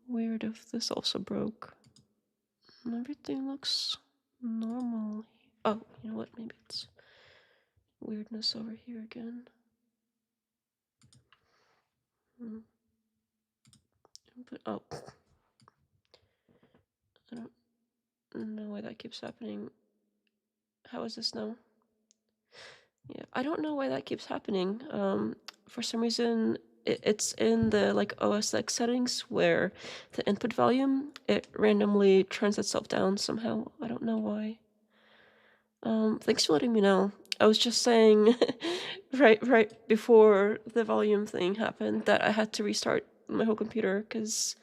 Weird if this also broke. Everything looks normal. Oh, you know what? Maybe it's weirdness over here again. But oh, I don't know why that keeps happening. How is this now? Yeah, I don't know why that keeps happening. For some reason, it's in the like OS X settings where the input volume, it randomly turns itself down somehow. I don't know why. Thanks for letting me know. I was just saying right before the volume thing happened that I had to restart my whole computer because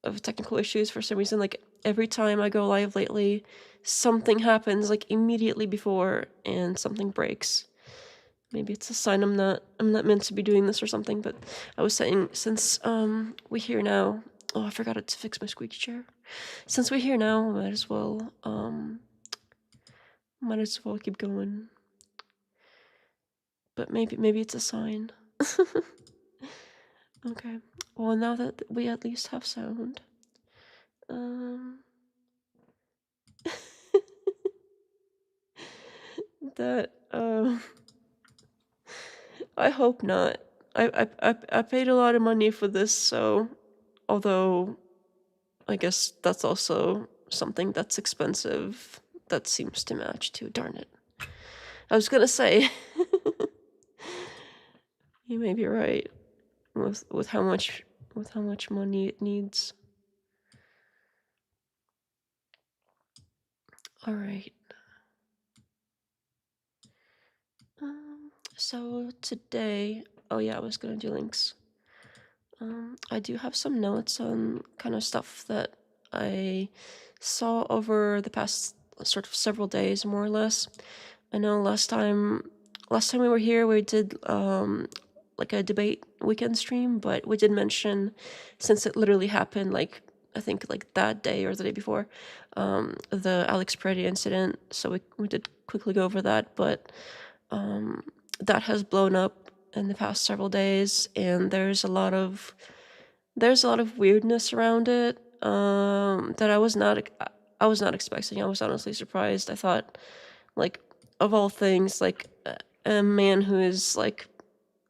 of technical issues for some reason. Like every time I go live lately, something happens like immediately before and something breaks. Maybe it's a sign I'm not meant to be doing this or something, but I was saying since we're here now. Oh, I forgot to fix my squeaky chair. Since we're here now, might as well keep going. But maybe it's a sign. Okay. Well, now that we at least have sound. That I hope not. I paid a lot of money for this, so although I guess that's also something that's expensive that seems to match too. Darn it. I was gonna say you may be right with how much money it needs. All right. So today, oh yeah, I was gonna do links. I do have some notes on kind of stuff that I saw over the past sort of several days, more or less. I know last time we were here, we did like a debate weekend stream, but we did mention, since it literally happened like I think like that day or the day before, the Alex Pretti incident. So we did quickly go over that, but that has blown up in the past several days, and there's a lot of weirdness around it that I was not expecting. I was honestly surprised. I thought, like, of all things, like a man who is like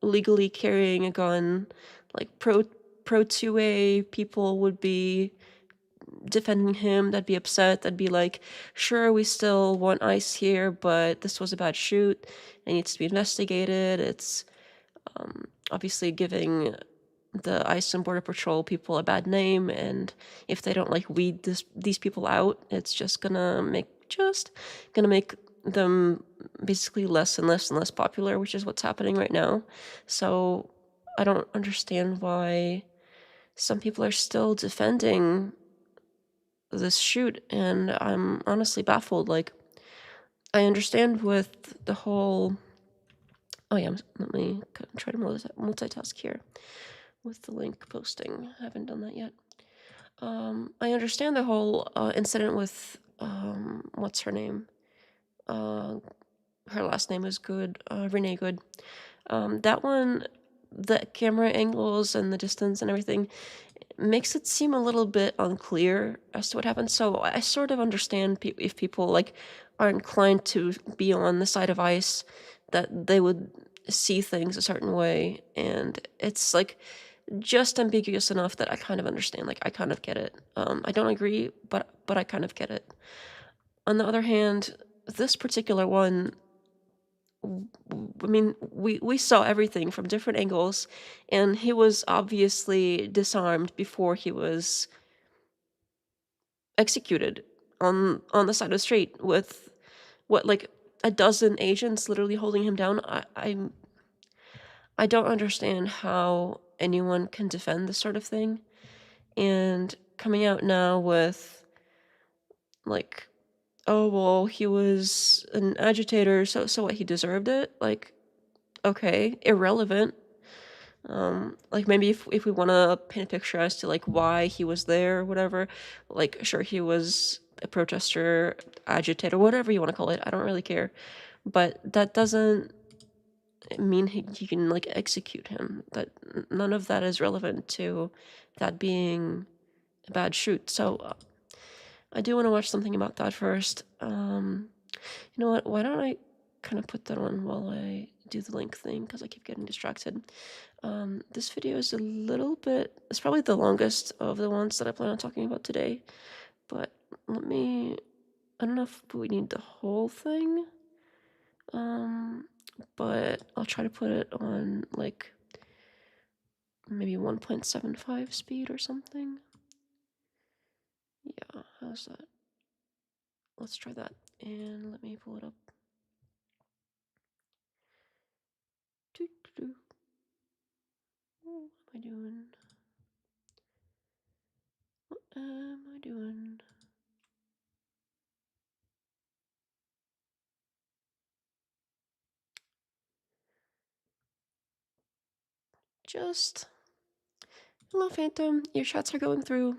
legally carrying a gun, like pro 2A people would be defending him. That'd be upset. That'd be like, sure, we still want ICE here, but this was a bad shoot. It needs to be investigated. It's obviously giving the ICE and Border Patrol people a bad name, and if they don't like weed these people out, it's just gonna make them basically less and less and less popular, which is what's happening right now. So I don't understand why some people are still defending this shoot, and I'm honestly baffled. Like, I understand with the whole... Oh yeah, let me try to multitask here with the link posting. I haven't done that yet. I understand the whole incident with what's her name? Her last name is Good, Renee Good. That one, the camera angles and the distance and everything makes it seem a little bit unclear as to what happened. So I sort of understand if people like are inclined to be on the side of ICE, that they would see things a certain way, and it's like just ambiguous enough that I kind of understand. Like, I kind of get it. I don't agree, but I kind of get it. On the other hand, this particular one, I mean, we saw everything from different angles, and he was obviously disarmed before he was executed on the side of the street with what, like a dozen agents literally holding him down. I don't understand how anyone can defend this sort of thing, and coming out now with like, oh well, he was an agitator, so what, he deserved it. Like, okay, irrelevant. Like, maybe if we want to paint a picture as to like why he was there or whatever, like, sure, he was a protester, agitator, whatever you want to call it, I don't really care, but that doesn't mean he can like execute him. That none of that is relevant to that being bad shoot. So I do want to watch something about that first. You know what? Why don't I kind of put that on while I do the link thing, because I keep getting distracted. This video is a little bit, it's probably the longest of the ones that I plan on talking about today, but let me, I don't know if we need the whole thing, but I'll try to put it on like maybe 1.75 speed or something. Yeah, how's that? Let's try that, and let me pull it up. Doo-doo-doo. What am I doing? What am I doing? Just, hello Phantom, your shots are going through.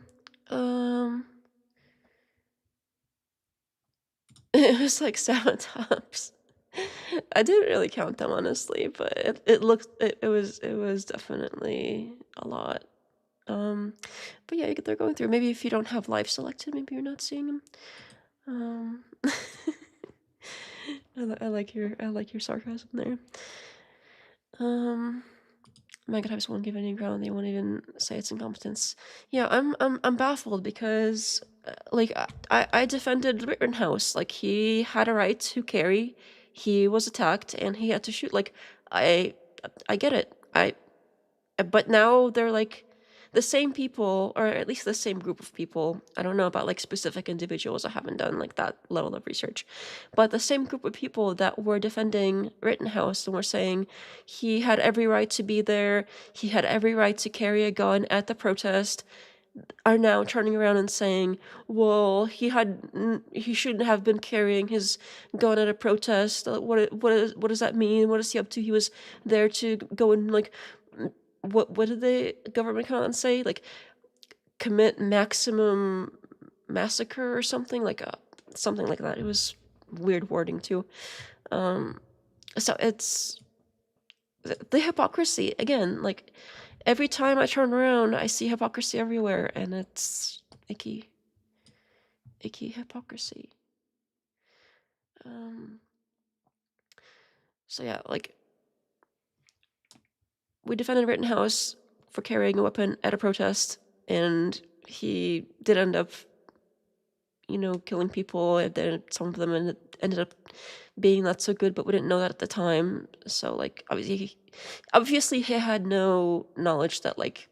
It was like 7 tops. I didn't really count them honestly, but it looked, it was definitely a lot. But yeah, they're going through. Maybe if you don't have live selected, maybe you're not seeing them. I like your sarcasm there. Mega types won't give any ground. They won't even say it's incompetence. Yeah, I'm baffled because like I defended Rittenhouse. Like he had a right to carry. He was attacked and he had to shoot. Like I get it. But now they're like the same people, or at least the same group of people. I don't know about like specific individuals. I haven't done like that level of research. But the same group of people that were defending Rittenhouse and were saying he had every right to be there, he had every right to carry a gun at the protest, are now turning around and saying, well, he shouldn't have been carrying his gun at a protest. What does that mean? What is he up to? He was there to go and like, what did the government come out and say? Like, commit maximum massacre or something like something like that. It was weird wording too. So it's the hypocrisy again. Like every time I turn around, I see hypocrisy everywhere, and it's icky hypocrisy. So yeah, like we defended Rittenhouse for carrying a weapon at a protest, and he did end up, killing people, and then some of them ended up being not so good, but we didn't know that at the time. So like obviously he had no knowledge that like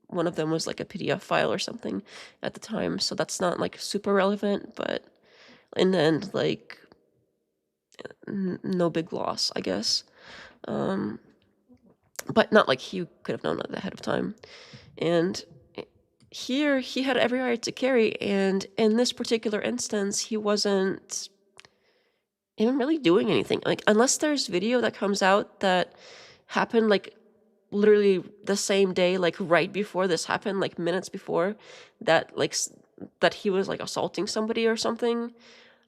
one of them was like a PDF file or something at the time, so that's not like super relevant, but in the end, like no big loss, I guess. But not like he could have known that ahead of time. And here he had every right to carry, and in this particular instance, he wasn't even really doing anything. Like unless there's video that comes out that happened like literally the same day, like right before this happened, like minutes before, that like that he was like assaulting somebody or something.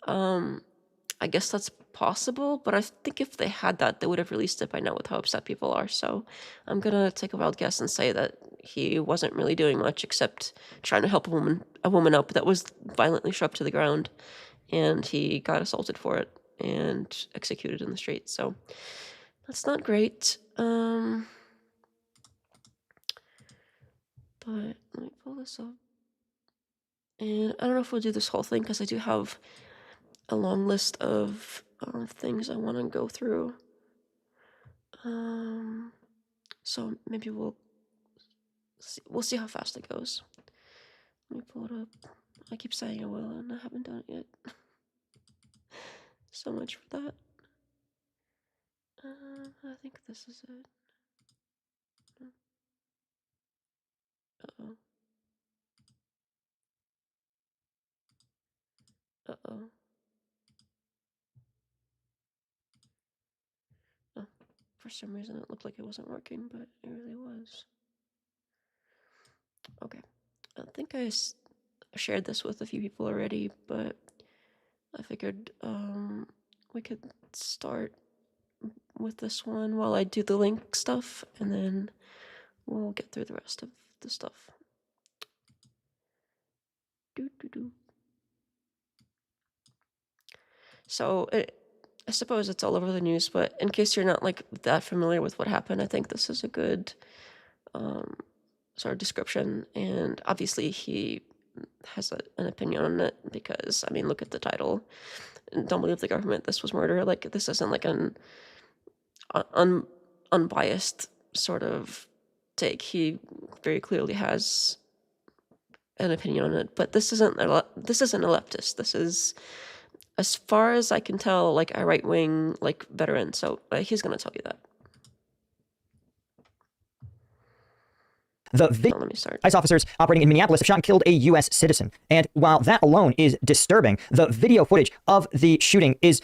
I guess that's possible, but I think if they had that, they would have released it by now with how upset people are. So I'm gonna take a wild guess and say that he wasn't really doing much except trying to help a woman up that was violently shoved to the ground, and he got assaulted for it and executed in the street. So that's not great. But let me pull this up. And I don't know if we'll do this whole thing because I do have a long list of things I want to go through. So maybe we'll see how fast it goes. Let me pull it up. I keep saying I will, and I haven't done it yet. So much for that. I think this is it. Uh-oh. Uh-oh. Oh, for some reason it looked like it wasn't working, but it really was. Okay. I think I shared this with a few people already, but I figured we could start with this one while I do the link stuff, and then we'll get through the rest of the stuff. So I suppose it's all over the news, but in case you're not like that familiar with what happened, I think this is a good sort of description. And obviously he has an opinion on it because, I mean, look at the title. Don't believe the government. This was murder. Like, this isn't like an unbiased sort of take. He very clearly has an opinion on it, but this isn't a leftist. This is, as far as I can tell, like a right-wing like veteran. So he's gonna tell you that. Let me start. ICE officers operating in Minneapolis have shot and killed a U.S. citizen. And while that alone is disturbing, the video footage of the shooting is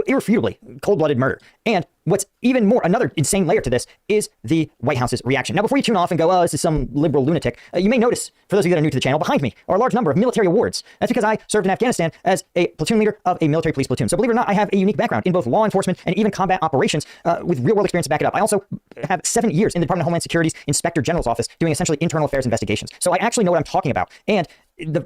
irrefutably cold-blooded murder. And what's even more, another insane layer to this, is the White House's reaction. Now, before you tune off and go, oh, this is some liberal lunatic, you may notice, for those of you that are new to the channel, behind me are a large number of military awards. That's because I served in Afghanistan as a platoon leader of a military police platoon. So believe it or not, I have a unique background in both law enforcement and even combat operations with real-world experience to back it up. I also have 7 years in the Department of Homeland Security's Inspector General's office doing essentially internal affairs investigations. So I actually know what I'm talking about. And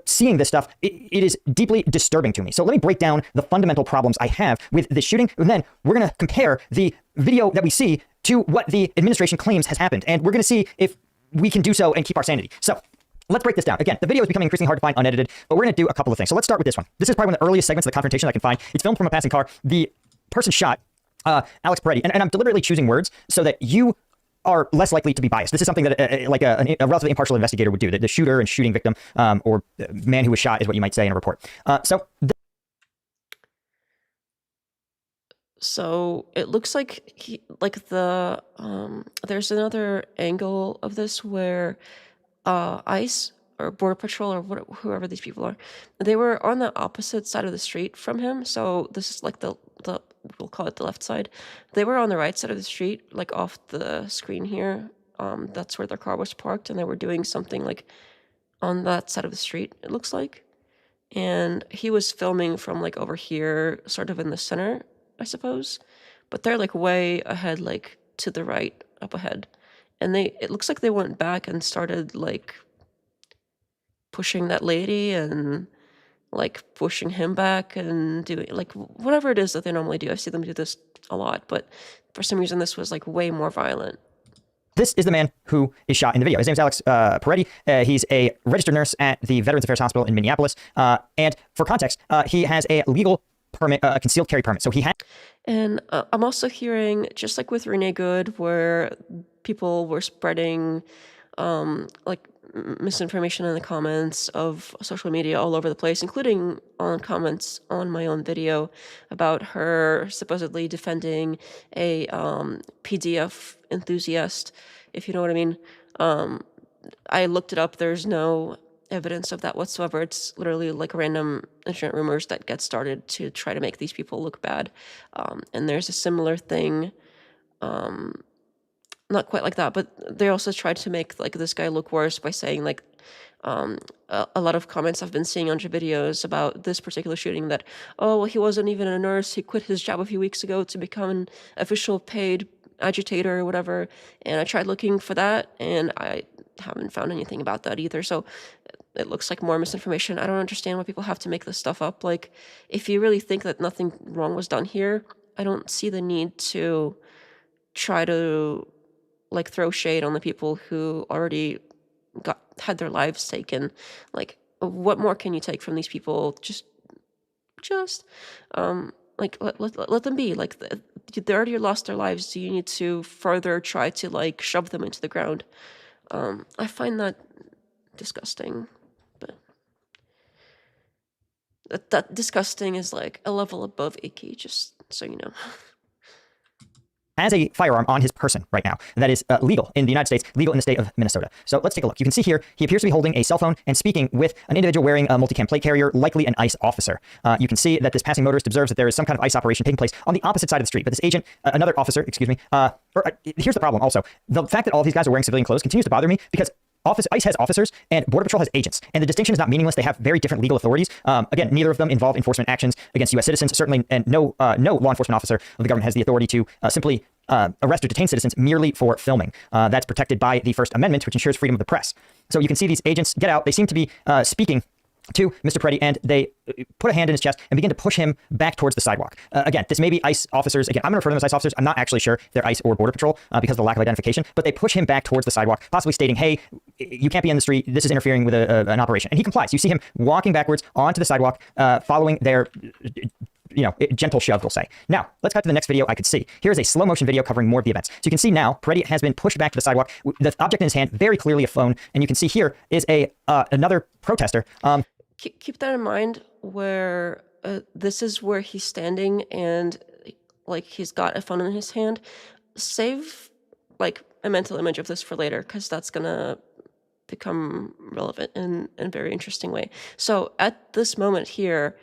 seeing this stuff, it is deeply disturbing to me. So let me break down the fundamental problems I have with this shooting, and then we're going to compare the video that we see to what the administration claims has happened, and we're going to see if we can do so and keep our sanity. So let's break this down. Again, the video is becoming increasingly hard to find unedited, but we're going to do a couple of things. So let's start with this one. This is probably one of the earliest segments of the confrontation I can find. It's filmed from a passing car. The person shot Alex Pretti, and I'm deliberately choosing words so that you are less likely to be biased. This is something that a relatively impartial investigator would do. The shooter and shooting victim, or man who was shot, is what you might say in a report. So it looks like there's another angle of this where ICE or Border Patrol or whoever these people are, they were on the opposite side of the street from him. So this is like the we'll call it the left side. They were on the right side of the street, like off the screen here. That's where their car was parked, and they were doing something like on that side of the street, it looks like. And he was filming from like over here, sort of in the center, I suppose. But they're like way ahead, like to the right, up ahead. And it looks like they went back and started like pushing that lady and like pushing him back and doing like whatever it is that they normally do. I see them do this a lot, but for some reason this was like way more violent. This is the man who is shot in the video. His name is Alex Pretti. He's a registered nurse at the Veterans Affairs Hospital in Minneapolis. And for context, he has a legal permit, a concealed carry permit. So he had. And I'm also hearing, just like with Renee Good, where people were spreading like misinformation in the comments of social media all over the place, including on comments on my own video about her supposedly defending a PDF enthusiast, if you know what I mean. I looked it up. There's no evidence of that whatsoever. It's literally like random internet rumors that get started to try to make these people look bad. And there's a similar thing, not quite like that, but they also tried to make like this guy look worse by saying like a lot of comments I've been seeing on your videos about this particular shooting that, oh, well, he wasn't even a nurse. He quit his job a few weeks ago to become an official paid agitator or whatever. And I tried looking for that, and I haven't found anything about that either. So it looks like more misinformation. I don't understand why people have to make this stuff up. Like, if you really think that nothing wrong was done here, I don't see the need to try to like throw shade on the people who already had their lives taken. Like, what more can you take from these people? Just like let them be. Like, they already lost their lives. Do you need to further try to like shove them into the ground? I find that disgusting, but that disgusting is like a level above icky, just so you know. Has a firearm on his person right now that is legal in the United States, legal in the state of Minnesota. So let's take a look. You can see here, he appears to be holding a cell phone and speaking with an individual wearing a multicam plate carrier, likely an ICE officer. You can see that this passing motorist observes that there is some kind of ICE operation taking place on the opposite side of the street. But this agent, another officer, excuse me, here's the problem also. The fact that all these guys are wearing civilian clothes continues to bother me because ICE has officers and Border Patrol has agents. And the distinction is not meaningless. They have very different legal authorities. Again, neither of them involve enforcement actions against U.S. citizens, certainly, and no law enforcement officer of the government has the authority to simply arrest or detain citizens merely for filming. That's protected by the First Amendment, which ensures freedom of the press. So you can see these agents get out. They seem to be speaking to Mr. Pretti, and they put a hand in his chest and begin to push him back towards the sidewalk. Again, this may be ICE officers. Again, I'm going to refer to them as ICE officers. I'm not actually sure if they're ICE or Border Patrol because of the lack of identification, but they push him back towards the sidewalk, possibly stating, hey, you can't be in the street. This is interfering with an operation. And he complies. You see him walking backwards onto the sidewalk, following their gentle shove, we'll say. Now, let's cut to the next video I could see. Here is a slow motion video covering more of the events. So you can see now, Pretti has been pushed back to the sidewalk, the object in his hand, very clearly a phone. And you can see here is another protester. Keep that in mind where this is where he's standing and like he's got a phone in his hand. Save like a mental image of this for later because that's gonna become relevant in a very interesting way. So at this moment here,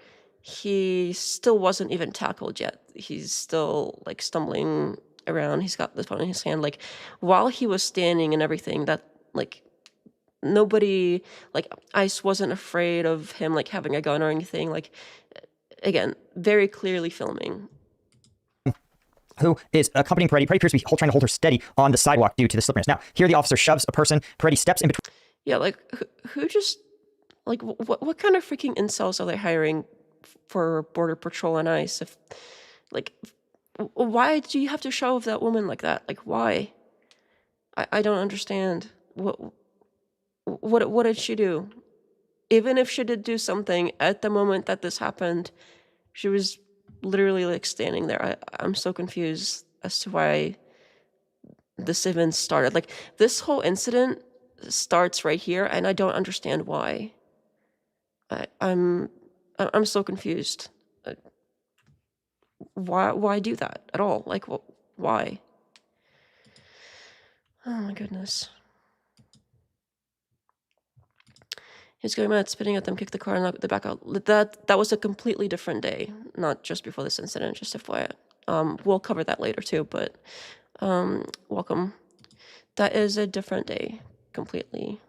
he still wasn't even tackled yet. He's still like stumbling around. He's got the phone in his hand. Like while he was standing and everything, that like nobody, like ICE wasn't afraid of him like having a gun or anything. Like again, very clearly filming. Who is accompanying Pretti. Pretti appears to be trying to hold her steady on the sidewalk due to the slipperiness. Now, here the officer shoves a person. Pretti steps in between. Yeah, like who just like what kind of freaking incels are they hiring for Border Patrol and ICE? If like, why do you have to shove that woman like that? Like, why? I don't understand. What did she do? Even if she did do something at the moment that this happened, she was literally like standing there. I'm so confused as to why this even started. Like this whole incident starts right here, and I don't understand why. I'm so confused. Why do that at all? Like why? Oh my goodness. He's going mad, spitting at them, kick the car, and knock the back out. That was a completely different day, not just before this incident, just FYI. We'll cover that later too, but welcome. That is a different day, completely,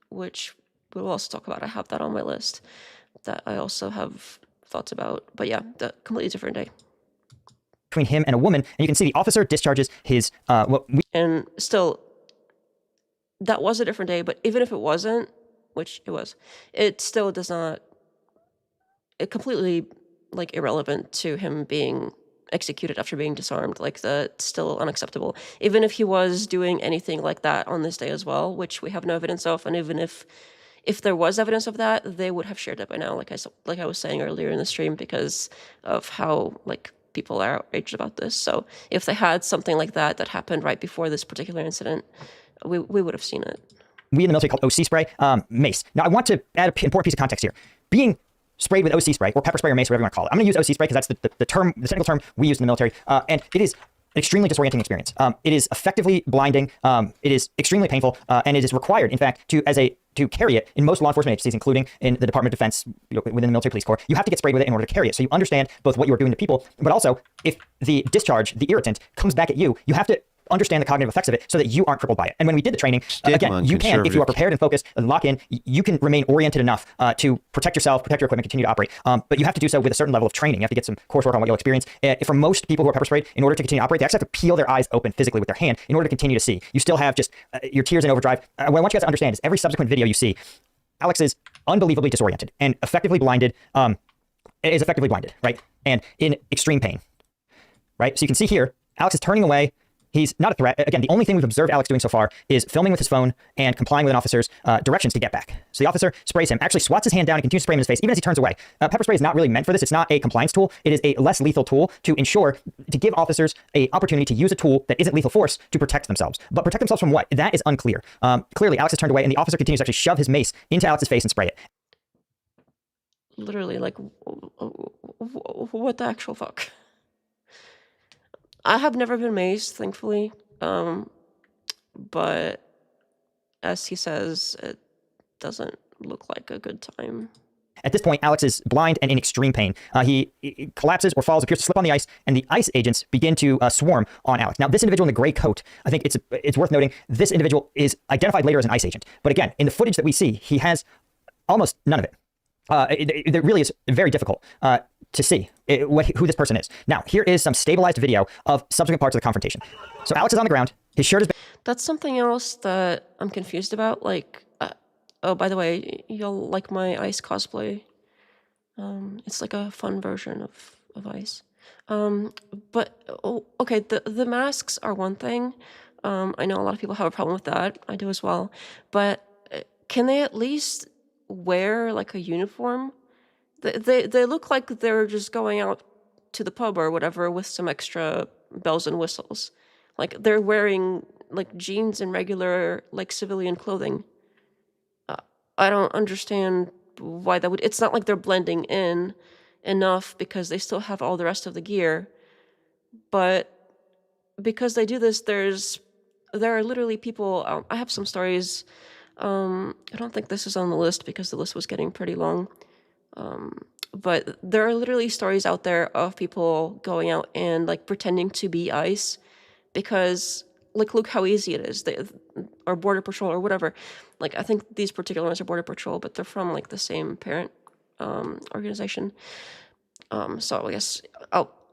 which we will also talk about. I have that on my list that I also have thoughts about. But yeah, that completely different day. Between him and a woman, and you can see the officer discharges his and still, that was a different day, but even if it wasn't, which it was, it still does not, it completely like irrelevant to him being executed after being disarmed. Like that's still unacceptable. Even if he was doing anything like that on this day as well, which we have no evidence of, and even if there was evidence of that, they would have shared it by now, like I was saying earlier in the stream, because of how like people are outraged about this. So if they had something like that happened right before this particular incident, we would have seen it. We in the military called OC spray, mace. Now I want to add an important piece of context here. Being sprayed with OC spray or pepper spray or mace, whatever you want to call it. I'm going to use OC spray because that's the term, the technical term we use in the military, and it is an extremely disorienting experience. It is effectively blinding. It is extremely painful, and it is required, in fact, to carry it in most law enforcement agencies, including in the Department of Defense, within the military police corps. You have to get sprayed with it in order to carry it. So you understand both what you are doing to people, but also if the discharge, the irritant, comes back at you, you have to understand the cognitive effects of it so that you aren't crippled by it. And when we did the training, again, you can, if you are prepared and focused and lock in, you can remain oriented enough to protect yourself, protect your equipment, continue to operate. But you have to do so with a certain level of training. You have to get some coursework on what you'll experience. For most people who are pepper sprayed, in order to continue to operate, they actually have to peel their eyes open physically with their hand in order to continue to see. You still have just your tears in overdrive. What I want you guys to understand is every subsequent video you see, Alex is unbelievably disoriented and effectively blinded, right? And in extreme pain, right? So you can see here, Alex is turning away. He's not a threat. Again, the only thing we've observed Alex doing so far is filming with his phone and complying with an officer's directions to get back. So the officer sprays him, actually swats his hand down and continues to spray him in his face, even as he turns away. Pepper spray is not really meant for this. It's not a compliance tool. It is a less lethal tool to give officers an opportunity to use a tool that isn't lethal force to protect themselves. But protect themselves from what? That is unclear. Clearly, Alex has turned away, and the officer continues to actually shove his mace into Alex's face and spray it. Literally, like, what the actual fuck? I have never been maced, thankfully, but as he says, it doesn't look like a good time. At this point, Alex is blind and in extreme pain. He collapses or falls, appears to slip on the ice, and the ICE agents begin to swarm on Alex. Now, this individual in the gray coat, I think it's worth noting, this individual is identified later as an ICE agent. But again, in the footage that we see, he has almost none of it. It really is very difficult to see who this person is. Now, here is some stabilized video of subsequent parts of the confrontation. So Alex is on the ground. His shirt is... That's something else that I'm confused about. Like, Oh, by the way, you'll like my ice cosplay. It's like a fun version of ice. But okay, the masks are one thing. I know a lot of people have a problem with that. I do as well. But can they at least wear like a uniform? They look like they're just going out to the pub or whatever with some extra bells and whistles. Like they're wearing like jeans and regular like civilian clothing. I don't understand why that would. It's not like they're blending in enough because they still have all the rest of the gear. But because they do this, there are literally people. I have some stories. I don't think this is on the list because the list was getting pretty long. But there are literally stories out there of people going out and like pretending to be ICE because like look how easy it is. They or Border Patrol or whatever. Like I think these particular ones are Border Patrol, but they're from like the same parent organization. So I guess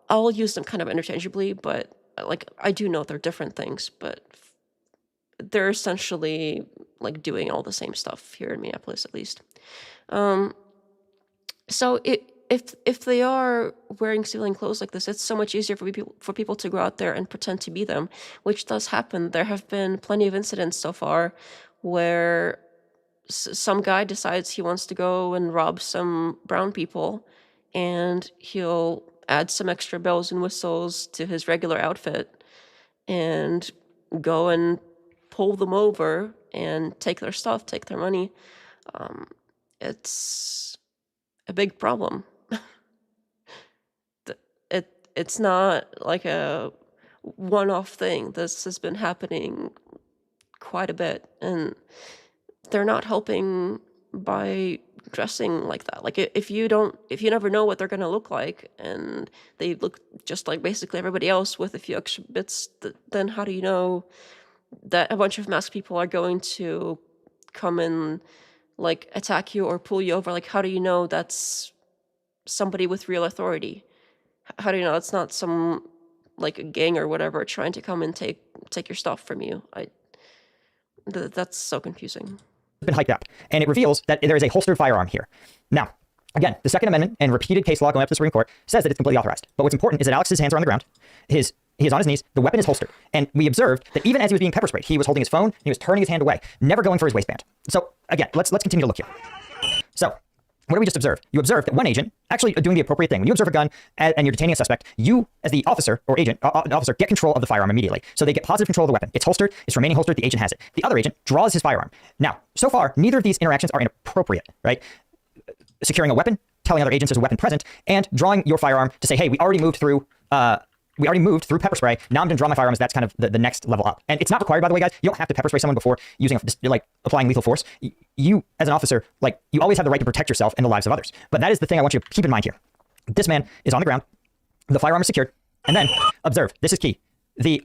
I'll use them kind of interchangeably, but like I do know they're different things, but they're essentially like doing all the same stuff here in Minneapolis at least. So if they are wearing civilian clothes like this, it's so much easier for people to go out there and pretend to be them, which does happen. There have been plenty of incidents so far where some guy decides he wants to go and rob some brown people, and he'll add some extra bells and whistles to his regular outfit and go and pull them over and take their stuff, take their money. It's a big problem. It's not like a one-off thing. This has been happening quite a bit, and they're not helping by dressing like that. Like if you never know what they're gonna look like, and they look just like basically everybody else with a few extra bits, then how do you know that a bunch of masked people are going to come and like attack you or pull you over? Like how do you know that's somebody with real authority? How do you know it's not some like a gang or whatever trying to come and take your stuff from you? That's so confusing. Been hyped up, and it reveals that there is a holstered firearm here. Now, again, the Second Amendment and repeated case law going up to the Supreme Court says that it's completely authorized. But what's important is that Alex's hands are on the ground. He is on his knees. The weapon is holstered. And we observed that even as he was being pepper sprayed, he was holding his phone, and he was turning his hand away, never going for his waistband. So again, let's continue to look here. So what did we just observe? You observed that one agent actually doing the appropriate thing. When you observe a gun and you're detaining a suspect, you, as the officer or agent, officer, get control of the firearm immediately. So they get positive control of the weapon. It's holstered. It's remaining holstered. The agent has it. The other agent draws his firearm. Now, so far, neither of these interactions are inappropriate, right? Securing a weapon, telling other agents there's a weapon present, and drawing your firearm to say, hey, we already moved through pepper spray. Now I'm going to draw my firearms. That's kind of the next level up. And it's not required, by the way, guys. You don't have to pepper spray someone before using, applying lethal force. You, as an officer, you always have the right to protect yourself and the lives of others. But that is the thing I want you to keep in mind here. This man is on the ground. The firearm is secured. And then, observe, this is key. The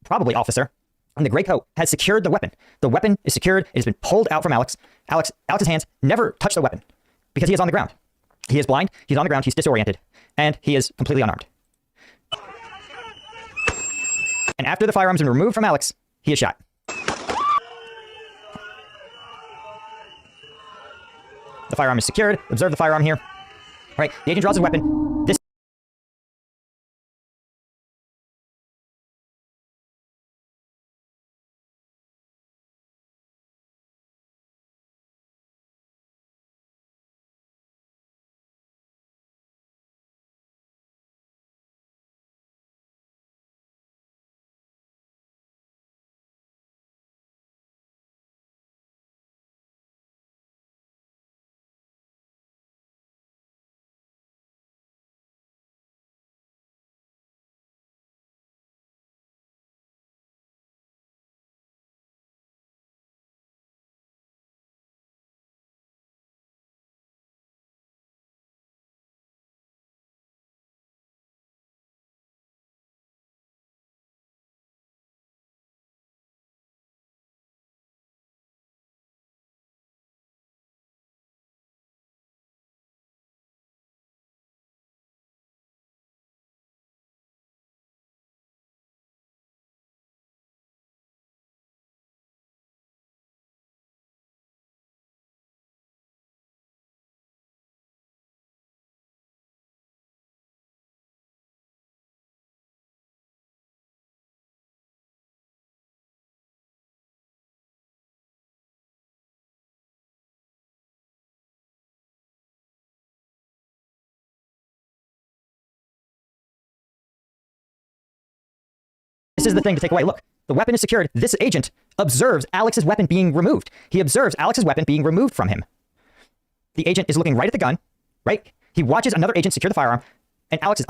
probably officer in the gray coat has secured the weapon. The weapon is secured. It has been pulled out from Alex. Alex's hands never touch the weapon because he is on the ground. He is blind. He's on the ground. He's disoriented. And he is completely unarmed. And after the firearm's been removed from Alex, he is shot. The firearm is secured. Observe the firearm here. All right, the agent draws his weapon. This This is the thing to take away. Look, the weapon is secured. This agent observes Alex's weapon being removed. He observes Alex's weapon being removed from him. The agent is looking right at the gun, right? He watches another agent secure the firearm, and Alex is...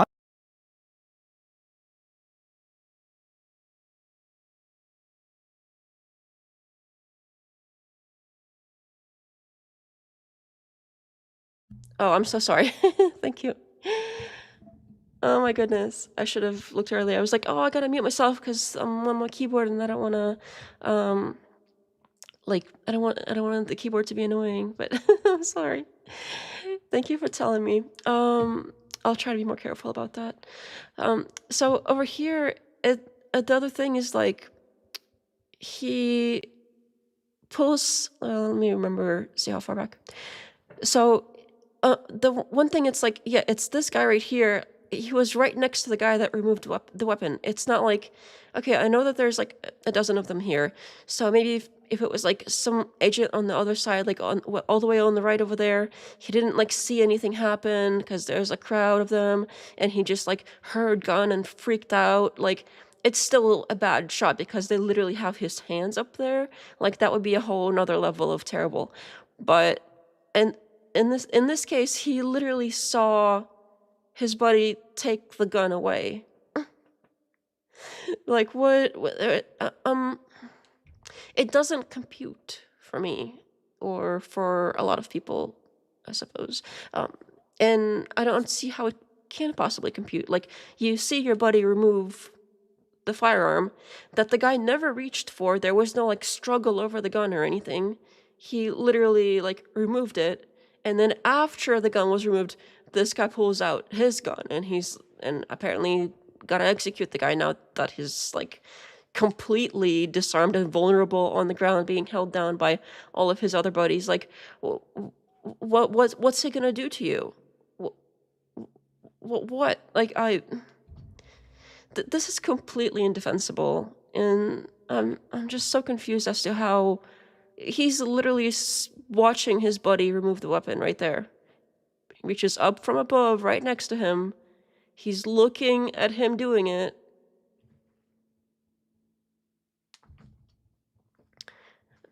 Oh, I'm so sorry. Thank you. Oh my goodness. I should have looked earlier. I was like, oh, I gotta mute myself because I'm on my keyboard and I don't want to, I don't want the keyboard to be annoying, but I'm sorry. Thank you for telling me. I'll try to be more careful about that. So over here, the other thing is like, he pulls, let me see how far back. So the one thing, it's like, yeah, it's this guy right here. He was right next to the guy that removed the weapon. It's not like, okay, I know that there's like a dozen of them here. So maybe if it was like some agent on the other side, like all the way on the right over there, he didn't like see anything happen because there's a crowd of them, and he just like heard gun and freaked out. Like, it's still a bad shot because they literally have his hands up there. Like, that would be a whole nother level of terrible. But and in this case, he literally saw his buddy take the gun away. Like, what it doesn't compute for me, or for a lot of people, I suppose. And I don't see how it can possibly compute. Like, you see your buddy remove the firearm that the guy never reached for. There was no like struggle over the gun or anything. He literally like removed it, and then after the gun was removed, this guy pulls out his gun, and apparently gotta execute the guy now that he's like completely disarmed and vulnerable on the ground, being held down by all of his other buddies. Like, what's he gonna do to you? What? Like, this is completely indefensible, and I'm just so confused as to how he's literally watching his buddy remove the weapon right there. He reaches up from above, right next to him. He's looking at him doing it.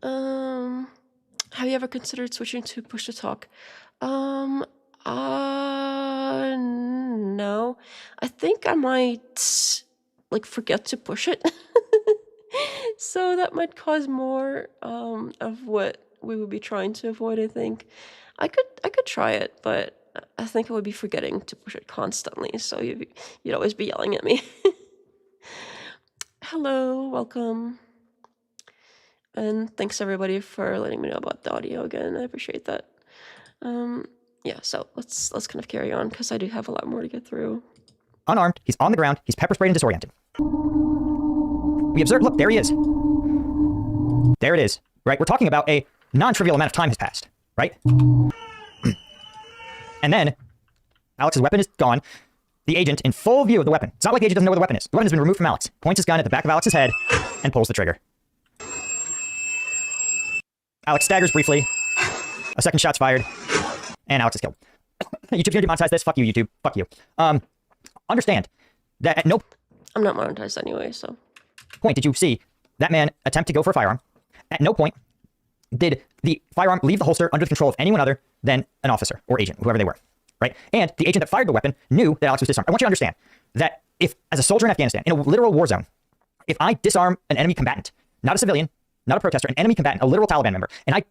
Have you ever considered switching to push to talk? No. I think I might like forget to push it. So that might cause more of what we would be trying to avoid, I think. I could try it, but I think I would be forgetting to push it constantly, so you'd always be yelling at me. Hello, welcome. And thanks everybody for letting me know about the audio again. I appreciate that. Yeah, so let's kind of carry on because I do have a lot more to get through. Unarmed, he's on the ground, he's pepper sprayed and disoriented. We observe, look, there he is. There it is, right? We're talking about a non-trivial amount of time has passed, right? And then Alex's weapon is gone. The agent, in full view of the weapon. It's not like the agent doesn't know where the weapon is. The weapon has been removed from Alex. Points his gun at the back of Alex's head and pulls the trigger. Alex staggers briefly. A second shot's fired. And Alex is killed. YouTube's gonna demonetize this. Fuck you, YouTube. Fuck you. Understand that at no... I'm not monetized anyway, so... point did you see that man attempt to go for a firearm. At no point did the firearm leave the holster under the control of anyone other than an officer or agent, whoever they were, right? And the agent that fired the weapon knew that Alex was disarmed. I want you to understand that if, as a soldier in Afghanistan, in a literal war zone, if I disarm an enemy combatant, not a civilian, not a protester, an enemy combatant, a literal Taliban member, and I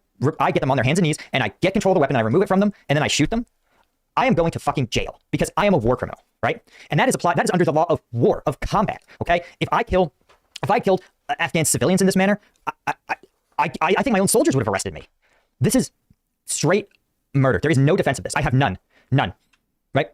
get them on their hands and knees, and I get control of the weapon, and I remove it from them, and then I shoot them, I am going to fucking jail because I am a war criminal, right? And that is applied, that is under the law of war, of combat, okay? If I killed Afghan civilians in this manner, I think my own soldiers would have arrested me. This is straight murder. There is no defense of this. I have none, right?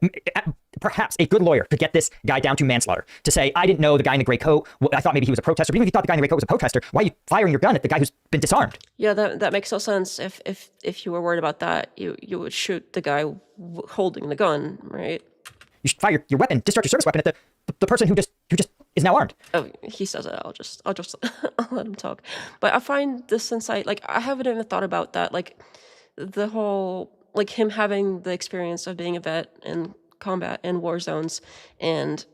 Perhaps a good lawyer could get this guy down to manslaughter, to say, I didn't know the guy in the gray coat, I thought maybe he was a protester. But even if you thought the guy in the gray coat was a protester, why are you firing your gun at the guy who's been disarmed? Yeah, that makes no sense. If you were worried about that, you would shoot the guy holding the gun, right? You should fire your weapon, discharge your service weapon at the person who just is now armed. Oh, he says it. I'll just I'll let him talk. But I find this insight, like, I haven't even thought about that, like the whole, like, him having the experience of being a vet in combat and war zones, and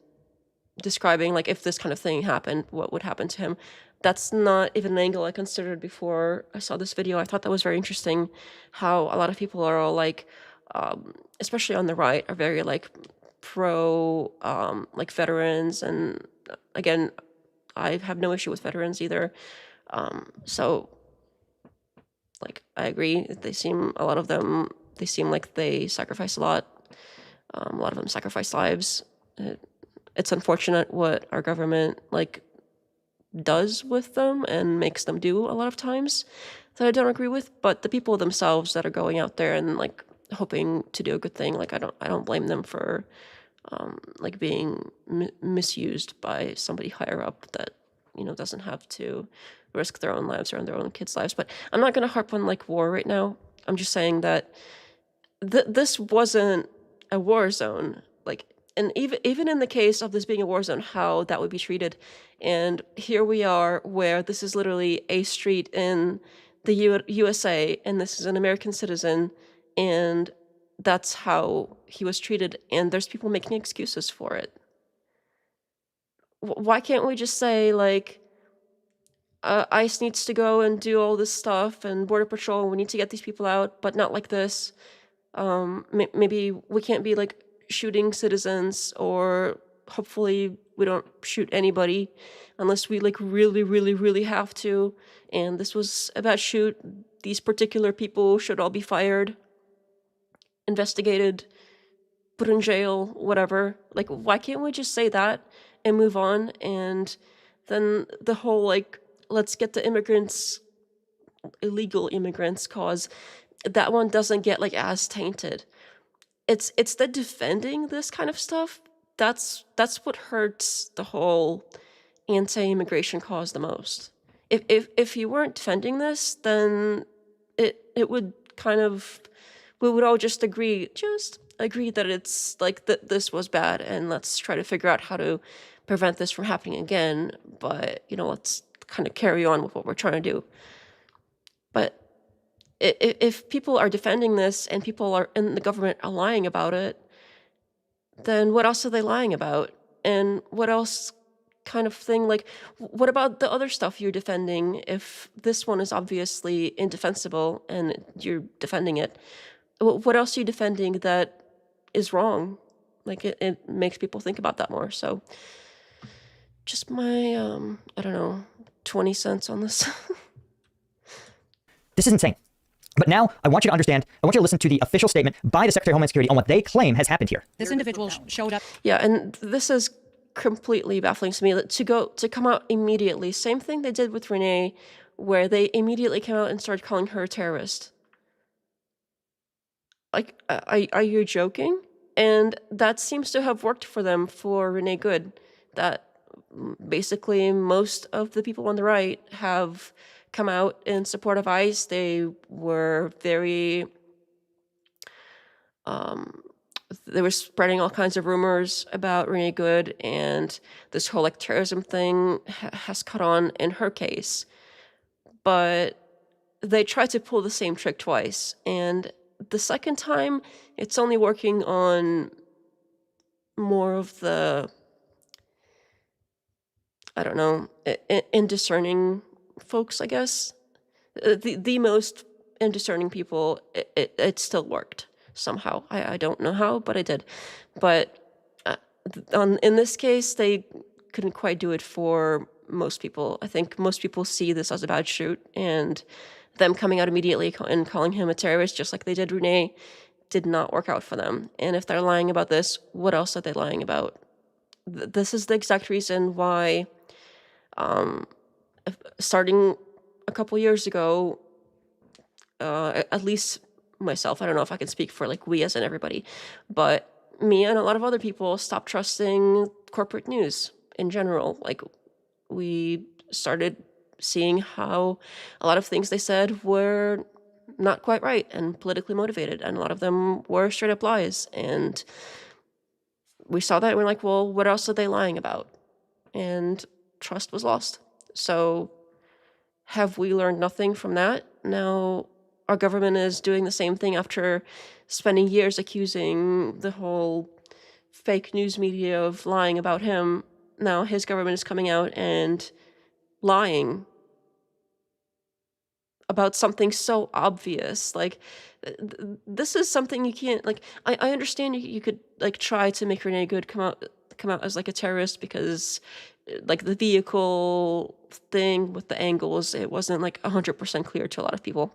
describing like if this kind of thing happened, what would happen to him. That's not even an angle I considered before I saw this video. I thought that was very interesting, how a lot of people are all like, especially on the right, are very like pro like veterans. And again, I have no issue with veterans either. So like I agree. A lot of them, they seem like they sacrifice a lot. A lot of them sacrifice lives. It's unfortunate what our government like does with them and makes them do a lot of times that I don't agree with. But the people themselves that are going out there and like hoping to do a good thing, like I don't blame them for like being misused by somebody higher up that, you know, doesn't have to risk their own lives or their own kids' lives. But I'm not going to harp on like war right now. I'm just saying that this wasn't a war zone. Like, and even in the case of this being a war zone, how that would be treated. And here we are, where this is literally a street in the USA, and this is an American citizen, and that's how he was treated. And there's people making excuses for it. Why can't we just say like, ICE needs to go and do all this stuff, and Border Patrol, we need to get these people out, but not like this. Maybe we can't be like shooting citizens, or hopefully we don't shoot anybody unless we like really, really, really have to. And this was a bad shoot. These particular people should all be fired, investigated, put in jail, whatever. Like, why can't we just say that and move on? And then the whole like, let's get the immigrants, illegal immigrants, cause that one doesn't get like as tainted. It's the defending this kind of stuff that's what hurts the whole anti-immigration cause the most. If you weren't defending this, then it would kind of, we would all just agree that it's like that this was bad, and let's try to figure out how to prevent this from happening again. But you know, let's kind of carry on with what we're trying to do. But if people are defending this and people are in the government are lying about it, then what else are they lying about? And what else kind of thing, like, what about the other stuff you're defending? If this one is obviously indefensible and you're defending it, what else are you defending that is wrong? Like, it makes people think about that more. So just my, I don't know, 20 cents on this. This is insane. But now I want you to understand, I want you to listen to the official statement by the Secretary of Homeland Security on what they claim has happened here. This individual showed up. Yeah, and this is completely baffling to me, that to come out immediately. Same thing they did with Renee, where they immediately came out and started calling her a terrorist. Like, are you joking? And that seems to have worked for them, for Renee Good. That basically most of the people on the right have come out in support of ICE. They were very, they were spreading all kinds of rumors about Renee Good, and this whole like terrorism thing has caught on in her case. But they tried to pull the same trick twice, and the second time it's only working on more of the, I don't know, indiscerning folks, I guess. The most indiscerning people, it still worked somehow. I don't know how, but it did. But in this case, they couldn't quite do it for most people. I think most people see this as a bad shoot, and them coming out immediately and calling him a terrorist, just like they did Renee, did not work out for them. And if they're lying about this, what else are they lying about? This is the exact reason why, starting a couple years ago, at least myself, I don't know if I can speak for like we as in everybody, but me and a lot of other people stopped trusting corporate news in general. Like, we started seeing how a lot of things they said were not quite right and politically motivated, and a lot of them were straight up lies. And we saw that and we're like, well, what else are they lying about? And trust was lost. So have we learned nothing from that? Now our government is doing the same thing after spending years accusing the whole fake news media of lying about him. now his government is coming out and lying about something so obvious. Like, this is something you can't, like, I understand you could, like, try to make Renee Good come out as, like, a terrorist because, like, the vehicle thing with the angles, it wasn't, like, 100% clear to a lot of people.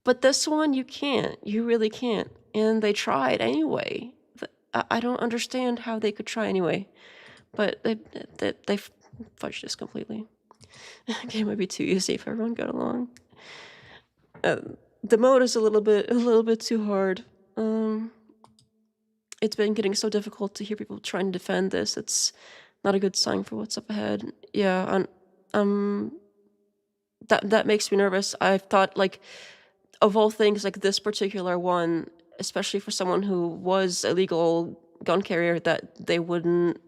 But this one, you can't. You really can't. And they tried anyway. I don't understand how they could try anyway. But they fudged this completely. Game might be too easy if everyone got along. The mode is a little bit too hard. It's been getting so difficult to hear people trying to defend this. It's not a good sign for what's up ahead. Yeah, that makes me nervous. I've thought, like, of all things, like this particular one, especially for someone who was a legal gun carrier, that they wouldn't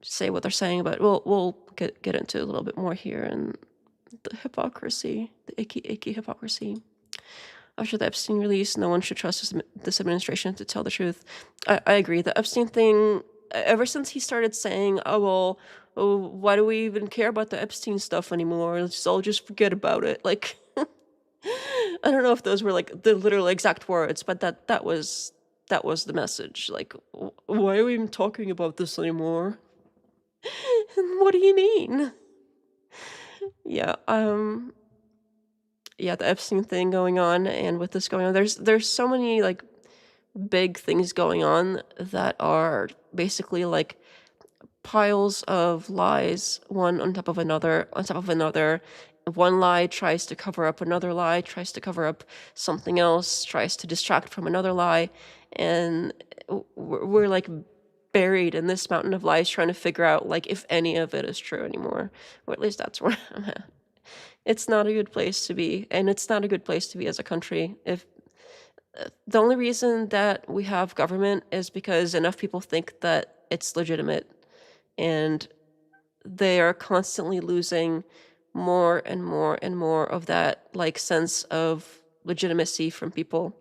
say what they're saying. But we'll get into a little bit more here, and the hypocrisy, the icky hypocrisy. After the Epstein release, no one should trust this administration to tell the truth. I agree. The Epstein thing, ever since he started saying, oh, why do we even care about the Epstein stuff anymore? Let's all just forget about it. Like, I don't know if those were, like, the literal exact words, but that was the message. Like, why are we even talking about this anymore? What do you mean? Yeah, the Epstein thing going on, and with this going on, there's so many, like, big things going on that are basically like piles of lies, one on top of another, on top of another. One lie tries to cover up another lie, tries to cover up something else, tries to distract from another lie, and we're like buried in this mountain of lies trying to figure out, like, if any of it is true anymore. Or at least that's where I'm at. It's not a good place to be, and it's not a good place to be as a country. If the only reason that we have government is because enough people think that it's legitimate, and they are constantly losing more and more and more of that, like, sense of legitimacy from people.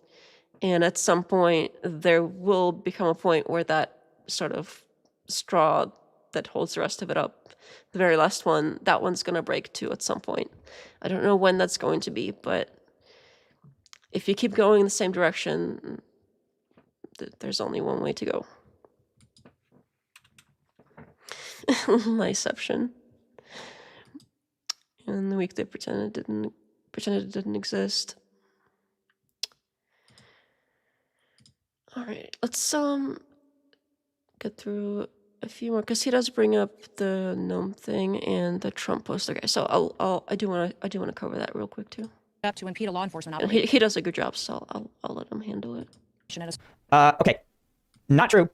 And at some point, there will become a point where that sort of straw that holds the rest of it up, the very last one, that one's going to break too at some point. I don't know when that's going to be, but if you keep going in the same direction, there's only one way to go. Liception. And the Weekday pretended it didn't exist. All right, let's get through a few more, because he does bring up the Noem thing and the Trump post. Okay, so I do want to cover that real quick too. Up to impede a law enforcement And operation. he does a good job, so I'll let him handle it. Okay, not true.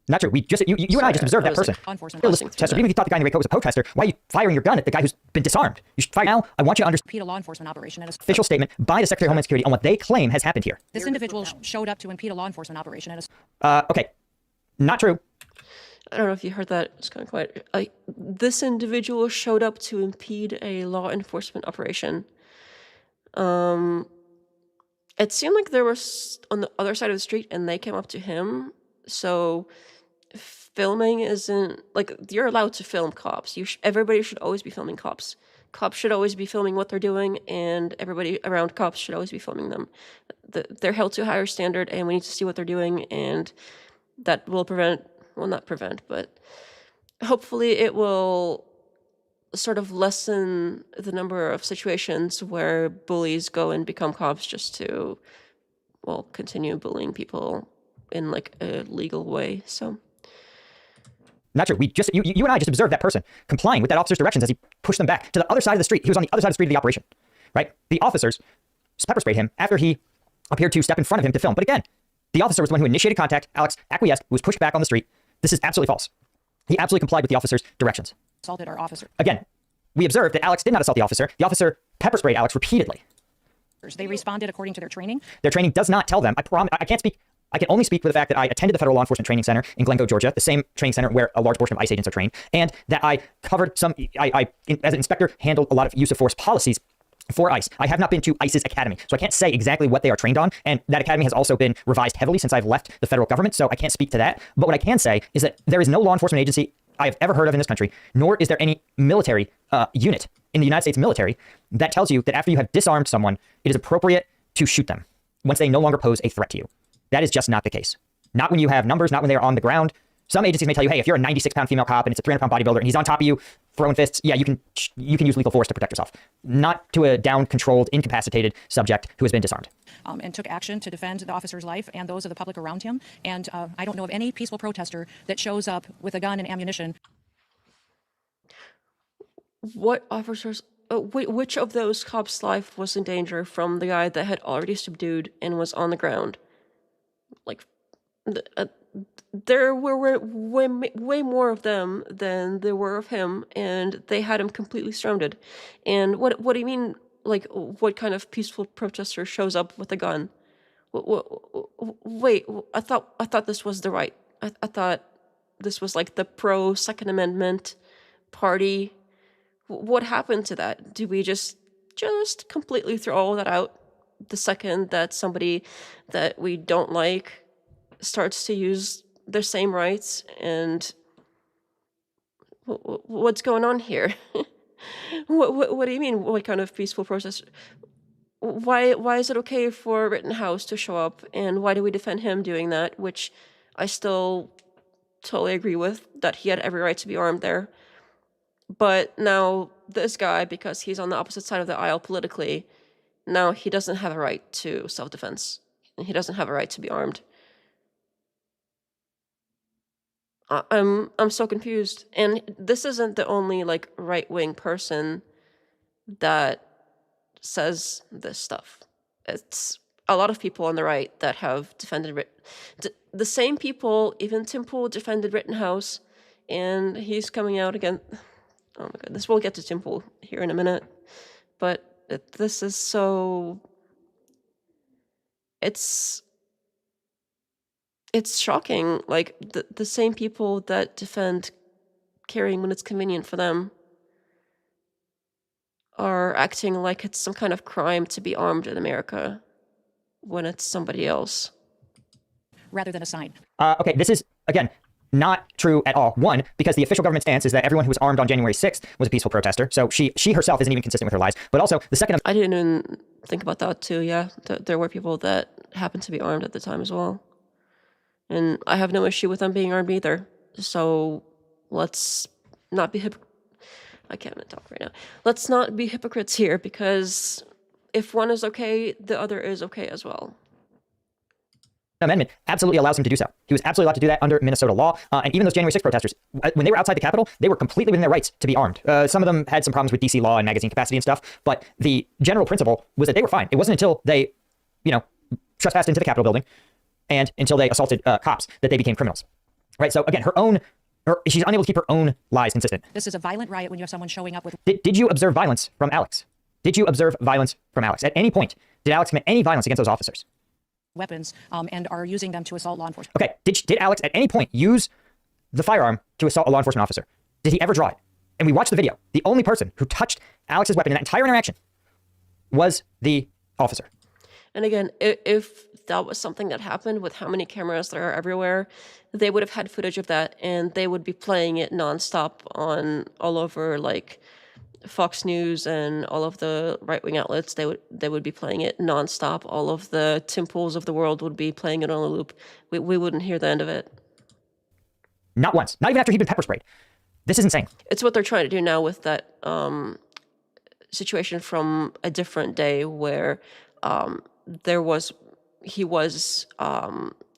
Not true. You and I just observed that person. Enforcement. Tester, even if you thought the guy in the gray coat was a protester, why are you firing your gun at the guy who's been disarmed? You should fire now. I want you to understand Impede a law enforcement operation. official statement by the Secretary of Homeland Security on what they claim has happened here. This individual showed up to impede a law enforcement operation. Okay, not true. I don't know if you heard that. It's kind of quiet. This individual showed up to impede a law enforcement operation. It seemed like there was on the other side of the street, and they came up to him. So filming isn't, like, you're allowed to film cops. Everybody should always be filming cops. Cops should always be filming what they're doing, and everybody around cops should always be filming them. They're held to a higher standard, and we need to see what they're doing, and that will not prevent, but hopefully it will sort of lessen the number of situations where bullies go and become cops just to, well, continue bullying people in, like, a legal way. So Not true. You and I just observed that person complying with that officer's directions as he pushed them back to the other side of the street. He was on the other side of the street of the operation, right? The officers pepper sprayed him after he appeared to step in front of him to film. But again, the officer was the one who initiated contact. Alex acquiesced, who was pushed back on the street. This is absolutely false. He absolutely complied with the officer's directions. Assaulted our officer. Again, we observed that Alex did not assault the officer. The officer pepper sprayed Alex repeatedly. They responded according to their training. Their training does not tell them. I can't speak. I can only speak for the fact that I attended the Federal Law Enforcement Training Center in Glencoe, Georgia, the same training center where a large portion of ICE agents are trained, and that I covered as an inspector, handled a lot of use of force policies for ICE. I have not been to ICE's academy, so I can't say exactly what they are trained on. And that academy has also been revised heavily since I've left the federal government, so I can't speak to that. But what I can say is that there is no law enforcement agency I have ever heard of in this country, nor is there any military unit in the United States military that tells you that after you have disarmed someone, it is appropriate to shoot them once they no longer pose a threat to you. That is just not the case. Not when you have numbers, not when they are on the ground. Some agencies may tell you, hey, if you're a 96-pound female cop and it's a 300-pound bodybuilder and he's on top of you throwing fists, yeah, you can use lethal force to protect yourself. Not to a down, controlled, incapacitated subject who has been disarmed. And took action to defend the officer's life and those of the public around him. And I don't know of any peaceful protester that shows up with a gun and ammunition. What officers? Which of those cops' life was in danger from the guy that had already subdued and was on the ground? Like, there were way more of them than there were of him, and they had him completely surrounded. And what do you mean? Like, what kind of peaceful protester shows up with a gun? Wait, I thought this was the right. I thought this was like the pro Second Amendment party. What happened to that? Do we just completely throw all that out the second that somebody that we don't like starts to use their same rights? And what's going on here? What do you mean? What kind of peaceful process? Why is it okay for Rittenhouse to show up, and why do we defend him doing that? Which I still totally agree with, that he had every right to be armed there. But now this guy, because he's on the opposite side of the aisle politically, now he doesn't have a right to self-defense. And he doesn't have a right to be armed. I'm so confused. And this isn't the only like right-wing person that says this stuff. It's a lot of people on the right that have defended the same people. Even Tim Pool defended Rittenhouse, and he's coming out again. Oh my goodness, we'll get to Tim Pool here in a minute. But this is so... It's shocking. Like, the same people that defend carrying when it's convenient for them are acting like it's some kind of crime to be armed in America when it's somebody else. Rather than assigned. Okay, this is, again, not true at all. One, because the official government stance is that everyone who was armed on January 6th was a peaceful protester. So she herself isn't even consistent with her lies. But also, the second... I didn't even think about that too, yeah. There were people that happened to be armed at the time as well. And I have no issue with them being armed either. So let's not be I can't even talk right now. Let's not be hypocrites here, because if one is okay, the other is okay as well. Amendment absolutely allows him to do so. He was absolutely allowed to do that under Minnesota law. And even those January 6th protesters, when they were outside the Capitol, they were completely within their rights to be armed. Some of them had some problems with DC law and magazine capacity and stuff, but the general principle was that they were fine. It wasn't until they, trespassed into the Capitol building and until they assaulted cops that they became criminals. Right? So again, she's unable to keep her own lies consistent. This is a violent riot when you have someone showing up with... Did you observe violence from Alex? Did you observe violence from Alex? At any point, did Alex commit any violence against those officers? Weapons and are using them to assault law enforcement. Okay, did Alex at any point use the firearm to assault a law enforcement officer? Did he ever draw it? And we watched the video. The only person who touched Alex's weapon in that entire interaction was the officer. And again, if that was something that happened with how many cameras there are everywhere, they would have had footage of that, and they would be playing it nonstop on all over, like, Fox News and all of the right-wing outlets. They would be playing it nonstop. All of the Tim Pools of the world would be playing it on a loop. We wouldn't hear the end of it. Not once. Not even after he'd been pepper sprayed. This is insane. It's what they're trying to do now with that situation from a different day where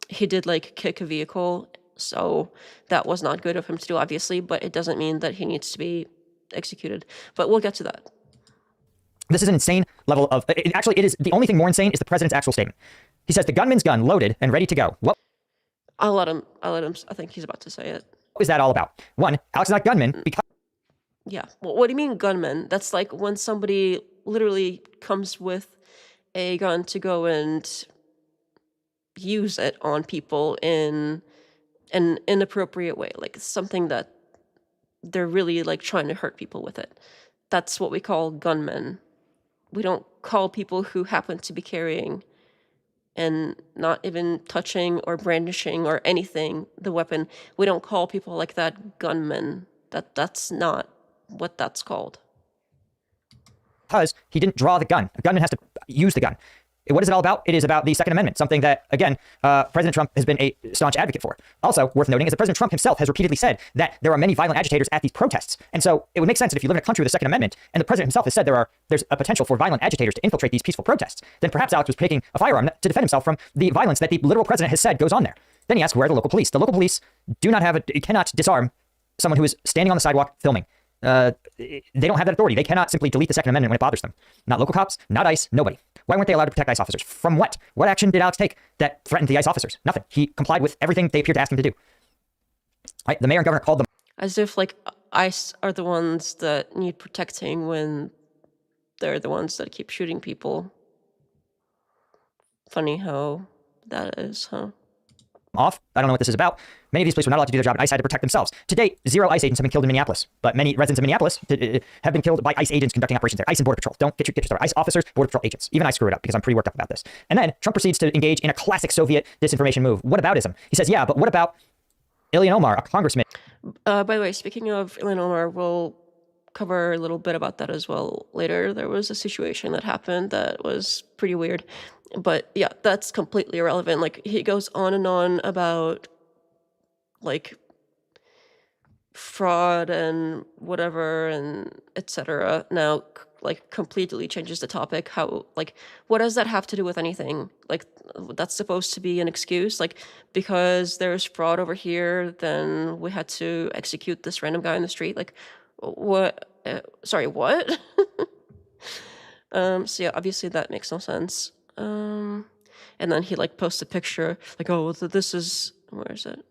he did like kick a vehicle. So that was not good of him to do, obviously, but it doesn't mean that he needs to be executed. But we'll get to that. This is an insane level of... It is the only thing more insane is the president's actual statement. He says the gunman's gun loaded and ready to go. What? I'll let him. I think he's about to say it. What is that all about? One, Alex is not a gunman because... Yeah. Well, what do you mean gunman? That's like when somebody literally comes with a gun to go and use it on people in an inappropriate way. Like something that they're really like trying to hurt people with it. That's what we call gunmen. we don't call people who happen to be carrying and not even touching or brandishing or anything the weapon. We don't call people like that gunmen. That's not what that's called. Because he didn't draw the gun. A gunman has to use the gun. What is it all about? It is about the Second Amendment, something that, again, President Trump has been a staunch advocate for. Also, worth noting is that President Trump himself has repeatedly said that there are many violent agitators at these protests. And so it would make sense that if you live in a country with a Second Amendment, and the president himself has said there's a potential for violent agitators to infiltrate these peaceful protests, then perhaps Alex was taking a firearm to defend himself from the violence that the literal president has said goes on there. Then he asked, where are the local police? The local police cannot disarm someone who is standing on the sidewalk filming. They don't have that authority. They cannot simply delete the Second Amendment when it bothers them. Not local cops, not ICE, nobody. Why weren't they allowed to protect ICE officers? From what? What action did Alex take that threatened the ICE officers? Nothing. He complied with everything they appeared to ask him to do. Right? The mayor and governor called them. As if, like, ICE are the ones that need protecting when they're the ones that keep shooting people. Funny how that is, huh? Off. I don't know what this is about. Many of these police were not allowed to do their job, and ICE had to protect themselves. To date, 0 ICE agents have been killed in Minneapolis, but many residents of Minneapolis have been killed by ICE agents conducting operations there. ICE and Border Patrol. Don't get your started. ICE officers, Border Patrol agents. Even I screw it up because I'm pretty worked up about this. And then Trump proceeds to engage in a classic Soviet disinformation move. Whataboutism. He says, yeah, but what about Ilhan Omar, a congressman? By the way, speaking of Ilhan Omar, we'll cover a little bit about that as well later. There was a situation that happened that was pretty weird. But yeah, that's completely irrelevant. Like, he goes on and on about, like, fraud and whatever and etc. Now, like, completely changes the topic. How, like, what does that have to do with anything? Like, that's supposed to be an excuse? Like, because there's fraud over here, then we had to execute this random guy in the street? Like, what? Sorry, what? So yeah, obviously that makes no sense. And then he, like, posts a picture, like, oh, this is, where is it?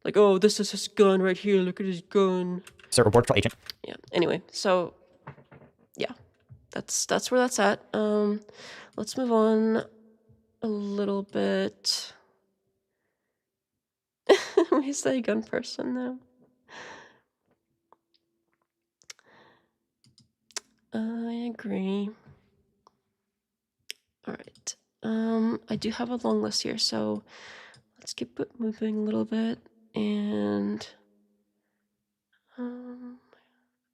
Like, oh, this is his gun right here. Look at his gun. Sir, Border Patrol agent. Yeah. Anyway, so yeah, that's where that's at. Let's move on a little bit. We say gun person now. I agree. All right. I do have a long list here, so let's keep it moving a little bit. And I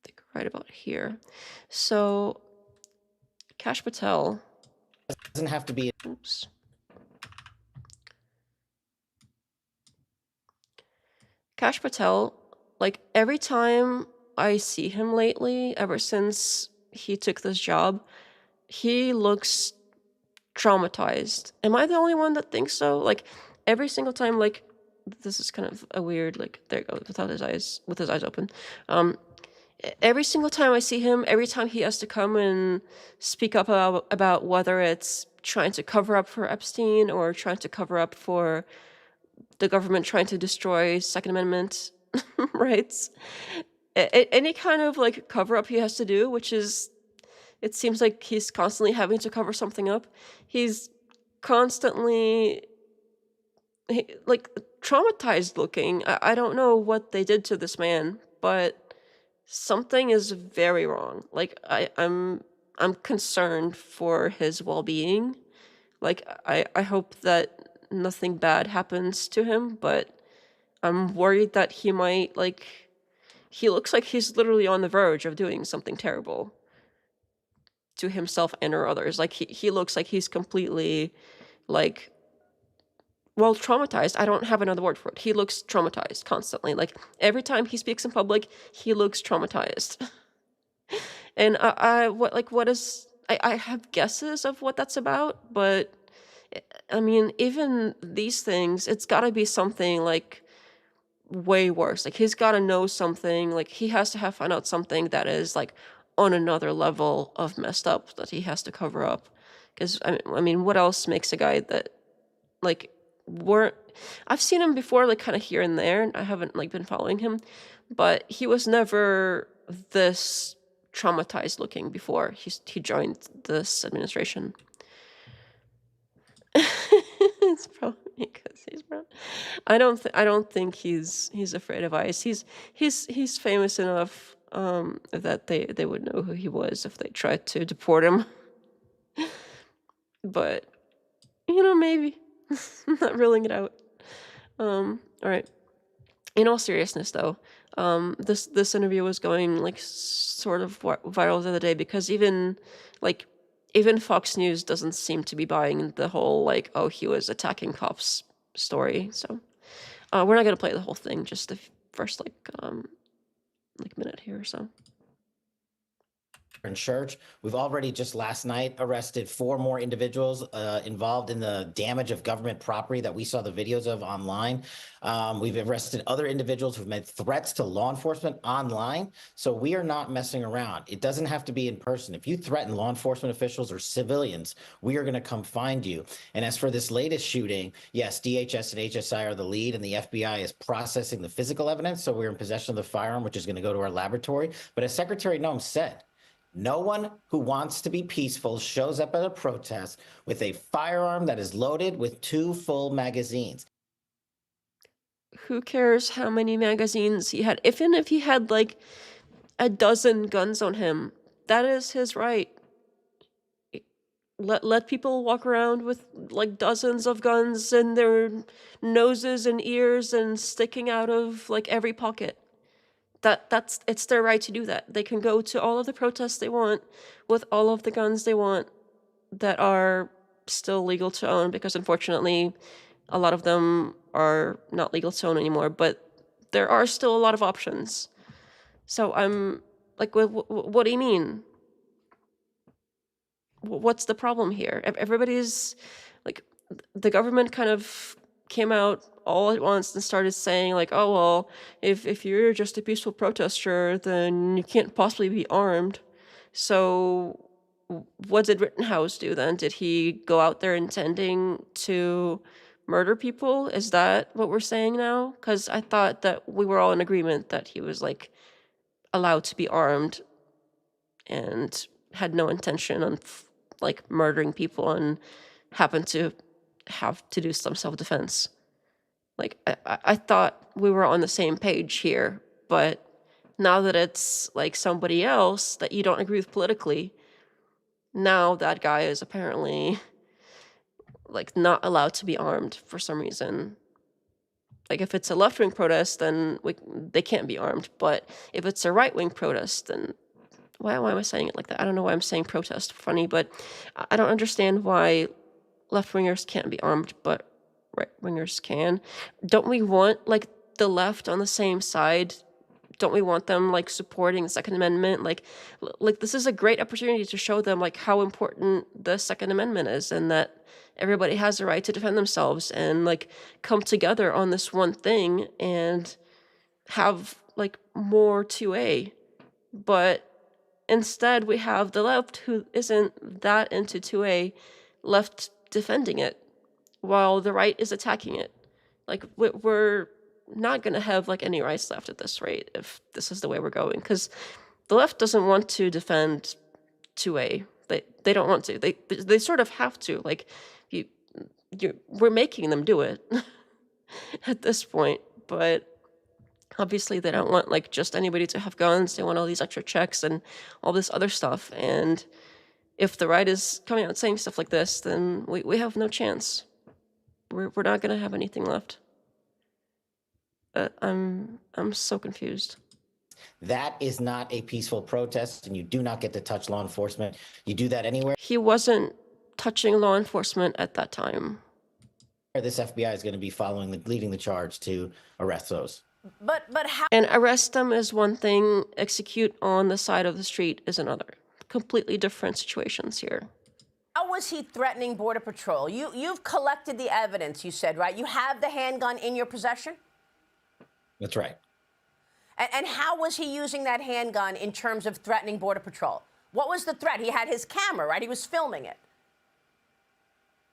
think right about here. So Kash Patel doesn't have to be. Oops. Kash Patel, like, every time I see him lately, ever since he took this job, he looks traumatized. Am I the only one that thinks so? Like, every single time, like, this is kind of a weird, like, there you go, with his eyes open. Every single time I see him, every time he has to come and speak up about whether it's trying to cover up for Epstein or trying to cover up for the government trying to destroy Second Amendment rights, any kind of, like, cover up he has to do, which is, it seems like he's constantly having to cover something up. He's constantly, like, traumatized looking. I don't know what they did to this man, but something is very wrong. Like, I'm concerned for his well-being. Like, I hope that nothing bad happens to him, but I'm worried that he might, like, he looks like he's literally on the verge of doing something terrible to himself and or others. Like, he looks like he's completely, like, well, traumatized. I don't have another word for it. He looks traumatized constantly. Like, every time he speaks in public, he looks traumatized. And I have guesses of what that's about, but I mean, even these things, it's got to be something, like, way worse. Like, he's got to know something. Like, he has to have found out something that is, like, on another level of messed up that he has to cover up. Because I mean, what else makes a guy that, like, I've seen him before, like, kind of here and there, and I haven't, like, been following him, but he was never this traumatized looking before he joined this administration. It's probably because he's brown. I don't think he's afraid of ICE. He's famous enough that they would know who he was if they tried to deport him. But, maybe. I'm not ruling it out. All right. In all seriousness, though, this interview was going like sort of viral the other day because even Fox News doesn't seem to be buying the whole like, oh, he was attacking cops story. So we're not gonna play the whole thing, just the first minute here or so. In church. We've already just last night arrested 4 more individuals involved in the damage of government property that we saw the videos of online. We've arrested other individuals who've made threats to law enforcement online. So we are not messing around. It doesn't have to be in person. If you threaten law enforcement officials or civilians, we are going to come find you. And as for this latest shooting, yes, DHS and HSI are the lead, and the FBI is processing the physical evidence. So we're in possession of the firearm, which is going to go to our laboratory. But as Secretary Noem said, no one who wants to be peaceful shows up at a protest with a firearm that is loaded with 2 full magazines. Who cares how many magazines he had? Even if he had like a dozen guns on him, that is his right. Let people walk around with like dozens of guns in their noses and ears and sticking out of like every pocket. It's their right to do that. They can go to all of the protests they want with all of the guns they want that are still legal to own, because unfortunately a lot of them are not legal to own anymore, but there are still a lot of options. So I'm like, what do you mean? What's the problem here? Everybody's like, the government kind of came out all at once and started saying like, oh, well, if you're just a peaceful protester, then you can't possibly be armed. So what did Rittenhouse do then? Did he go out there intending to murder people? Is that what we're saying now? Because I thought that we were all in agreement that he was like allowed to be armed and had no intention on like murdering people and happened to have to do some self-defense. Like, I thought we were on the same page here, but now that it's like somebody else that you don't agree with politically, now that guy is apparently like not allowed to be armed for some reason. Like, if it's a left-wing protest, then they can't be armed. But if it's a right-wing protest, then why am I saying it like that? I don't know why I'm saying protest funny, but I don't understand why left-wingers can't be armed, but right-wingers can. Don't we want, like, the left on the same side? Don't we want them, like, supporting the Second Amendment? Like, this is a great opportunity to show them, like, how important the Second Amendment is and that everybody has the right to defend themselves and, like, come together on this one thing and have, like, more 2A. But instead, we have the left, who isn't that into 2A, left defending it, while the right is attacking it. Like, we're not going to have, like, any rights left at this rate if this is the way we're going, because the left doesn't want to defend 2A. They don't want to. They sort of have to. Like, we're making them do it at this point, but obviously they don't want like just anybody to have guns. They want all these extra checks and all this other stuff. And if the right is coming out saying stuff like this, then we have no chance. We're not gonna have anything left. I'm so confused. That is not a peaceful protest, and you do not get to touch law enforcement. You do that anywhere. He wasn't touching law enforcement at that time. This FBI is going to be leading the charge to arrest those. But how? And arrest them is one thing, execute on the side of the street is another. Completely different situations here. How was he threatening Border Patrol? You've collected the evidence, you said, right? You have the handgun in your possession? That's right. And how was he using that handgun in terms of threatening Border Patrol? What was the threat? He had his camera, right? He was filming it.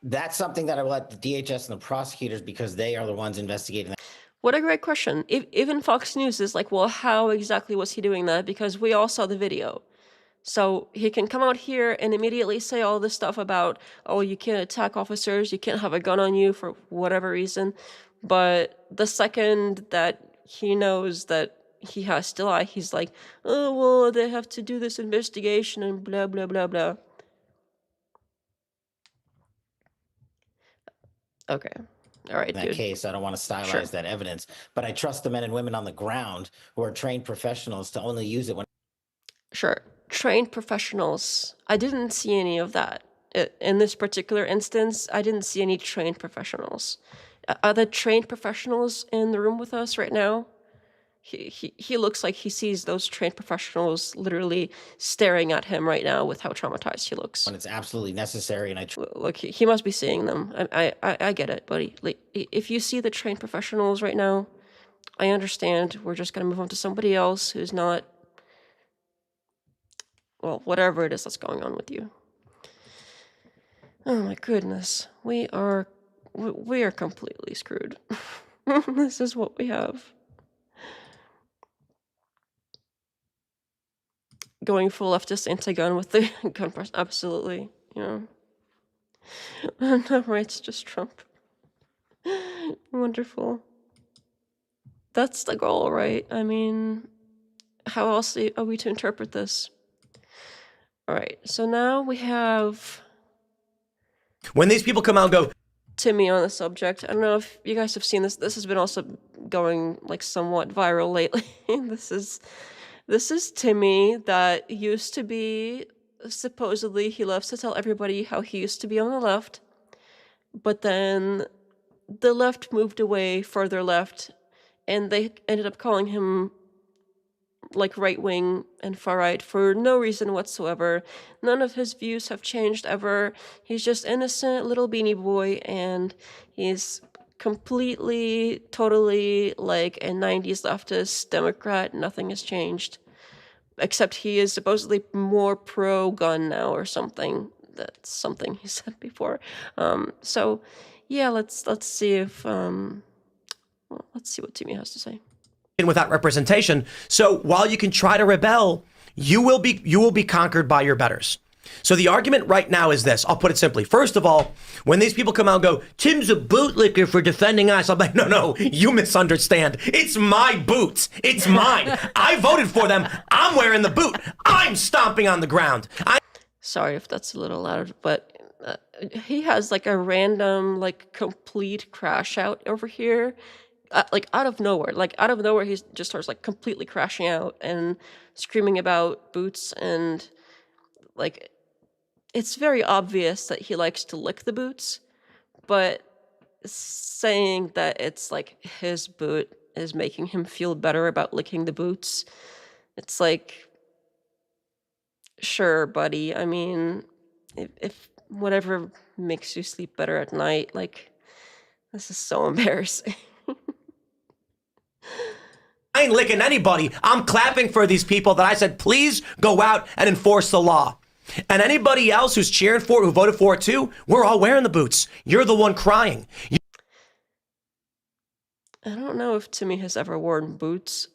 That's something that I will let the DHS and the prosecutors, because they are the ones investigating that. What a great question. Even Fox News is like, well, how exactly was he doing that? Because we all saw the video. So he can come out here and immediately say all this stuff about, oh, you can't attack officers, you can't have a gun on you for whatever reason. But the second that he knows that he has to lie. He's like, oh, well, they have to do this investigation and blah, blah, blah, blah. Okay. All right, In that dude. case, I don't want to stylize Sure. that evidence, but I trust the men and women on the ground who are trained professionals to only use it when Sure. Trained professionals. I didn't see any of that. In this particular instance, I didn't see any trained professionals. Are the trained professionals in the room with us right now? He looks like he sees those trained professionals literally staring at him right now with how traumatized he looks. it's absolutely necessary. And I Look, he must be seeing them. I get it, buddy. Like, if you see the trained professionals right now, I understand. We're just gonna move on to somebody else who's not, well, whatever it is that's going on with you. Oh my goodness, we are completely screwed. This is what we have. Going full leftist anti-gun with the gun press, absolutely. You know, no rights, just Trump. Wonderful. That's the goal, right? I mean, how else are we to interpret this? All right, so now we have When these people come out and go, Timmy on the subject. I don't know if you guys have seen this. This has been also going like somewhat viral lately. This is Timmy that used to be, supposedly, he loves to tell everybody how he used to be on the left, but then the left moved away further left, and they ended up calling him like right-wing and far-right for no reason whatsoever. None of his views have changed ever. He's just innocent little beanie boy, and he's completely, totally like a 90s leftist Democrat. Nothing has changed. Except he is supposedly more pro-gun now or something. That's something he said before. So, yeah, let's see if, well, let's see what Timmy has to say. without representation. So while you can try to rebel, you will be conquered by your betters. So the argument right now is this. I'll put it simply. First of all, when these people come out and go, Tim's a bootlicker for defending us, I'm like, no, you misunderstand. It's my boots. It's mine. I voted for them. I'm wearing the boot. I'm stomping on the ground. Sorry if that's a little loud, but he has like a random, like complete crash out over here. Like out of nowhere, he just starts like completely crashing out and screaming about boots, and like it's very obvious that he likes to lick the boots, but saying that it's like his boot is making him feel better about licking the boots, it's like, sure, buddy. I mean, if whatever makes you sleep better at night, like, this is so embarrassing. I ain't licking anybody. I'm clapping for these people that I said, please go out and enforce the law. And anybody else who's cheering for it, who voted for it too, we're all wearing the boots. You're the one crying. I don't know if Timmy has ever worn boots.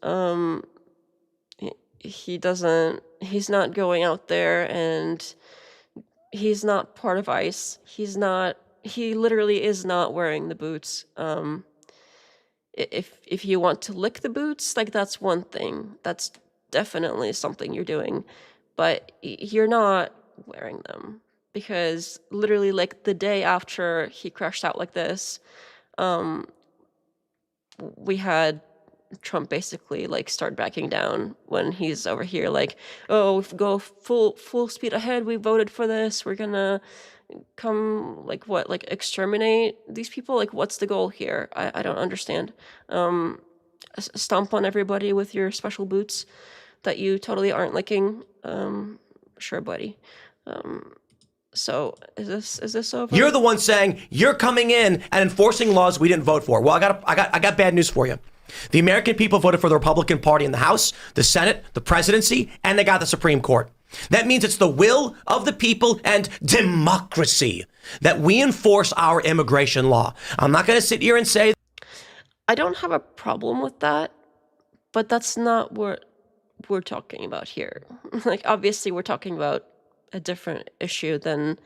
He's not going out there, and he's not part of ICE. He literally is not wearing the boots. If you want to lick the boots, like, that's one thing. That's definitely something you're doing. But you're not wearing them, because literally, like, the day after he crashed out like this, we had Trump basically like start backing down when he's over here like, oh, go full speed ahead. We voted for this. We're gonna come like what, like exterminate these people? Like, what's the goal here? I don't understand. Stomp on everybody with your special boots that you totally aren't licking. Sure, buddy. So is this over? You're the one saying you're coming in and enforcing laws we didn't vote for. Well, I got bad news for you. The American people voted for the Republican Party in the House, the Senate, the presidency, and they got the Supreme Court. That means it's the will of the people and democracy that we enforce our immigration law. I'm not going to sit here and say I don't have a problem with that, but that's not what we're talking about here. Like, obviously, we're talking about a different issue than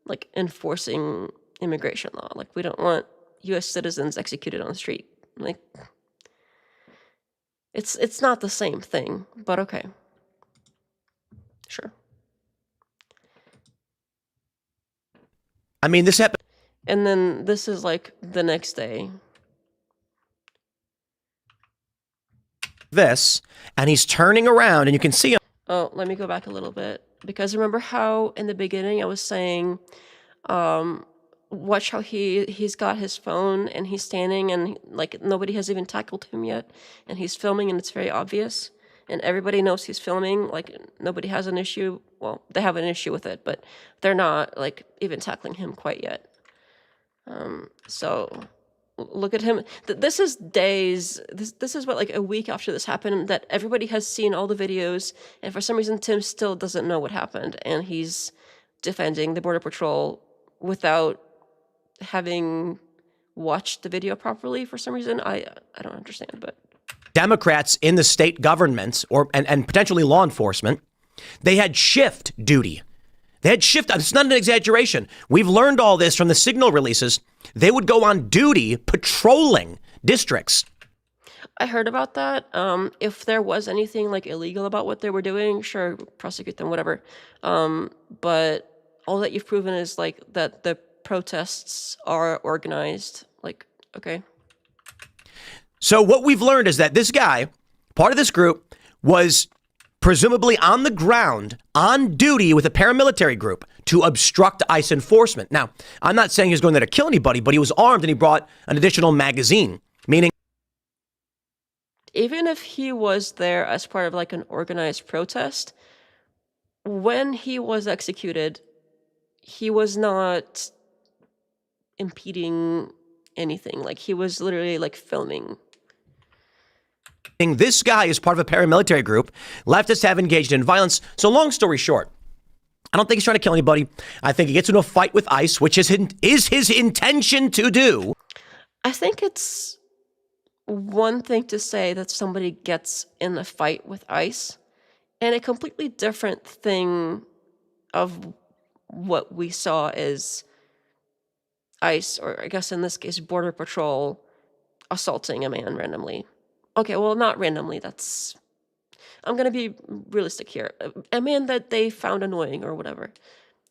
like enforcing immigration law. Like, we don't want U.S. citizens executed on the street. Like, It's not the same thing, but okay. Sure. I mean, this happened. And then this is like the next day. This, and he's turning around, and you can see him. Oh, let me go back a little bit, because remember how in the beginning I was saying, watch how he's got his phone and he's standing and like nobody has even tackled him yet, and he's filming and it's very obvious and everybody knows he's filming. Like nobody has an issue. Well, they have an issue with it, but they're not like even tackling him quite yet. So look at him. This is days. This is what, like a week after this happened, that everybody has seen all the videos, and for some reason Tim still doesn't know what happened, and he's defending the Border Patrol without having watched the video properly for some reason. I don't understand, but Democrats in the state government and potentially law enforcement, they had shift duty. They had shift. It's not an exaggeration. We've learned all this from the signal releases. They would go on duty patrolling districts. I heard about that. If there was anything like illegal about what they were doing, sure, prosecute them, whatever. But all that you've proven is like that the protests are organized. Like, okay. So what we've learned is that this guy, part of this group, was presumably on the ground, on duty with a paramilitary group to obstruct ICE enforcement. Now, I'm not saying he was going there to kill anybody, but he was armed and he brought an additional magazine, meaning even if he was there as part of like an organized protest, when he was executed, he was not impeding anything. Like he was literally like filming. this guy is part of a paramilitary group. Leftists have engaged in violence. So long story short, I don't think he's trying to kill anybody. I think he gets into a fight with ICE, which is his intention to do. I think it's one thing to say that somebody gets in a fight with ICE, and a completely different thing of what we saw is ICE, or I guess in this case, Border Patrol, assaulting a man randomly. Okay, well, not randomly, that's... I'm gonna be realistic here. A man that they found annoying or whatever.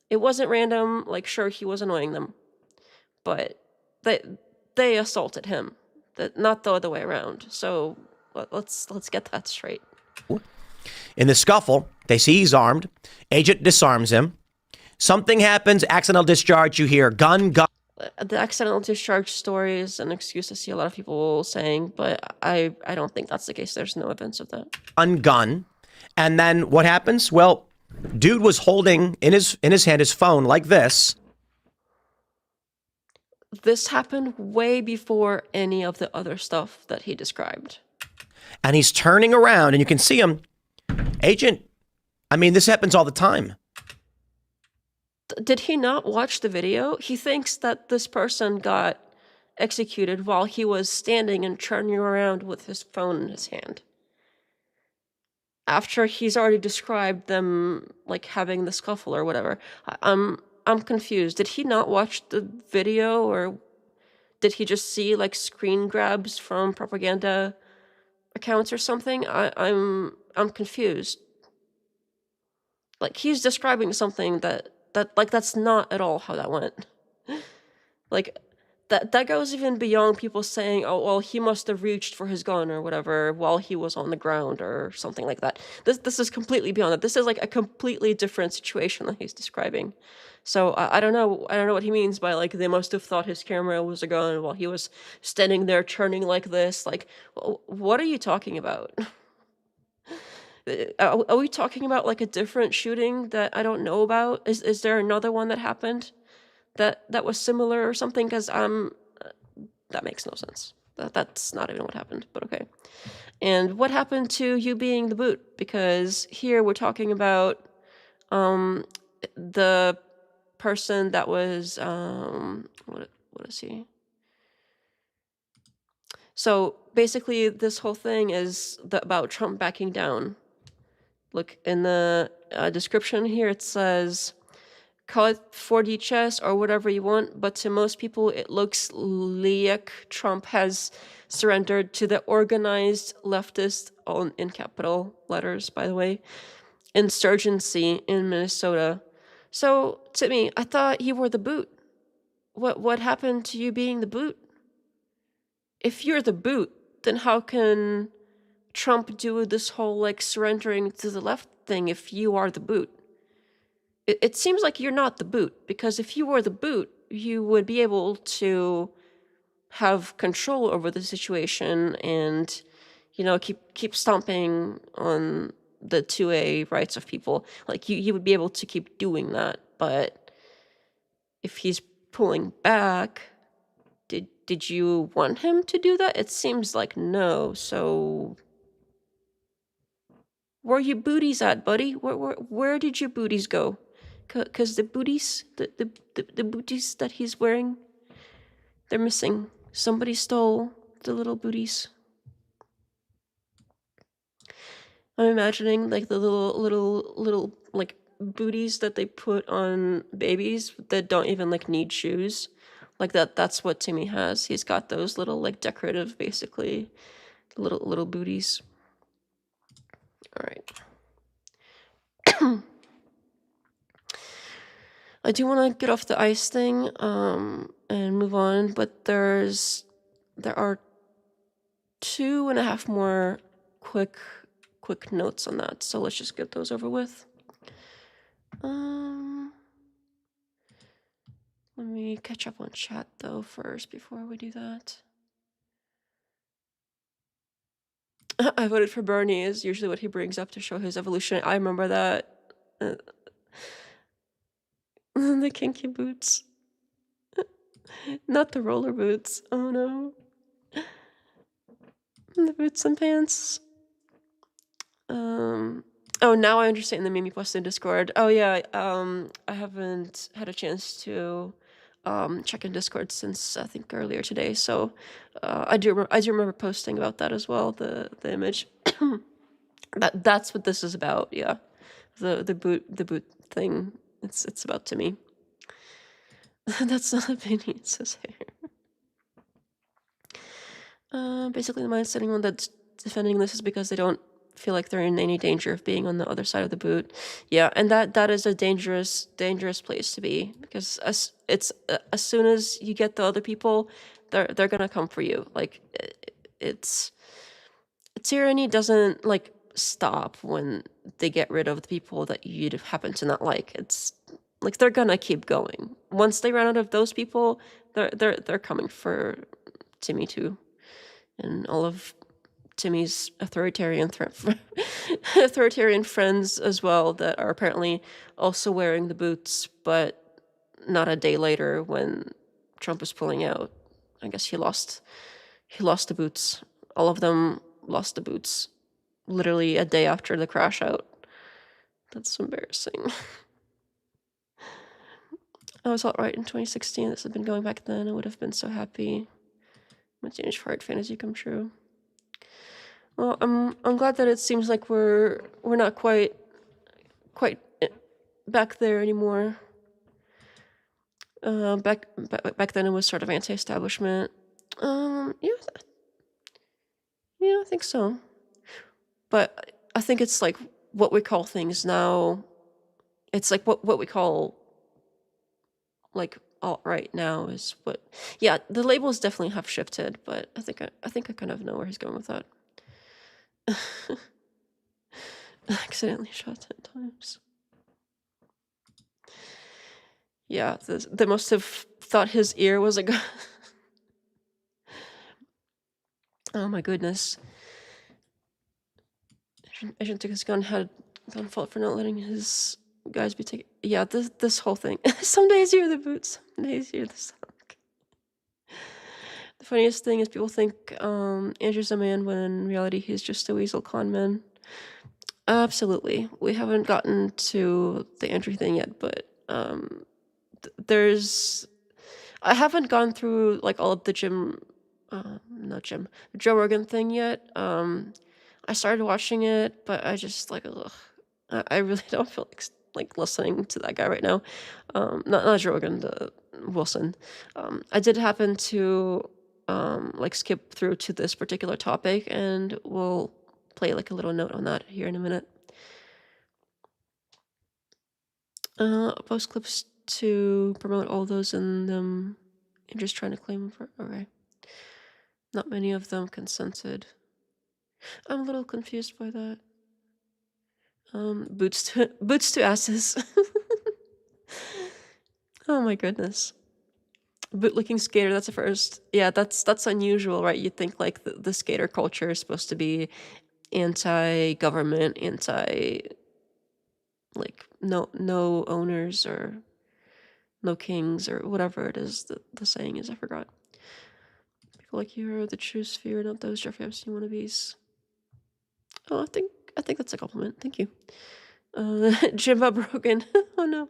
It wasn't random, like, sure, he was annoying them, but they assaulted him, not the other way around. So let's get that straight. In the scuffle, they see he's armed. Agent disarms him. Something happens, accidental discharge, you hear gun. The accidental discharge story is an excuse I see a lot of people saying, but I don't think that's the case. There's no evidence of that. Gun. And then what happens? Well, dude was holding in his hand his phone like this. This happened way before any of the other stuff that he described. And he's turning around and you can see him. Agent, I mean, this happens all the time. Did he not watch the video? He thinks that this person got executed while he was standing and turning around with his phone in his hand. After he's already described them like having the scuffle or whatever. I'm confused. Did he not watch the video, or did he just see like screen grabs from propaganda accounts or something? I'm confused. Like he's describing something that that's not at all how that went. Like that goes even beyond people saying, oh well, he must have reached for his gun or whatever while he was on the ground or something like that. This is completely beyond that. This is like a completely different situation that he's describing. So I don't know what he means by like they must have thought his camera was a gun while he was standing there turning like this. Like, what are you talking about? Are we talking about like a different shooting that I don't know about? Is there another one that happened that was similar or something? Because that makes no sense. That's not even what happened, but okay. And what happened to you being the boot? Because here we're talking about the person that was what is he? So basically, this whole thing is about Trump backing down. Look in the description here. It says call it 4D chess or whatever you want, but to most people it looks like Trump has surrendered to the organized leftist, all in capital letters, by the way, insurgency in Minnesota. So, to me, I thought you were the boot. What happened to you being the boot? If you're the boot, then how can Trump do this whole like surrendering to the left thing if you are the boot? It seems like you're not the boot, because if you were the boot, you would be able to have control over the situation and, you know, keep stomping on the 2A rights of people. Like you would be able to keep doing that. But if he's pulling back, did you want him to do that? It seems like no. So where are your booties at, buddy? Where did your booties go? Because the booties, the booties that he's wearing, they're missing. Somebody stole the little booties. I'm imagining like the little like booties that they put on babies that don't even like need shoes. Like that's what Timmy has. He's got those little like decorative, basically, little booties. All right. I do want to get off the ice thing and move on, but there are 2.5 more quick notes on that. So let's just get those over with. Let me catch up on chat though first before we do that. I voted for Bernie is usually what he brings up to show his evolution. I remember that. The kinky boots. Not the roller boots. Oh no. The boots and pants. Oh, now I understand the meme you posted in Discord. Oh yeah, I haven't had a chance to check in Discord since I think earlier today. So I do remember posting about that as well. The image. That's what this is about. Yeah, the boot thing. It's about Timmy. That's not opinion, it says here. Basically, the mindset anyone that's defending this is because they don't feel like they're in any danger of being on the other side of the boot. Yeah, and that is a dangerous place to be, because as soon as you get the other people, they're gonna come for you. Like it's tyranny doesn't like stop when they get rid of the people that you happen to not like. It's like they're gonna keep going. Once they run out of those people, they're coming for Timmy too, and all of Timmy's authoritarian friends as well that are apparently also wearing the boots, but not a day later when Trump was pulling out. I guess he lost the boots. All of them lost the boots literally a day after the crash out. That's embarrassing. I was alt-right in 2016. This had been going back then. I would have been so happy. My teenage heart fantasy come true. Well, I'm glad that it seems like we're not quite back there anymore. Back then it was sort of anti-establishment. Yeah, I think so. But I think it's like what we call things now. It's like what we call like alt-right now is what. Yeah, the labels definitely have shifted, but I think I kind of know where he's going with that. Accidentally shot 10 times. Yeah, they must have thought his ear was a gun. Oh my goodness. Agent took his gun, had gun fault for not letting his guys be taken. Yeah, this whole thing. Some days you're the boots, some days you're the sock. The funniest thing is people think Andrew's a man when in reality he's just a weasel con man. Absolutely. We haven't gotten to the Andrew thing yet, but I haven't gone through like all of the Joe Rogan thing yet. I started watching it, but I just like, ugh. I really don't feel like like listening to that guy right now. Not Joe Rogan, the Wilson. I did happen to like skip through to this particular topic, and we'll play like a little note on that here in a minute. Post clips to promote all those in them. You're just trying to claim them for okay. Not many of them consented. I'm a little confused by that. Boots to asses. Oh my goodness. Bootlicking skater, that's a first. Yeah, that's unusual, right? You'd think like the skater culture is supposed to be anti-government, like no owners or no kings or whatever it is the saying is. I forgot. People like you are the true sphere, not those Jeffrey Epstein wannabes. Oh, I think that's a compliment. Thank you. Jim Bob Rogan. Oh no.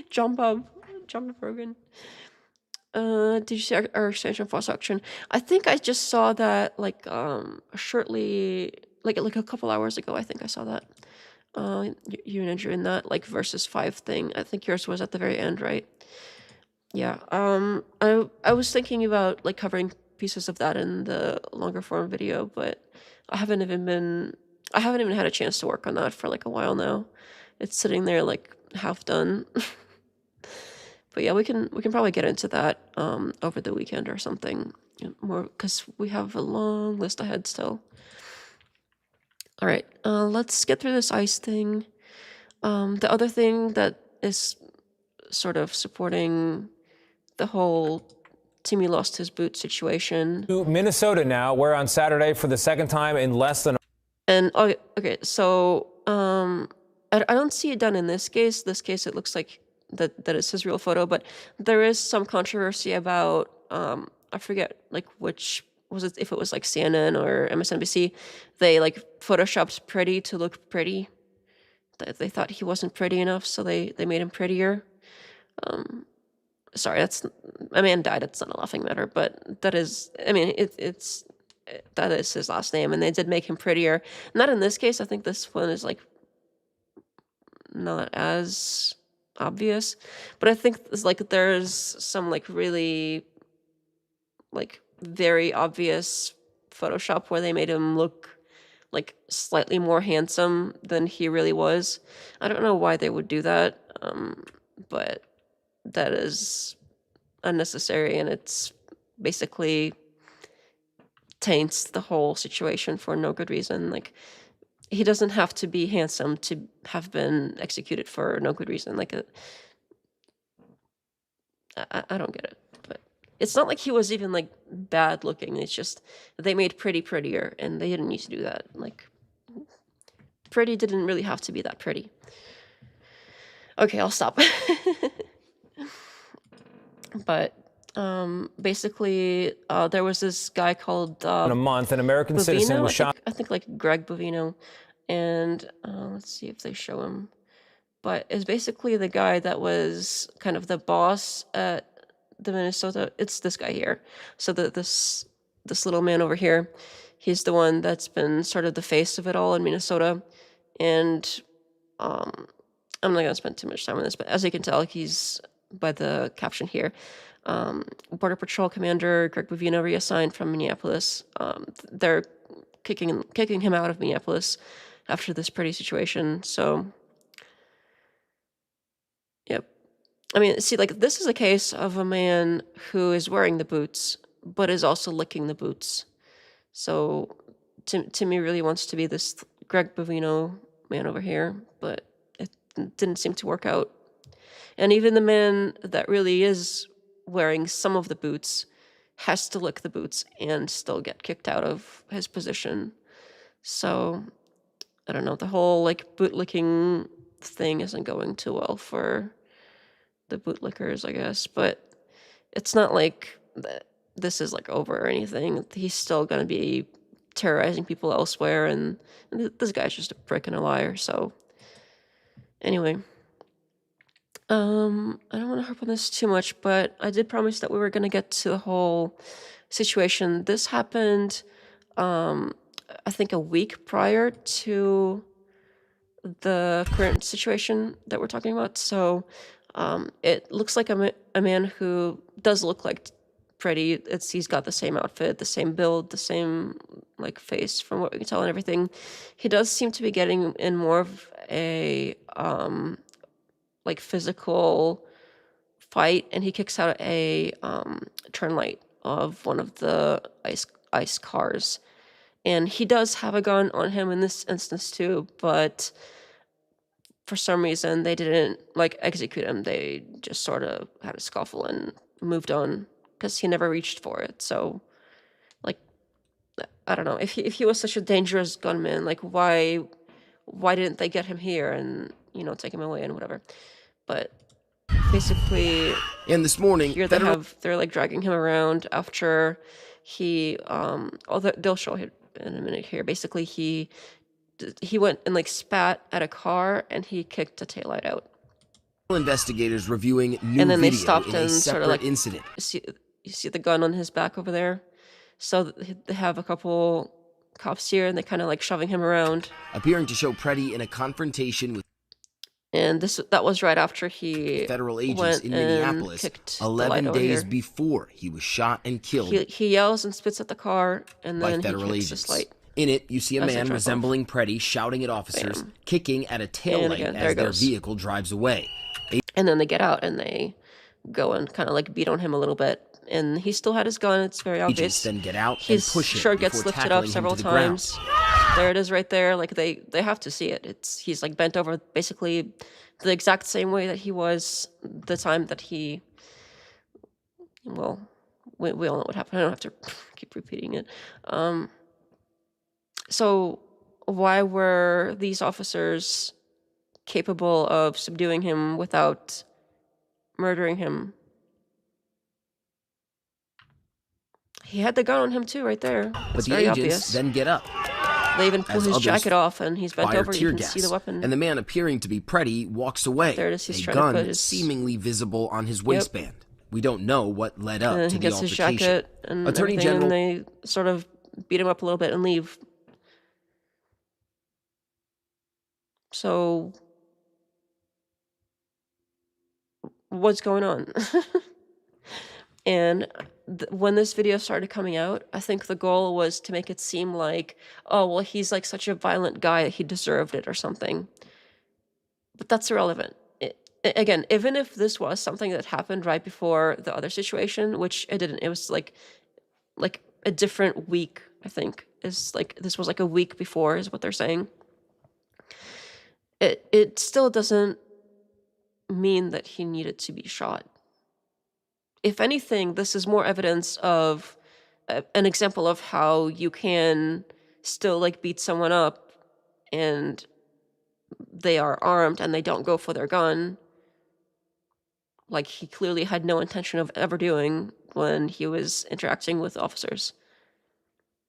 John Bob Rogan. Did you see our exchange on false auction? I think I just saw that like shortly, like a couple hours ago. I think I saw that. You and Andrew in that like versus 5 thing. I think yours was at the very end, right? Yeah. I was thinking about like covering pieces of that in the longer form video, but I haven't even had a chance to work on that for like a while now. It's sitting there like half done. But yeah, we can probably get into that over the weekend or something more, because we have a long list ahead still. All right, let's get through this ICE thing. The other thing that is sort of supporting the whole Timmy lost his boot situation. To Minnesota now, where on Saturday for the second time in less than. And okay, so I don't see it done in this case. This case, it looks like that is his real photo, but there is some controversy about I forget like which was it, if it was like CNN or MSNBC. They like photoshopped Pretti to look pretty. They thought he wasn't pretty enough, so they made him prettier. Sorry, a man died. It's not a laughing matter, but that is, I mean, that is his last name, and they did make him prettier. Not in this case. I think this one is like not as obvious, but I think it's like there's some like really like very obvious Photoshop where they made him look like slightly more handsome than he really was. I don't know why they would do that, but that is unnecessary, and it's basically taints the whole situation for no good reason. Like, he doesn't have to be handsome to have been executed for no good reason. Like, I don't get it. But it's not like he was even like bad looking. It's just they made Pretty prettier, and they didn't need to do that. Like, Pretty didn't really have to be that pretty. Okay, I'll stop. But basically, there was this guy called In a month, an American Bovino, citizen was shot. I think like Greg Bovino, and let's see if they show him. But it's basically the guy that was kind of the boss at the Minnesota. It's this guy here. So this little man over here, he's the one that's been sort of the face of it all in Minnesota. And I'm not gonna spend too much time on this, but as you can tell, he's by the caption here. Border Patrol Commander Greg Bovino reassigned from Minneapolis. They're kicking him out of Minneapolis after this Pretty situation. So, yep. I mean, see, like, this is a case of a man who is wearing the boots, but is also licking the boots. So, Timmy really wants to be this Greg Bovino man over here, but it didn't seem to work out. And even the man that really is wearing some of the boots has to lick the boots and still get kicked out of his position. So, I don't know, the whole like bootlicking thing isn't going too well for the bootlickers, I guess. But it's not like this is like over or anything. He's still going to be terrorizing people elsewhere, and this guy's just a prick and a liar. So, anyway. I don't want to harp on this too much, but I did promise that we were going to get to the whole situation. This happened, I think a week prior to the current situation that we're talking about. So it looks like a man who does look like Pretti. He's got the same outfit, the same build, the same like face from what we can tell and everything. He does seem to be getting in more of a like physical fight, and he kicks out a turn light of one of the ice cars. And he does have a gun on him in this instance too, but for some reason they didn't like execute him. They just sort of had a scuffle and moved on because he never reached for it. So like I don't know, if he was such a dangerous gunman, like why didn't they get him here and take him away and whatever. But basically, And this morning, here they're like dragging him around after he they'll show it in a minute here. Basically, he went and like spat at a car and he kicked a taillight out. investigators reviewing new And then they video stopped in a and sort separate of like incident. you see the gun on his back over there. So they have a couple cops here and they kind of like shoving him around. Appearing to show Pretti in a confrontation with And that was right after he federal agents went in and Minneapolis kicked the 11 light over days here. before he was shot and killed He yells and spits at the car, and by then federal he kicks agents. this light. In it, you see a As they man drive off. resembling Pretti shouting at officers, Bam. kicking at a And taillight again, there as it their goes. vehicle drives away. And then they get out and they go and kind of like beat on him a little bit. And he still had his gun. It's very Agents obvious. then get out His and push him shirt gets before lifted tackling up him several to the ground. times. There it is right there. Like they have to see it. He's like bent over basically the exact same way that he was the time that he, well, we all know what happened. I don't have to keep repeating it. So why were these officers capable of subduing him without murdering him? He had the gun on him too, right there. But It's the very agents obvious. then get up, They even pull as his others jacket off, and he's bent fire over. tear You can gas, see the weapon. and the man appearing to be Pretti walks away, There it is, he's a trying to gun put his- seemingly visible on his waistband. We don't know what led up And then to he the gets his altercation. jacket and Attorney everything, General and they sort of beat him up a little bit and leave. So, what's going on? And when this video started coming out, I think the goal was to make it seem like, oh, well, he's like such a violent guy that he deserved it or something. But that's irrelevant. Again, even if this was something that happened right before the other situation, which it didn't, it was like a different week, I think. Is like this was like a week before is what they're saying. It still doesn't mean that he needed to be shot. If anything, this is more evidence of an example of how you can still like beat someone up and they are armed and they don't go for their gun, like he clearly had no intention of ever doing when he was interacting with officers,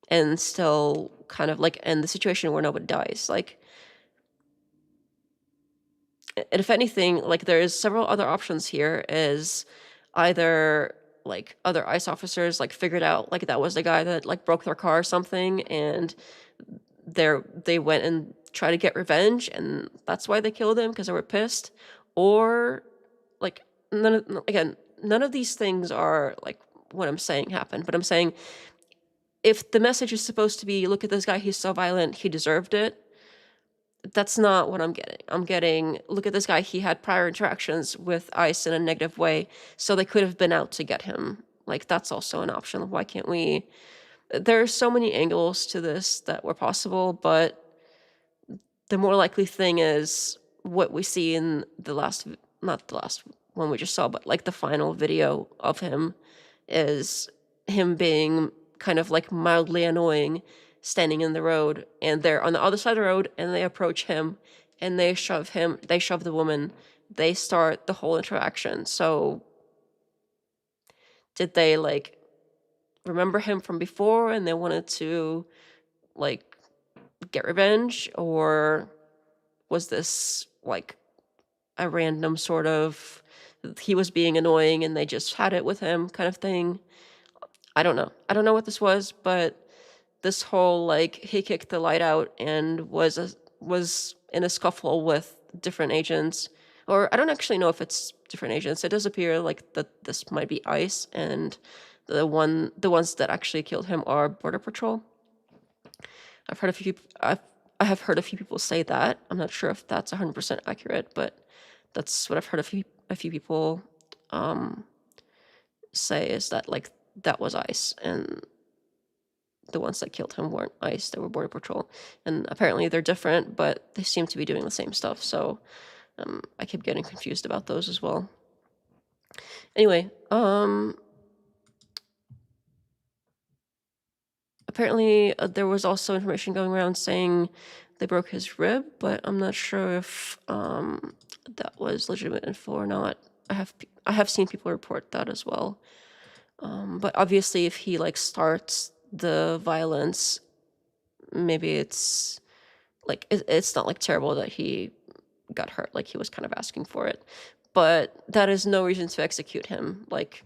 and still kind of like end the situation where nobody dies. Like, and if anything, like there's several other options here. Is either like other ICE officers like figured out like that was the guy that like broke their car or something, and they went and tried to get revenge, and that's why they killed him because they were pissed. Or like none of these things are like what I'm saying happened. But I'm saying if the message is supposed to be, look at this guy, he's so violent, he deserved it. That's not what I'm getting. I'm getting, look at this guy, he had prior interactions with ICE in a negative way, so they could have been out to get him. Like, that's also an option. Why can't we? There are so many angles to this that were possible, but the more likely thing is what we see in not the last one we just saw, but like the final video of him is him being kind of like mildly annoying, standing in the road, and they're on the other side of the road, and they approach him and they shove the woman, they start the whole interaction. So did they like remember him from before and they wanted to like get revenge, or was this like a random sort of he was being annoying and they just had it with him kind of thing? I don't know what this was, but this whole like he kicked the light out and was in a scuffle with different agents, or I don't actually know if it's different agents. It does appear like that this might be ICE, and the ones that actually killed him are Border Patrol. I've heard a few. I have heard a few people say that. I'm not sure if that's 100% accurate, but that's what I've heard a few people say, is that like that was ICE, and the ones that killed him weren't ICE, they were Border Patrol. And apparently they're different, but they seem to be doing the same stuff. So I keep getting confused about those as well. Anyway, apparently there was also information going around saying they broke his rib, but I'm not sure if that was legitimate info or not. I have seen people report that as well. But obviously, if he like starts the violence, maybe it's like it's not like terrible that he got hurt. Like he was kind of asking for it, but that is no reason to execute him. Like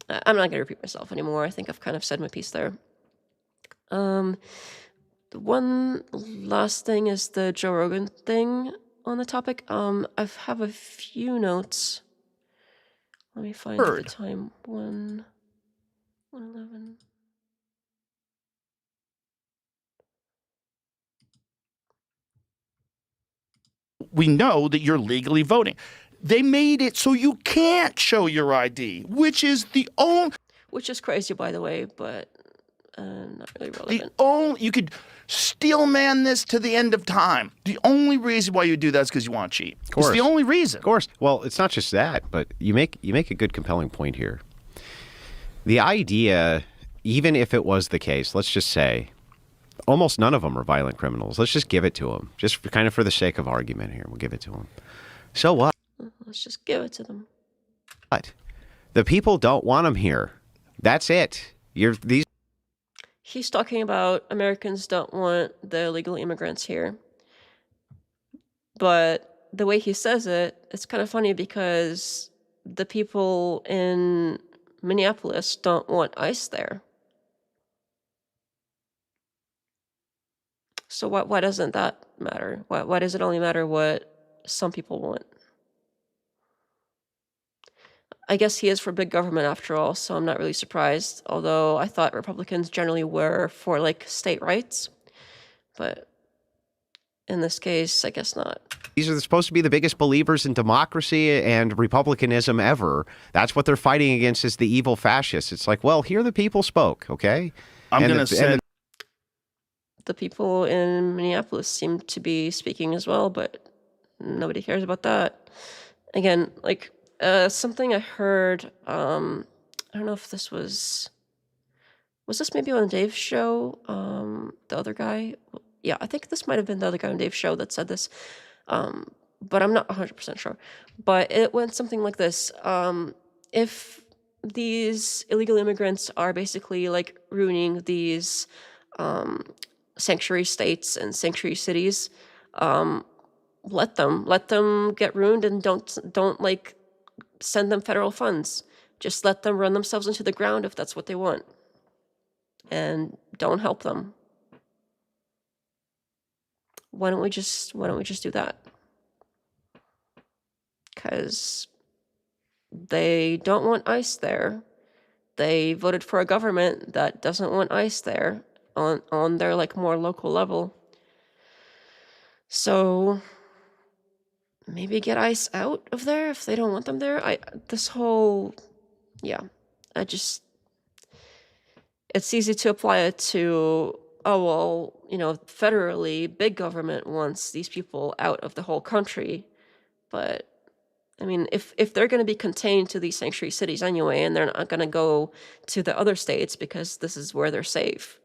I'm not gonna repeat myself anymore. I think I've kind of said my piece there. The one last thing is the Joe Rogan thing on the topic. I have a few notes. Let me find the time. 1:11. We know that you're legally voting. They made it so you can't show your ID, which is which is crazy, by the way, but not really relevant. You could steel man this to the end of time. The only reason why you do that is because you want to cheat. It's the only reason. Of course. Well, it's not just that, but you make a good, compelling point here. The idea, even if it was the case, let's just say, almost none of them are violent criminals. Let's just give it to them, just kind of for the sake of argument here. We'll give it to them. So what? Let's just give it to them. But the people don't want them here. That's it. He's talking about Americans don't want the illegal immigrants here. But the way he says it, it's kind of funny because the people in Minneapolis don't want ICE there. So why doesn't that matter? Why does it only matter what some people want? I guess he is for big government after all, so I'm not really surprised. Although I thought Republicans generally were for like state rights, but in this case, I guess not. These are supposed to be the biggest believers in democracy and republicanism ever. That's what they're fighting against, is the evil fascists. It's like, well, here the people spoke, okay? I'm going to say the people in Minneapolis seem to be speaking as well, but nobody cares about that. Again, like something I heard, I don't know if this was this maybe on Dave's show, the other guy? Yeah, I think this might have been the other guy on Dave's show that said this, but I'm not 100% sure. But it went something like this. If these illegal immigrants are basically like ruining these sanctuary states and sanctuary cities, let them get ruined, and don't like send them federal funds. Just let them run themselves into the ground if that's what they want, and don't help them. Why don't we just do that? Because they don't want ICE there. They voted for a government that doesn't want ICE there on their like more local level. So maybe get ICE out of there if they don't want them there. It's easy to apply it to, oh, well, federally, big government wants these people out of the whole country. But, I mean, if they're going to be contained to these sanctuary cities anyway, and they're not going to go to the other states because this is where they're safe,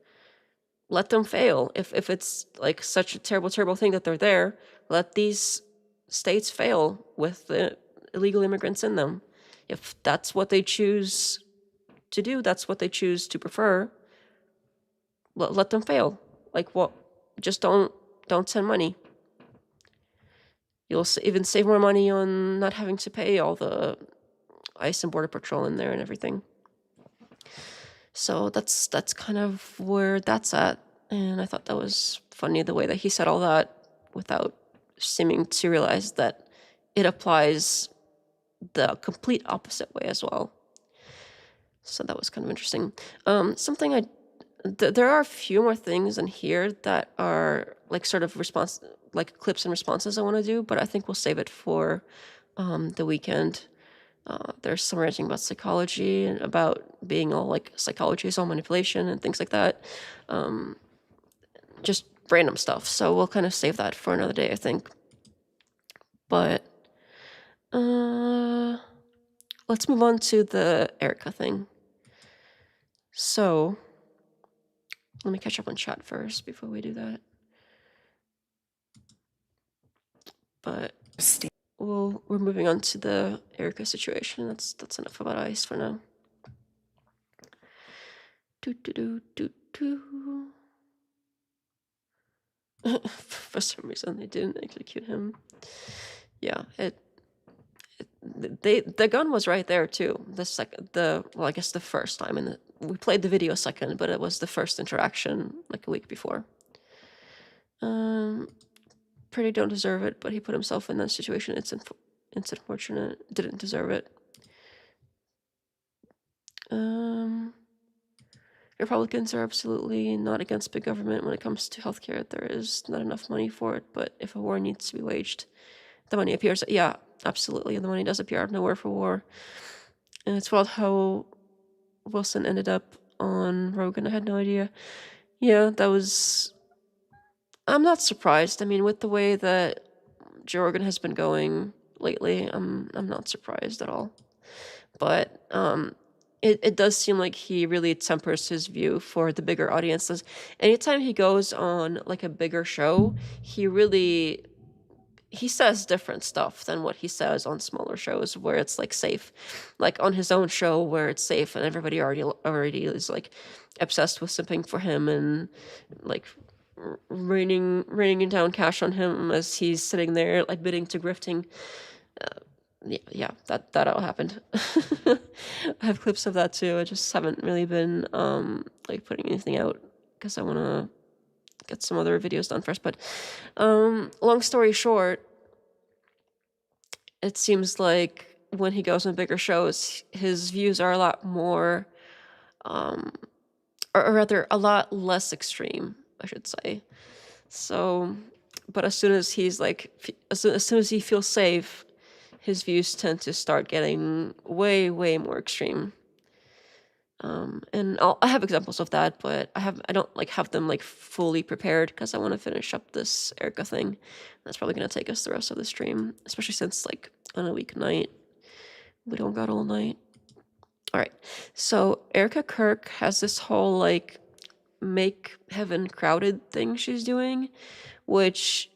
let them fail. If it's like such a terrible, terrible thing that they're there, let these states fail with the illegal immigrants in them. If that's what they choose to do, that's what they choose to prefer, let them fail. Like, what? Just don't send money. You'll even save more money on not having to pay all the ICE and Border Patrol in there and everything. So that's kind of where that's at. And I thought that was funny, the way that he said all that. without seeming to realize that it applies the complete opposite way as well. So that was kind of interesting. Something there are a few more things in here that are like sort of like clips and responses I want to do, but I think we'll save it for the weekend. There's some ranting about psychology and about being all like psychology is all manipulation and things like that. Just random stuff. So we'll kind of save that for another day, I think. But let's move on to the Erika thing. So let me catch up on chat first before we do that. But we're moving on to the Erika situation. That's enough about ICE for now. For some reason they didn't execute him. Yeah, the gun was right there too. I guess the first time, we played the video second, but it was the first interaction like a week before. Pretti don't deserve it, but he put himself in that situation. It's unfortunate. Didn't deserve it. Republicans are absolutely not against big government when it comes to healthcare. There is not enough money for it, but if a war needs to be waged, the money appears. Yeah, absolutely. The money does appear out of nowhere for war. And it's wild how Wilson ended up on Rogan. I had no idea. Yeah, that was... I'm not surprised. I mean, with the way that Joe Rogan has been going lately, I'm not surprised at all. But it does seem like he really tempers his view for the bigger audiences. Anytime he goes on like a bigger show, he says different stuff than what he says on smaller shows where it's like safe. Like on his own show where it's safe and everybody already is like obsessed with simping for him and like raining down cash on him as he's sitting there like bidding to grifting. Yeah, that all happened. I have clips of that too. I just haven't really been like putting anything out because I want to get some other videos done first. But long story short, it seems like when he goes on bigger shows, his views are a lot more, or rather, a lot less extreme, I should say. So, but as soon as he's like, as soon as he feels safe, his views tend to start getting way more extreme. And I have examples of that, but I don't like have them like fully prepared because I want to finish up this Erika thing. That's probably gonna take us the rest of the stream, especially since like on a weeknight we don't got all night. All right, so Erika Kirk has this whole like make heaven crowded thing she's doing, which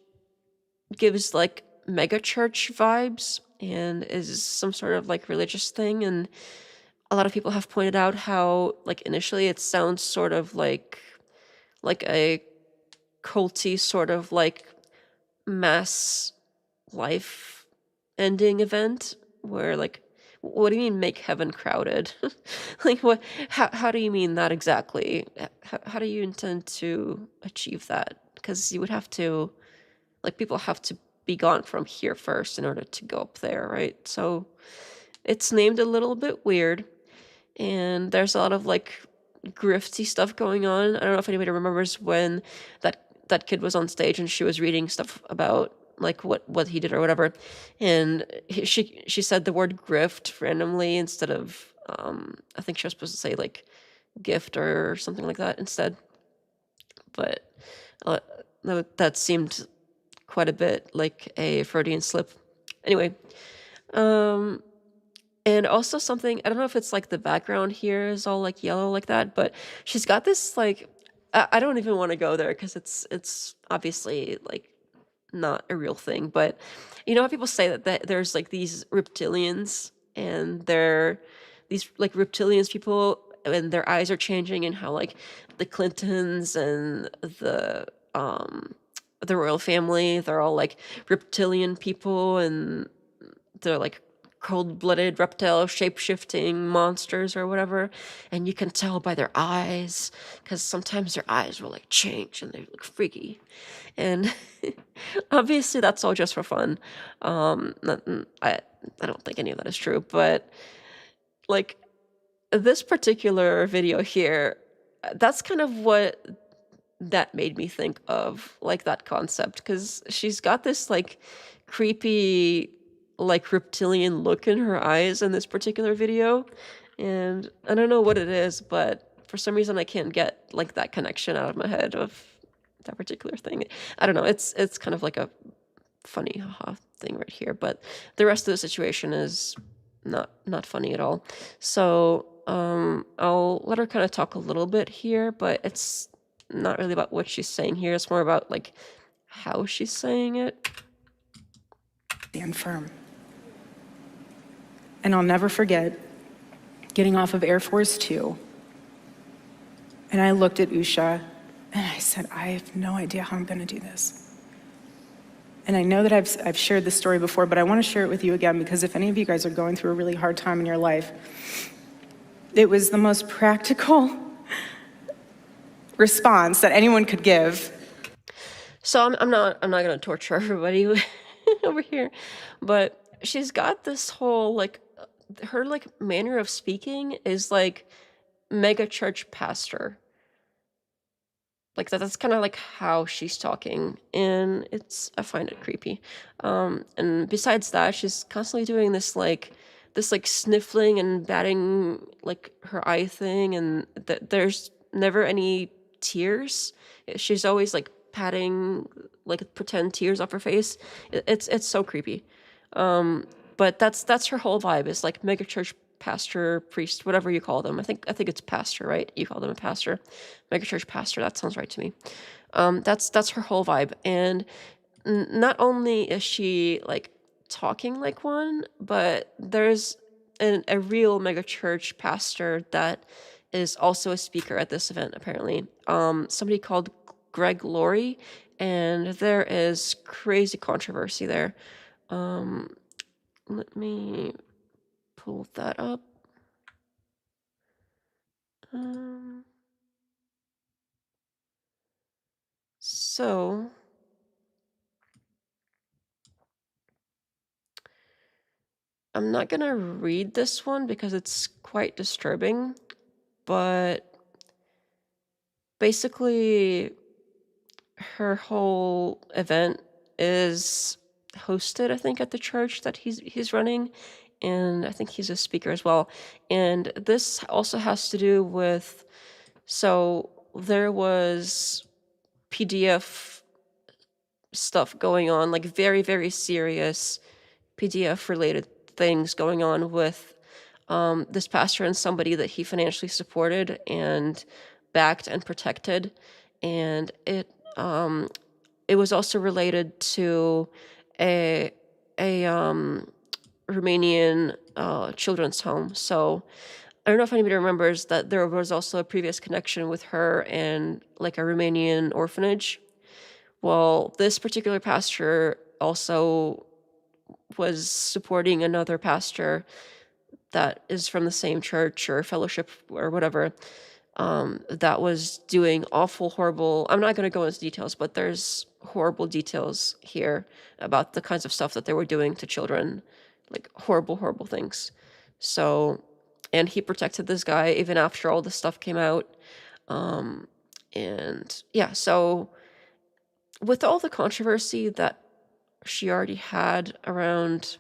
gives like mega church vibes and is some sort of like religious thing. And a lot of people have pointed out how like initially it sounds sort of like a culty sort of like mass life ending event where like, what do you mean make heaven crowded? Like what, how do you mean that exactly? How do you intend to achieve that? Because you would have to, like people have to be gone from here first in order to go up there, right? So it's named a little bit weird, and there's a lot of like grifty stuff going on. I don't know if anybody remembers when that kid was on stage and she was reading stuff about like what he did or whatever, and she said the word grift randomly instead of I think she was supposed to say like gift or something like that instead, but that seemed quite a bit like a Freudian slip. Anyway, and also something, I don't know if it's like the background here is all like yellow like that, but she's got this like, I don't even want to go there because it's obviously like not a real thing, but you know how people say that there's like these reptilians and they're these like reptilians people and their eyes are changing, and how like the Clintons and the royal family, they're all like reptilian people and they're like cold-blooded reptile shape-shifting monsters or whatever, and you can tell by their eyes, because sometimes their eyes will like change and they look freaky, and obviously that's all just for fun. I don't think any of that is true, but like this particular video here, that's kind of what that made me think of, like that concept, because she's got this like creepy, like reptilian look in her eyes in this particular video, and I don't know what it is, but for some reason I can't get like that connection out of my head of that particular thing. I don't know. It's kind of like a funny haha thing right here, but the rest of the situation is not funny at all. So I'll let her kind of talk a little bit here, but it's not really about what she's saying here. It's more about like how she's saying it. Stand firm. And I'll never forget getting off of Air Force 2. And I looked at Usha and I said, I have no idea how I'm gonna do this. And I know that I've shared this story before, but I wanna share it with you again, because if any of you guys are going through a really hard time in your life, it was the most practical response that anyone could give. So I'm not gonna torture everybody over here, but she's got this whole like her like manner of speaking is like mega church pastor. Like that's kind of like how she's talking, and I find it creepy. And besides that, she's constantly doing this like sniffling and batting like her eye thing, and there's never any tears. She's always like patting like pretend tears off her face. It's so creepy. But that's her whole vibe. Is like mega church pastor, priest, whatever you call them. I think it's pastor, right? You call them a pastor, mega church pastor. That sounds right to me. That's her whole vibe. And not only is she like talking like one, but there's a real mega church pastor that is also a speaker at this event, apparently. Somebody called Greg Laurie, and there is crazy controversy there. Let me pull that up. So I'm not gonna read this one because it's quite disturbing, but basically her whole event is hosted, I think, at the church that he's running, and I think he's a speaker as well. And this also has to do with, so there was PDF stuff going on, like very, very serious PDF related things going on with this pastor and somebody that he financially supported and backed and protected. And it was also related to a Romanian children's home. So I don't know if anybody remembers that there was also a previous connection with her and like a Romanian orphanage. Well, this particular pastor also was supporting another pastor that is from the same church or fellowship or whatever, that was doing awful, horrible, I'm not going to go into details, but there's horrible details here about the kinds of stuff that they were doing to children, like horrible, horrible things. So, and he protected this guy even after all this stuff came out. And yeah, so with all the controversy that she already had around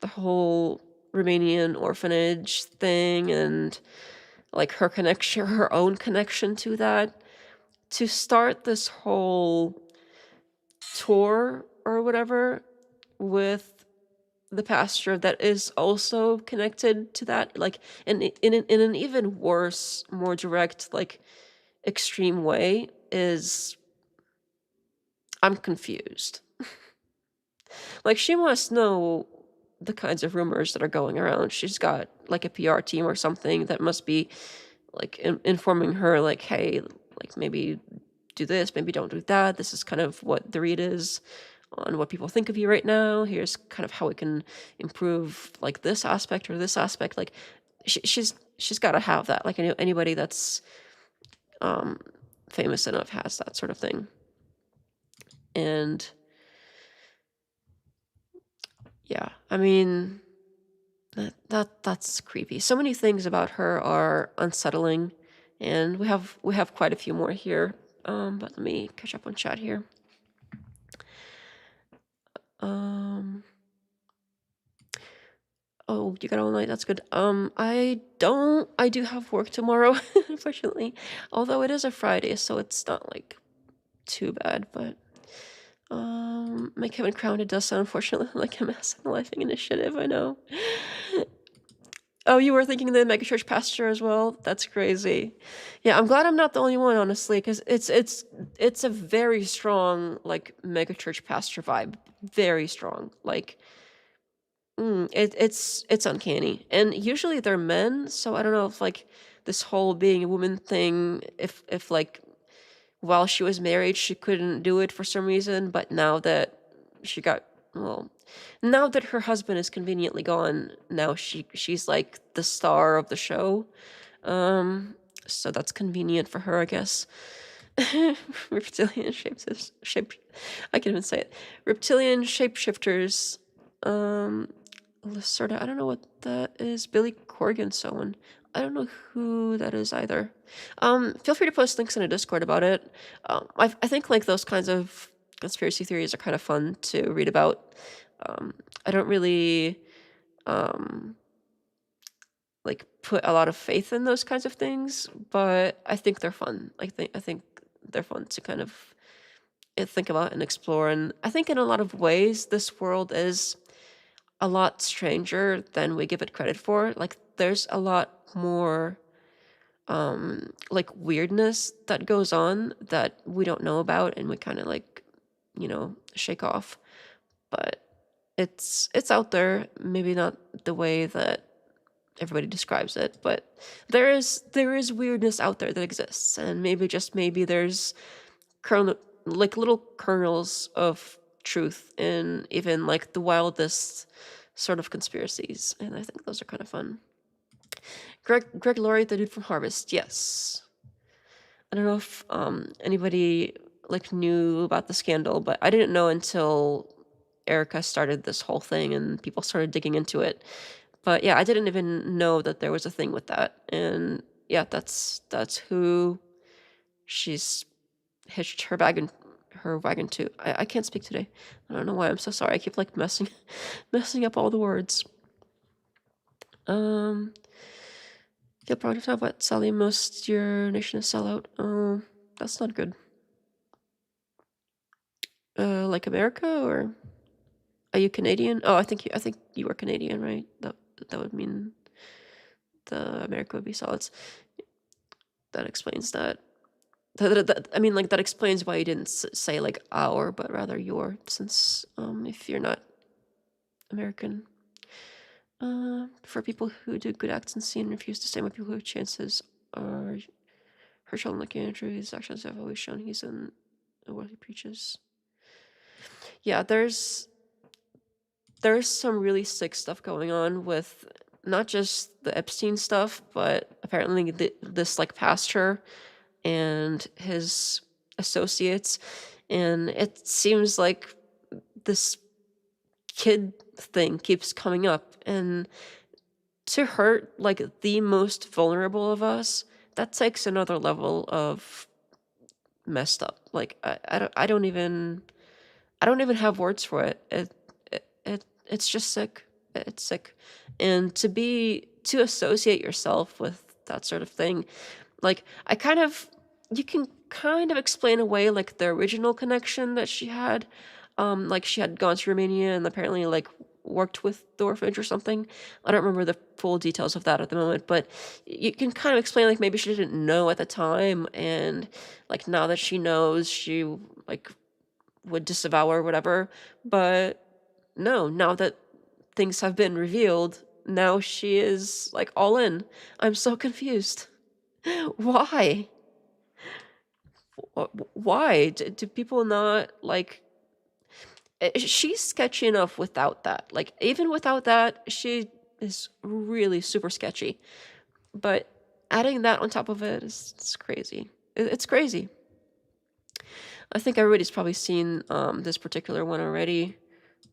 the whole Romanian orphanage thing and like her own connection to that, to start this whole tour or whatever with the pastor that is also connected to that, like in an even worse, more direct, like extreme way, is, I'm confused. Like, she must know the kinds of rumors that are going around. She's got like a PR team or something that must be like informing her, like, hey, like maybe do this, maybe don't do that. This is kind of what the read is on what people think of you right now. Here's kind of how we can improve like this aspect or this aspect. Like she's got to have that. Like anybody that's famous enough has that sort of thing. And yeah, I mean, that's creepy. So many things about her are unsettling, and we have quite a few more here. But let me catch up on chat here. Oh, you got all night. That's good. I do have work tomorrow, unfortunately. Although it is a Friday, so it's not like too bad. But my Kevin Crown, it does sound unfortunately like a Mass and Lifing initiative. I know. Oh, you were thinking the megachurch pastor as well? That's crazy. Yeah, I'm glad I'm not the only one, honestly, because it's a very strong like megachurch pastor vibe. Very strong. Like it's uncanny. And usually they're men, so I don't know if like this whole being a woman thing, if like while she was married she couldn't do it for some reason, but now that she got now that her husband is conveniently gone, now she's like the star of the show. So that's convenient for her, I guess. Reptilian I can't even say it. Reptilian shapeshifters. Lacerda, I don't know what that is. Billy Corgan, someone. I don't know who that is either. Feel free to post links in a Discord about it. I think like those kinds of conspiracy theories are kind of fun to read about. I don't really like put a lot of faith in those kinds of things, but I think they're fun. I think they're fun to kind of think about and explore. And I think in a lot of ways, this world is a lot stranger than we give it credit for. Like there's a lot more like weirdness that goes on that we don't know about and we kind of like, shake off. But it's out there, maybe not the way that everybody describes it, but there is weirdness out there that exists, and maybe there's little kernels of truth in even like the wildest sort of conspiracies, and I think those are kind of fun. Greg Laurie, the dude from Harvest, yes. I don't know if anybody like knew about the scandal, but I didn't know until Erika started this whole thing and people started digging into it. But yeah, I didn't even know that there was a thing with that. And yeah, that's who she's hitched her wagon to. I can't speak today. I don't know why. I'm so sorry. I keep like messing up all the words. Feel proud to talk about Sally. Most your nation is sellout. That's not good. Like America, or are you Canadian? Oh, I think you are Canadian, right? That would mean the America would be solids. That explains that. I mean, like that explains why you didn't say like our, but rather your, since if you're not American. For people who do good acts and see and refuse to stand with people who have chances are Herschel and like Andrew. His actions have always shown he's in what he preaches. Yeah, there's some really sick stuff going on with not just the Epstein stuff, but apparently this like pastor and his associates, and it seems like this kid thing keeps coming up, and to hurt like the most vulnerable of us, that takes another level of messed up. Like I don't even have words for it. It's just sick. It's sick. And to associate yourself with that sort of thing, like you can kind of explain away like the original connection that she had. Like she had gone to Romania and apparently like worked with the orphanage or something. I don't remember the full details of that at the moment, but you can kind of explain like maybe she didn't know at the time, and like now that she knows, she like would disavow or whatever. But no, now that things have been revealed, now she is like all in. I'm so confused. Why? Why do people not like? She's sketchy enough without that. Like, even without that, she is really super sketchy. But adding that on top of it is it's crazy. It's crazy. I think everybody's probably seen this particular one already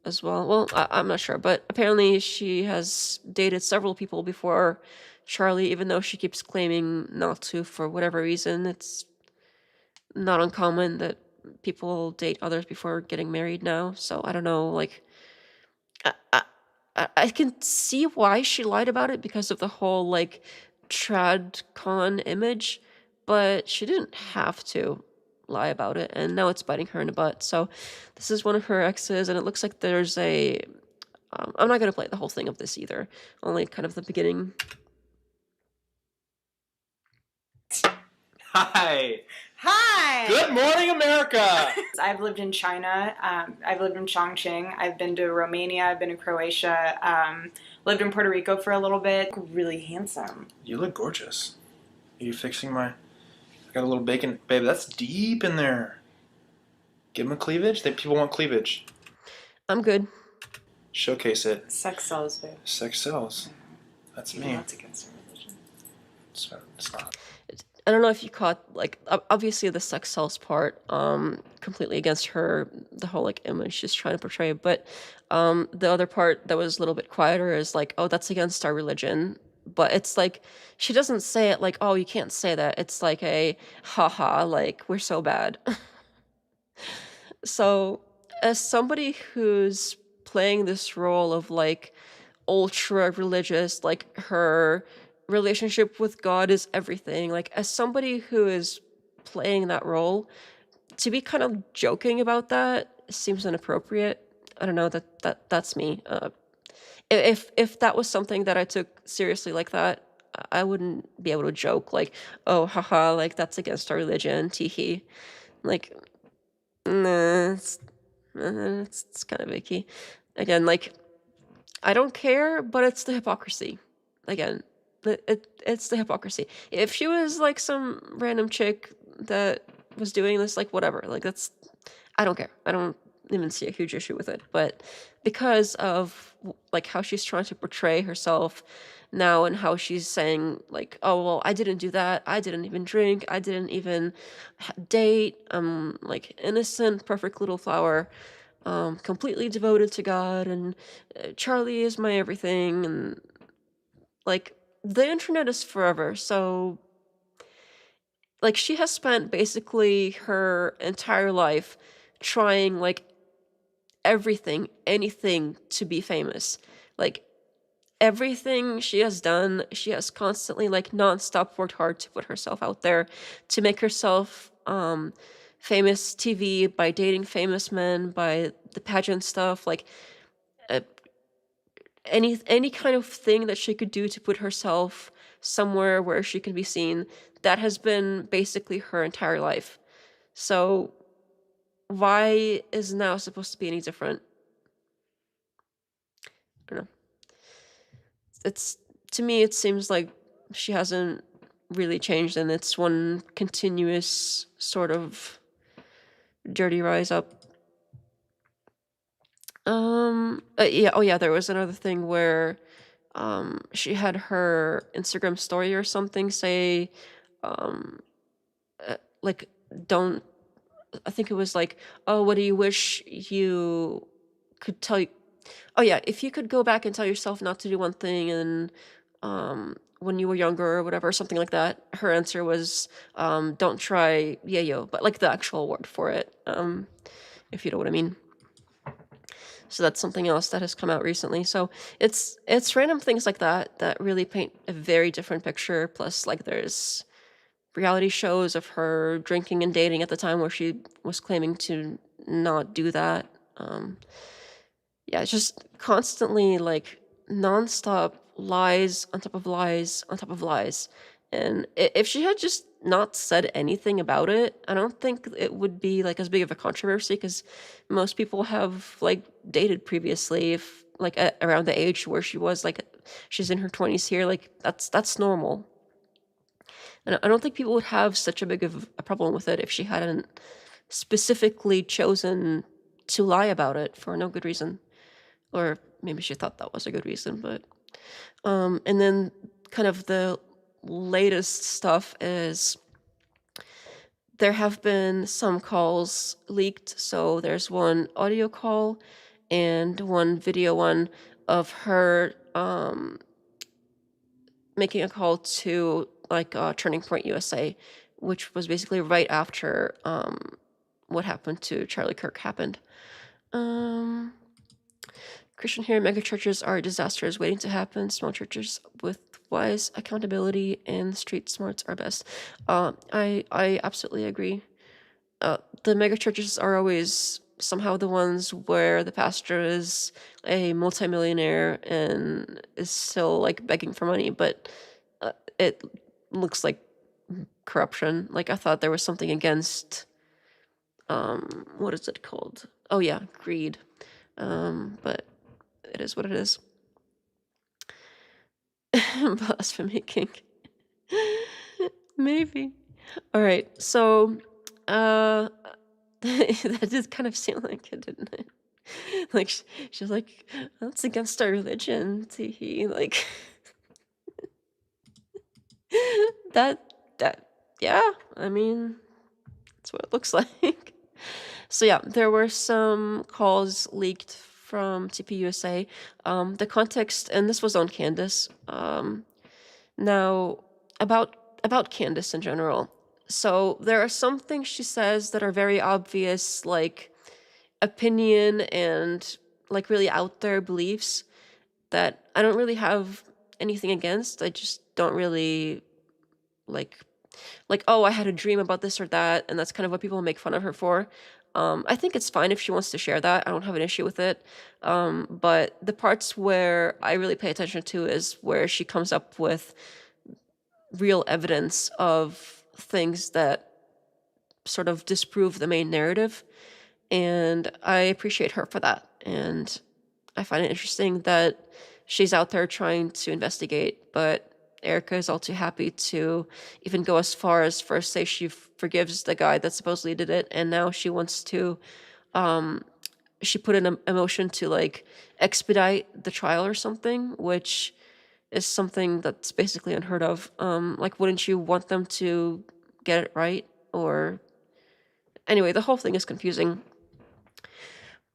as well. Well, I'm not sure, but apparently she has dated several people before Charlie, even though she keeps claiming not to for whatever reason. It's not uncommon that people date others before getting married now. So I don't know, like, I, I, I can see why she lied about it because of the whole, like, trad con image, but she didn't have to lie about it, and now it's biting her in the butt. So this is one of her exes, and it looks like there's a I'm not going to play the whole thing of this either, only kind of the beginning. Hi. Hi. Good morning, America. I've lived in China. I've lived in Chongqing. I've been to Romania. I've been to Croatia. Lived in Puerto Rico for a little bit. Really handsome. You look gorgeous. Are you fixing my... I got a little bacon. Babe, that's deep in there. Give them a cleavage. People want cleavage. I'm good. Showcase it. Sex sells, babe. Sex sells. That's me. That's against our religion. It's not. I don't know if you caught, like, obviously the sex sells part, completely against her, the whole, like, image she's trying to portray, but the other part that was a little bit quieter is like, oh, that's against our religion. But it's like, she doesn't say it like, oh, you can't say that. It's like a, haha, like, we're so bad. So, as somebody who's playing this role of, like, ultra religious, like, her relationship with God is everything, like, as somebody who is playing that role, to be kind of joking about that seems inappropriate. I don't know, that's me. If that was something that I took seriously like that, I wouldn't be able to joke like, oh, haha, like, that's against our religion, teehee. Like, nah, it's kind of icky. Again, like, I don't care, but it's the hypocrisy. Again, it's the hypocrisy. If she was like some random chick that was doing this, like, whatever, like, that's, I don't care. I don't even see a huge issue with it. But because of like how she's trying to portray herself now and how she's saying like, oh, well, I didn't do that. I didn't even drink. I didn't even date. I'm like innocent, perfect little flower, completely devoted to God, and Charlie is my everything. And like, the internet is forever. So like, she has spent basically her entire life trying like everything, anything to be famous. Like, everything she has done, she has constantly like nonstop worked hard to put herself out there, to make herself famous TV by dating famous men, by the pageant stuff, like uh, any kind of thing that she could do to put herself somewhere where she can be seen. That has been basically her entire life. So why is now supposed to be any different? I don't know. It's, to me, it seems like she hasn't really changed, and it's one continuous sort of dirty rise up. Yeah, oh yeah, there was another thing where she had her Instagram story or something say like, don't, I think it was like, oh, what do you wish you could tell you? Oh yeah, if you could go back and tell yourself not to do one thing and when you were younger or whatever, something like that. Her answer was, don't try yayo, but like the actual word for it, if you know what I mean. So that's something else that has come out recently. So it's random things like that that really paint a very different picture. Plus, like, there's reality shows of her drinking and dating at the time where she was claiming to not do that. Yeah, it's just constantly like nonstop lies on top of lies on top of lies. And if she had just not said anything about it, I don't think it would be like as big of a controversy, because most people have like dated previously, if like around the age where she was, like she's in her 20s here, like that's normal. And I don't think people would have such a big of a problem with it if she hadn't specifically chosen to lie about it for no good reason, or maybe she thought that was a good reason. But and then kind of the latest stuff is there have been some calls leaked. So there's one audio call and one video one of her making a call to like Turning Point USA, which was basically right after what happened to Charlie Kirk happened. Christian here, mega churches are disasters waiting to happen. Small churches with wise accountability and street smarts are best. I absolutely agree. The mega churches are always somehow the ones where the pastor is a multimillionaire and is still like begging for money, but it looks like corruption. Like I thought there was something against what is it called? Oh yeah, greed. But it is what it is. Blasphemy king. Maybe. All right. So that did kind of seem like it, didn't it? Like she's like, that's against our religion. He like that yeah, I mean that's what it looks like. So yeah, there were some calls leaked from TPUSA. The context, and this was on Candace. Now about Candace in general. So there are some things she says that are very obvious, like opinion and like really out there beliefs that I don't really have anything against. I just don't really like, oh, I had a dream about this or that, and that's kind of what people make fun of her for. I think it's fine if she wants to share that. I don't have an issue with it. But the parts where I really pay attention to is where she comes up with real evidence of things that sort of disprove the main narrative. And I appreciate her for that. And I find it interesting that she's out there trying to investigate, but Erika is all too happy to even go as far as first say she forgives the guy that supposedly did it, and now she wants to, she put in a motion to like expedite the trial or something, which is something that's basically unheard of. Like, wouldn't you want them to get it right? Or anyway, the whole thing is confusing.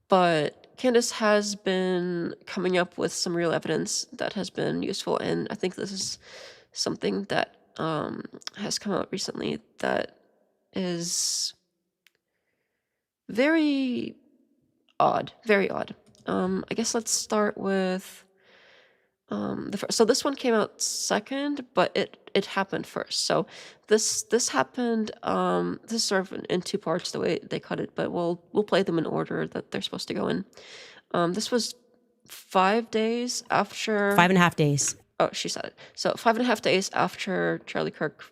But Candace has been coming up with some real evidence that has been useful, and I think this is something that has come out recently that is very odd. Very odd. I guess let's start with the first. So this one came out second, but it happened first. So this happened. This is sort of in two parts the way they cut it, but we'll play them in order that they're supposed to go in. This was 5 days after 5.5 days. Oh, she said it. So 5.5 days after Charlie Kirk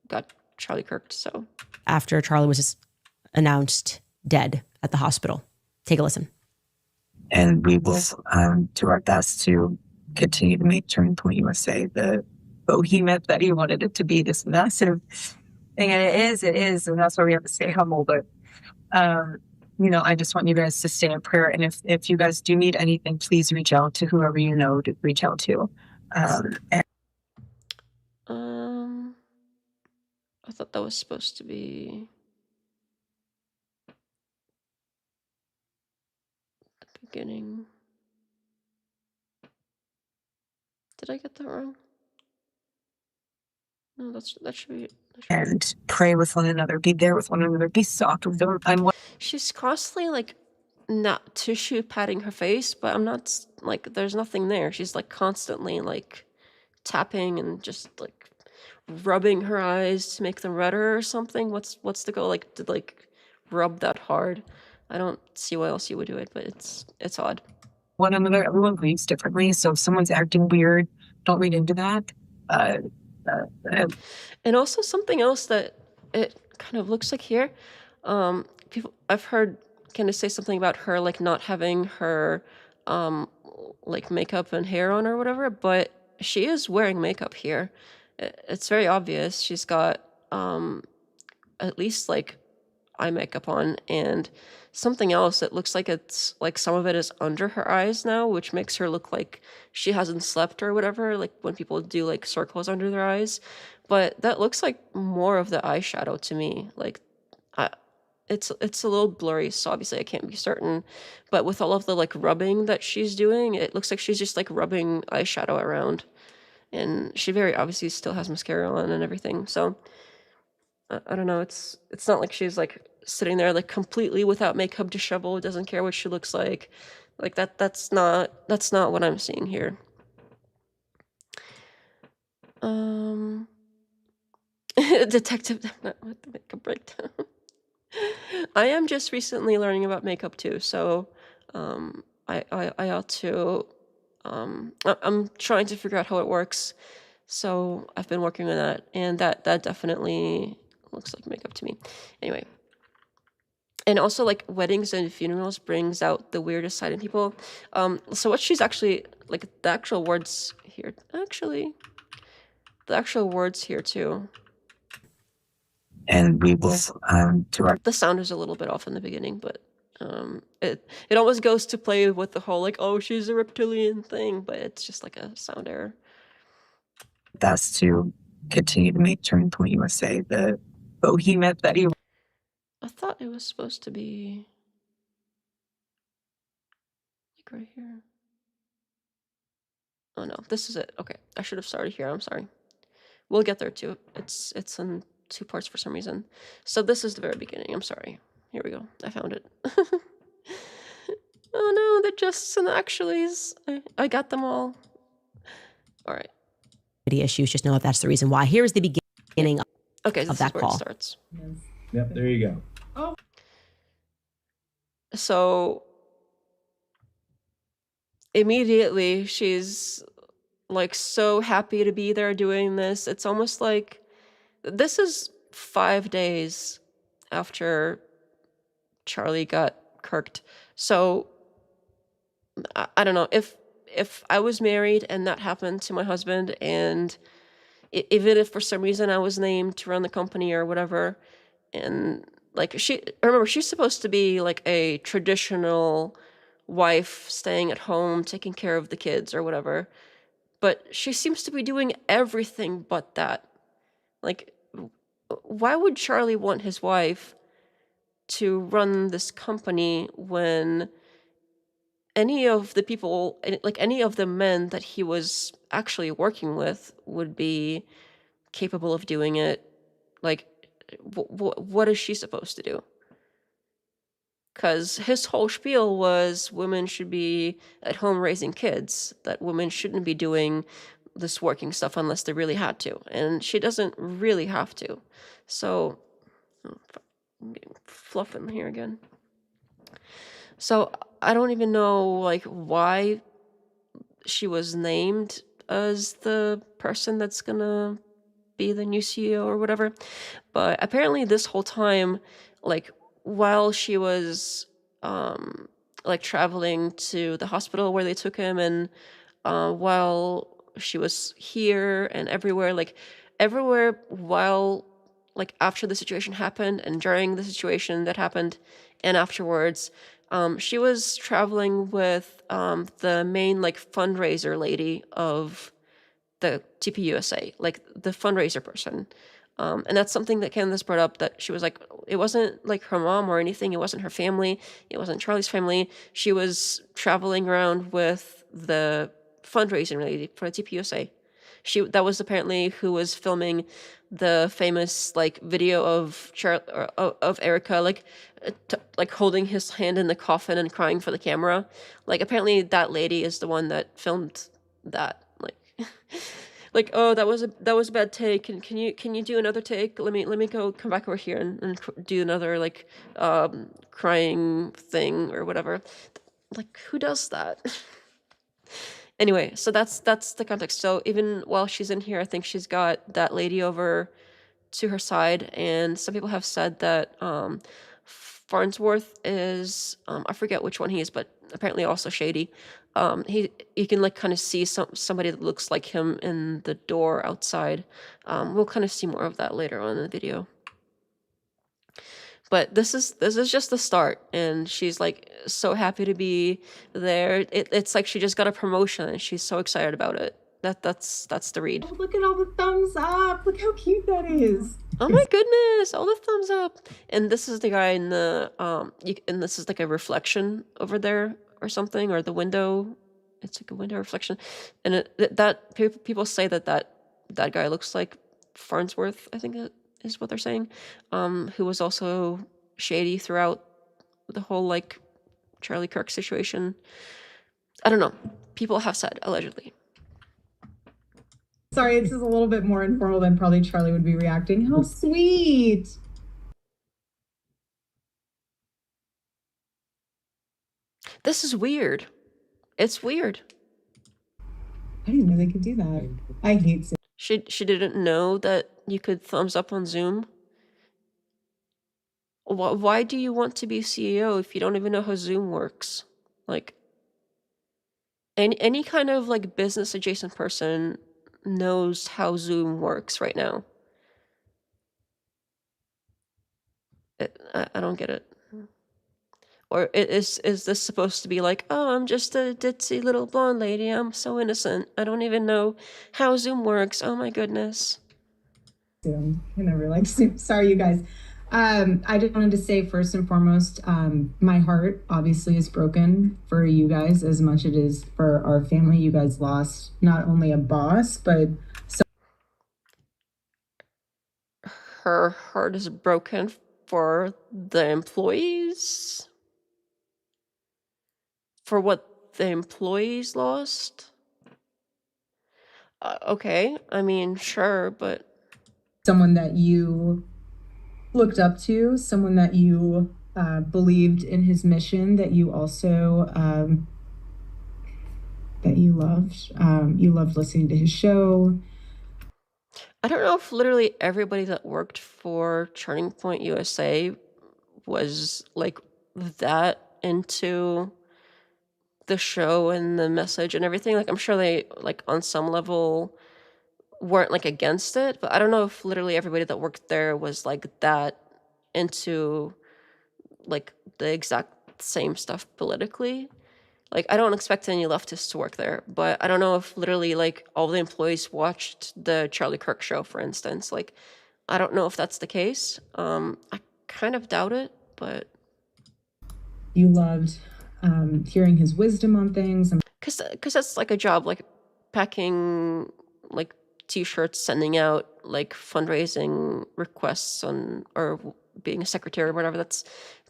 got Charlie Kirked. So After Charlie was announced dead at the hospital. Take a listen. And we will do our best to continue to make Turning Point USA the behemoth that he wanted it to be, this massive thing. And it is, and that's why we have to stay humble. But, I just want you guys to stay in prayer. And if you guys do need anything, please reach out to whoever you know to reach out to. I thought that was supposed to be the beginning. Did I get that wrong? No, that should be it. And pray with one another. Be there with one another. Be soft with them. She's constantly like not tissue patting her face, but I'm not like there's nothing there. She's like constantly like tapping and just like rubbing her eyes to make them redder or something. What's the goal? Like to like rub that hard? I don't see why else you would do it, but it's odd. One another. Everyone grieves differently, so if someone's acting weird, don't read into that. And also something else that it kind of looks like here. I've heard Candace say something about her like not having her like makeup and hair on or whatever, but she is wearing makeup here. It's very obvious. She's got at least like eye makeup on, and something else. It looks like it's like some of it is under her eyes now, which makes her look like she hasn't slept or whatever, like when people do like circles under their eyes. But that looks like more of the eyeshadow to me. Like, it's a little blurry, so obviously I can't be certain. But with all of the like rubbing that she's doing, it looks like she's just like rubbing eyeshadow around. And she very obviously still has mascara on and everything. So I don't know. It's not like she's like sitting there like completely without makeup, disheveled, doesn't care what she looks like. Like that's not what I'm seeing here. Detective not with the makeup breakdown. I am just recently learning about makeup too, so I ought to I'm trying to figure out how it works. So I've been working on that, and that definitely looks like makeup to me. Anyway. And also, like, weddings and funerals brings out the weirdest side in people. So what she's actually, like, the actual words here, too. And we will direct. The sound is a little bit off in the beginning, but it always goes to play with the whole, like, oh, she's a reptilian thing, but it's just like a sound error. Best to continue to make Turning Point USA the behemoth that he. I thought it was supposed to be like right here. Oh no, this is it. Okay, I should have started here. I'm sorry. We'll get there too. It's in 2 parts for some reason. So this is the very beginning. I'm sorry. Here we go. I found it. Oh no, the justs and the actuallys. I got them all. All right. Issues. Just know if that's the reason why. Here is the beginning of that is where call. It starts. Yep, there you go. Oh. So immediately she's like so happy to be there doing this. It's almost like this is 5 days after Charlie got kirked. So I don't know if I was married and that happened to my husband, and even if for some reason I was named to run the company or whatever, and like remember she's supposed to be like a traditional wife, staying at home, taking care of the kids or whatever, but she seems to be doing everything but that. Like, why would Charlie want his wife to run this company when any of the people, like any of the men that he was actually working with, would be capable of doing it? Like, what is she supposed to do? Because his whole spiel was women should be at home raising kids, that women shouldn't be doing this working stuff unless they really had to. And she doesn't really have to. So, I'm getting fluff in here again. So, I don't even know, like, why she was named as the person that's gonna be the new CEO or whatever. But apparently this whole time, like, while she was like traveling to the hospital where they took him, and while she was here and everywhere, like everywhere, while like after the situation happened and during the situation that happened and afterwards, she was traveling with the main like fundraiser lady of the TPUSA, like the fundraiser person. And that's something that Candace brought up, that she was like, it wasn't like her mom or anything. It wasn't her family. It wasn't Charlie's family. She was traveling around with the fundraising lady for the TPUSA. That was apparently who was filming the famous like video of of Erika, like holding his hand in the coffin and crying for the camera. Like apparently that lady is the one that filmed that. Like, oh, that was a bad take. And can you do another take? Let me come back over here and do another like crying thing or whatever. Like, who does that? Anyway, so that's the context. So even while she's in here, I think she's got that lady over to her side, and some people have said that Farnsworth is I forget which one he is, but apparently also shady. You can like kind of see somebody that looks like him in the door outside. We'll kind of see more of that later on in the video. But this is just the start, and she's like so happy to be there. It's like she just got a promotion and she's so excited about it. That's the read. Oh, look at all the thumbs up. Look how cute that is. Oh my goodness, all the thumbs up. And this is the guy in the and this is like a reflection over there or something, or the window. It's like a window reflection, and people say that guy looks like Farnsworth, I think it is what they're saying, who was also shady throughout the whole like Charlie Kirk situation. I don't know. People have said allegedly. Sorry, this is a little bit more informal than probably Charlie would be reacting. How sweet. This is weird. It's weird. I didn't know they could do that. I hate Zoom. She didn't know that you could thumbs up on Zoom. Why do you want to be CEO if you don't even know how Zoom works? Like, any kind of like business adjacent person knows how Zoom works right now. I don't get it. Or is this supposed to be like, oh, I'm just a ditzy little blonde lady, I'm so innocent, I don't even know how Zoom works, oh my goodness. Zoom. I never liked Zoom. Sorry, you guys. I just wanted to say first and foremost, my heart obviously is broken for you guys as much as it is for our family. You guys lost not only a boss, but Her heart is broken for the employees? For what the employees lost? Okay, I mean, sure, but someone that you looked up to, someone that you believed in his mission, that you also that you loved listening to his show. I don't know if literally everybody that worked for Turning Point USA was like that into the show and the message and everything. Like, I'm sure they like on some level weren't like against it, but I don't know if literally everybody that worked there was like that into like the exact same stuff politically. Like, I don't expect any leftists to work there, but I don't know if literally like all the employees watched the Charlie Kirk show, for instance. Like, I don't know if that's the case. I kind of doubt it, but You loved hearing his wisdom on things. Because that's like a job, like packing like t-shirts, sending out like fundraising requests on, or being a secretary or whatever. It's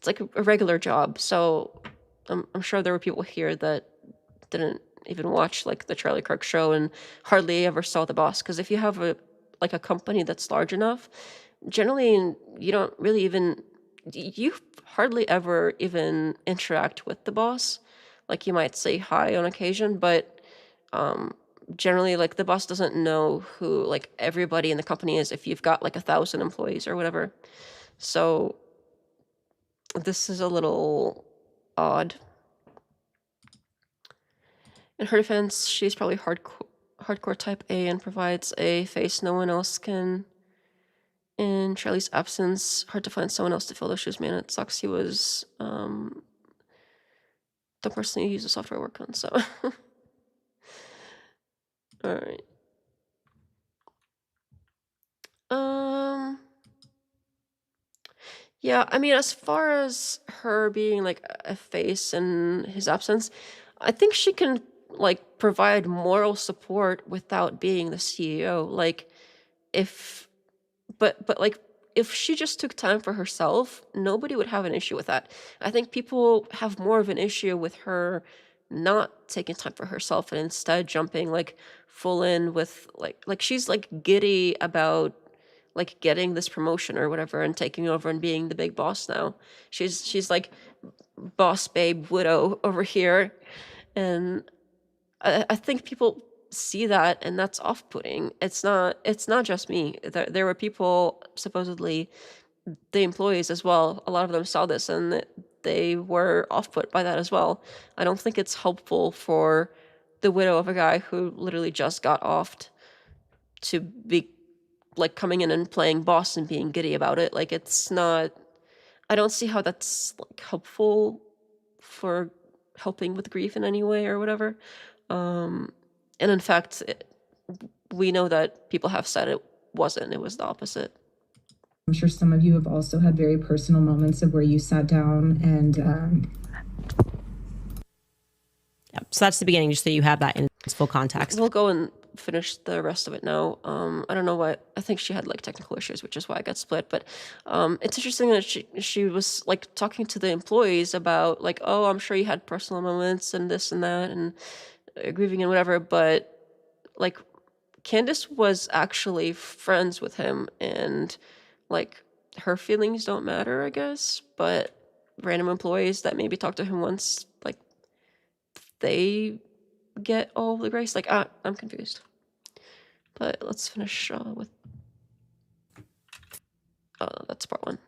like a regular job. So I'm sure there were people here that didn't even watch like the Charlie Kirk show and hardly ever saw the boss. Because if you have a company that's large enough, generally you don't really even, you hardly ever even interact with the boss. Like, you might say hi on occasion, but generally like the boss doesn't know who like everybody in the company is if you've got like 1,000 employees or whatever. So this is a little odd. In her defense, she's probably hardcore type A and provides a face no one else can. In Charlie's absence, hard to find someone else to fill those shoes, man. It sucks. He was the person you use the software I work on, so. All right. Yeah, I mean, as far as her being like a face in his absence, I think she can like provide moral support without being the CEO. Like, but like if she just took time for herself, nobody would have an issue with that. I think people have more of an issue with her not taking time for herself and instead jumping like full in with like she's like giddy about like getting this promotion or whatever and taking over and being the big boss now. She's like boss babe widow over here, and I think people see that, and that's off-putting. It's not just me. There were people, supposedly the employees as well, a lot of them saw this and they were off-put by that as well. I don't think it's helpful for the widow of a guy who literally just got offed to be like coming in and playing boss and being giddy about it. Like, it's not, I don't see how that's like helpful for helping with grief in any way or whatever. And in fact, we know that people have said it wasn't. It was the opposite. I'm sure some of you have also had very personal moments of where you sat down and. Yep. So that's the beginning, just so you have that in its full context. We'll go and finish the rest of it now. I don't know why. I think she had like technical issues, which is why I got split. But it's interesting that she was like talking to the employees about like, oh, I'm sure you had personal moments and this and that and grieving and whatever. But like, Candace was actually friends with him, and like her feelings don't matter, I guess. But random employees that maybe talked to him once, like they get all the grace. Like, I'm confused. But let's finish with that's part one.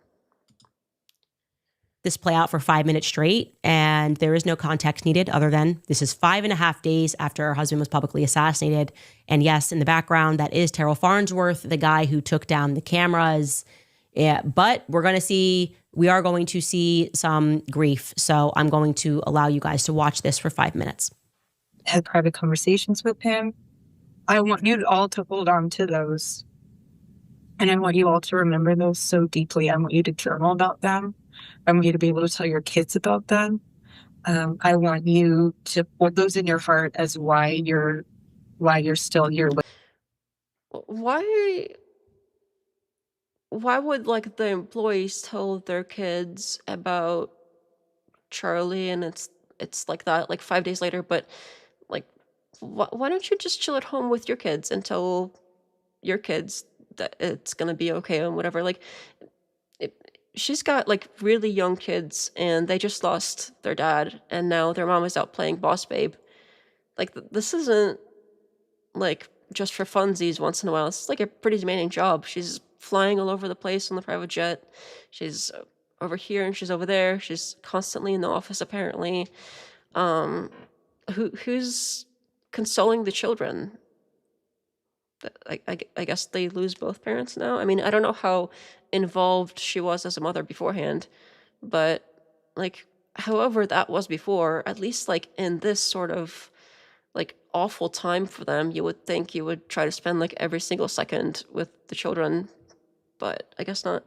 This play out for 5 minutes straight, and there is no context needed other than this is 5.5 days after her husband was publicly assassinated. And yes, in the background, that is Terrell Farnsworth, the guy who took down the cameras. Yeah, but we are going to see some grief. So I'm going to allow you guys to watch this for 5 minutes. Had private conversations with him. I want you all to hold on to those. And I want you all to remember those so deeply. I want you to journal about them. I want you to be able to tell your kids about them. I want you to put those in your heart as why you're still here. Why would like the employees tell their kids about Charlie and it's like that like 5 days later, but like why don't you just chill at home with your kids and tell your kids that it's gonna be okay and whatever? Like she's got like really young kids and they just lost their dad and now their mom is out playing boss babe. Like this isn't like just for funsies once in a while. It's like a pretty demanding job. She's flying all over the place on the private jet. She's over here and she's over there. She's constantly in the office apparently. Who's consoling the children? I guess they lose both parents now. I mean, I don't know how involved she was as a mother beforehand, but like however that was before, at least like in this sort of like awful time for them, you would think you would try to spend like every single second with the children, but I guess not.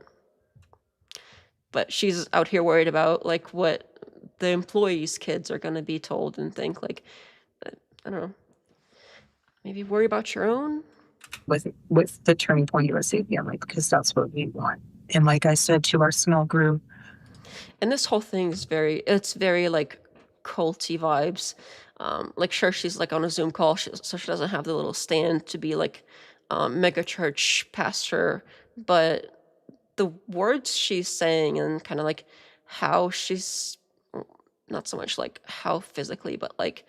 But she's out here worried about like what the employees' kids are going to be told and think. Like, I don't know, maybe worry about your own. With the Turning Point USA family, because that's what we want. And like I said to our small group, and this whole thing is very like culty vibes. Like sure, she's like on a Zoom call, so she doesn't have the little stand to be like mega church pastor, but the words she's saying and kind of like how she's not so much like how physically, but like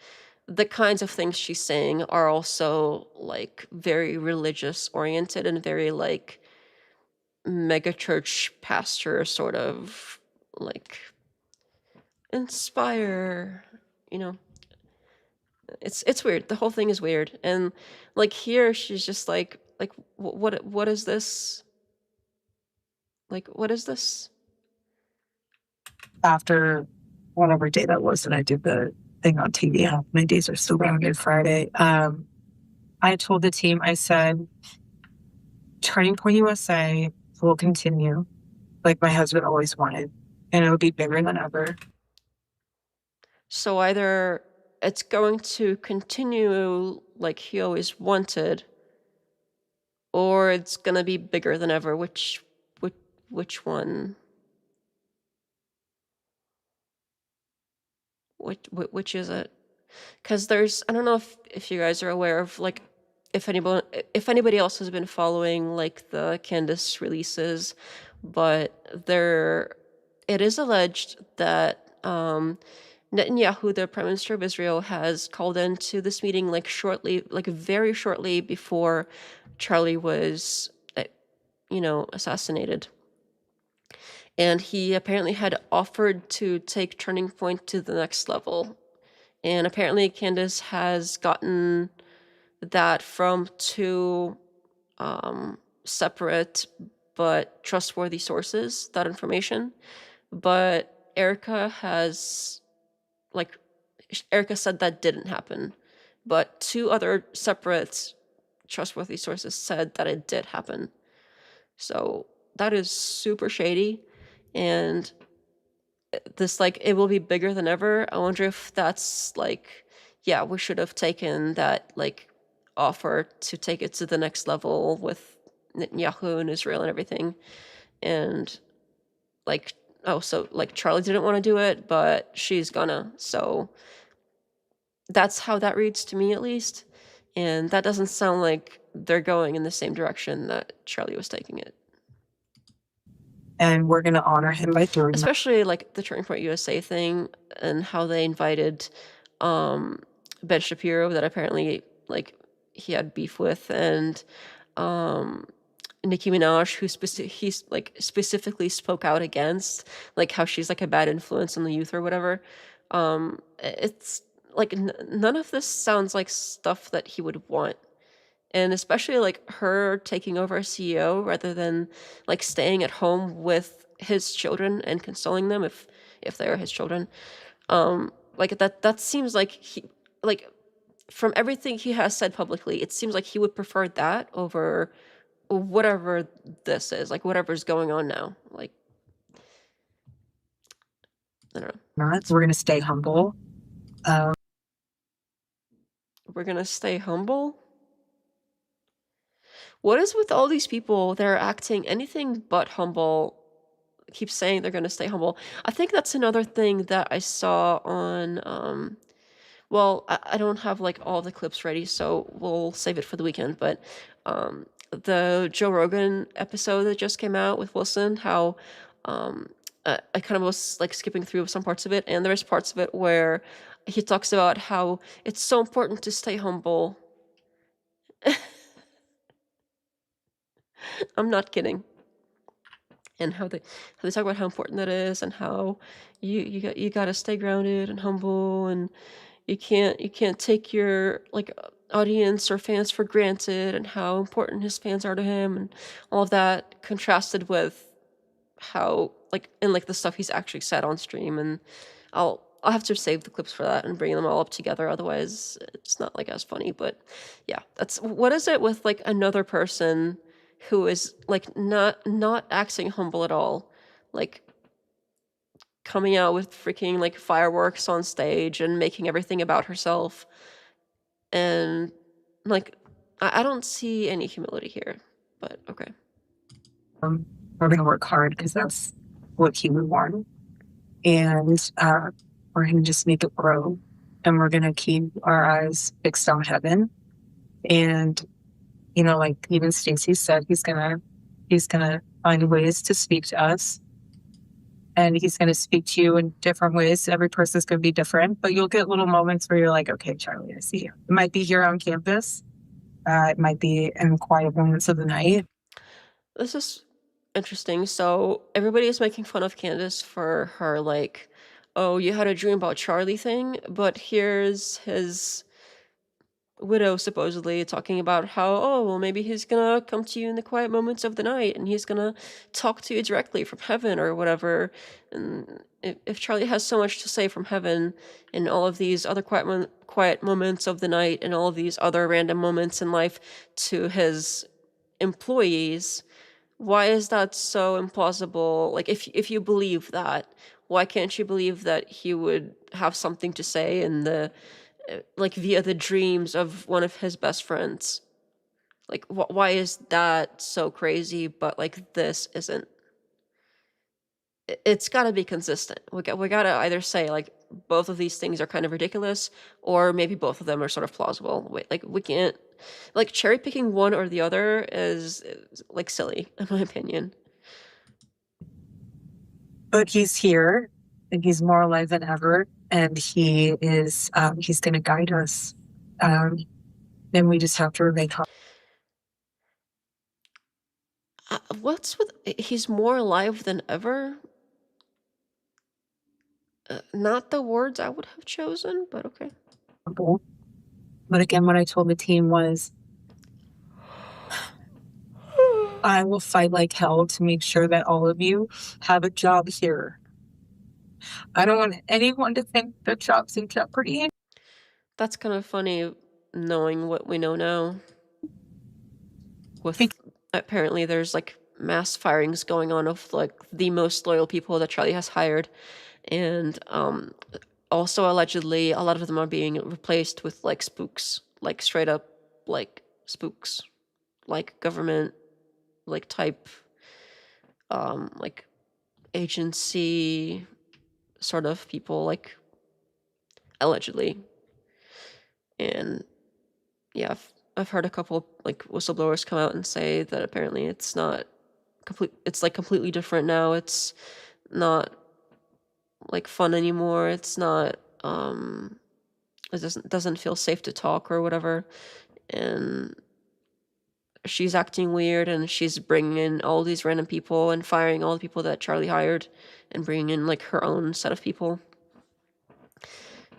the kinds of things she's saying are also like very religious oriented and very like mega church pastor sort of like inspire, you know. It's weird. The whole thing is weird. And like here she's just like what is this? Like what is this? After whatever day that was, and I did the thing on TV, how many days are still rounded Friday. I told the team, I said, Turning Point USA will continue like my husband always wanted, and it'll be bigger than ever. So either it's going to continue like he always wanted, or it's gonna be bigger than ever. Which one? Which is it? Because there's, I don't know if you guys are aware of like if anybody else has been following like the Candace releases, but it is alleged that Netanyahu, the Prime Minister of Israel, has called into this meeting like very shortly before Charlie was assassinated. And he apparently had offered to take Turning Point to the next level. And apparently Candace has gotten that from two separate but trustworthy sources, that information. but Erika said that didn't happen, but 2 other separate trustworthy sources said that it did happen. So that is super shady, and this, like, it will be bigger than ever. I wonder if that's like, yeah, we should have taken that, like, offer to take it to the next level with Netanyahu and Israel and everything. And like, oh, so like Charlie didn't want to do it, but she's gonna. So that's how that reads to me, at least. And that doesn't sound like they're going in the same direction that Charlie was taking it. And we're going to honor him by doing that. Especially like the Turning Point USA thing and how they invited Ben Shapiro, that apparently like he had beef with, and Nicki Minaj, who he's like specifically spoke out against, like how she's like a bad influence on the youth or whatever. It's like none of this sounds like stuff that he would want. And especially like her taking over as CEO rather than like staying at home with his children and consoling them if they are his children. Like that seems like he, like, from everything he has said publicly, it seems like he would prefer that over whatever this is, like whatever's going on now. Like, I don't know. We're going to stay humble. We're going to stay humble? What is with all these people that are acting anything but humble, keep saying they're going to stay humble? I think that's another thing that I saw on, well, I don't have like all the clips ready, so we'll save it for the weekend, but the Joe Rogan episode that just came out with Wilson, how I kind of was like skipping through some parts of it, and there's parts of it where he talks about how it's so important to stay humble. I'm not kidding. And how they talk about how important that is, and how you got to stay grounded and humble, and you can't take your like audience or fans for granted, and how important his fans are to him, and all of that contrasted with how like, and like the stuff he's actually said on stream. And I'll have to save the clips for that and bring them all up together, otherwise it's not like as funny. But yeah, that's what is it with like another person who is like not acting humble at all, like coming out with freaking like fireworks on stage and making everything about herself, and like I don't see any humility here, but okay. We're going to work hard because that's what he would want. And we're going to just make it grow. And we're going to keep our eyes fixed on heaven. And, you know, like even Stacey said, he's going to find ways to speak to us. And he's going to speak to you in different ways. Every person's going to be different. But you'll get little moments where you're like, okay, Charlie, I see you. It might be here on campus. It might be in quiet moments of the night. This is interesting. So everybody is making fun of Candace for her like, oh, you had a dream about Charlie thing, but here's his widow supposedly talking about how, oh, well, maybe he's gonna come to you in the quiet moments of the night and he's gonna talk to you directly from heaven or whatever. And if Charlie has so much to say from heaven in all of these other quiet moments of the night and all of these other random moments in life to his employees, why is that so implausible? Like, if you believe that, why can't you believe that he would have something to say in the like via the dreams of one of his best friends? Like, why is that so crazy, but like this isn't? It's got to be consistent. We got to either say like both of these things are kind of ridiculous, or maybe both of them are sort of plausible. Like we can't, like, cherry picking one or the other is like silly in my opinion. But he's here, and he's more alive than ever, and he is he's going to guide us, and we just have to remain humble. What's with he's more alive than ever? Not the words I would have chosen, but okay. But again, what I told the team was, I will fight like hell to make sure that all of you have a job here. I don't want anyone to think their job's in jeopardy. That's kind of funny, knowing what we know now. With apparently there's like mass firings going on of like the most loyal people that Charlie has hired, and also allegedly a lot of them are being replaced with like spooks, like straight up like spooks, like government like type like agency sort of people, like allegedly. And yeah, I've heard a couple like whistleblowers come out and say that apparently it's not complete, it's like completely different now. It's not like fun anymore. It's not it doesn't feel safe to talk or whatever. And she's acting weird, and she's bringing in all these random people and firing all the people that Charlie hired and bringing in like her own set of people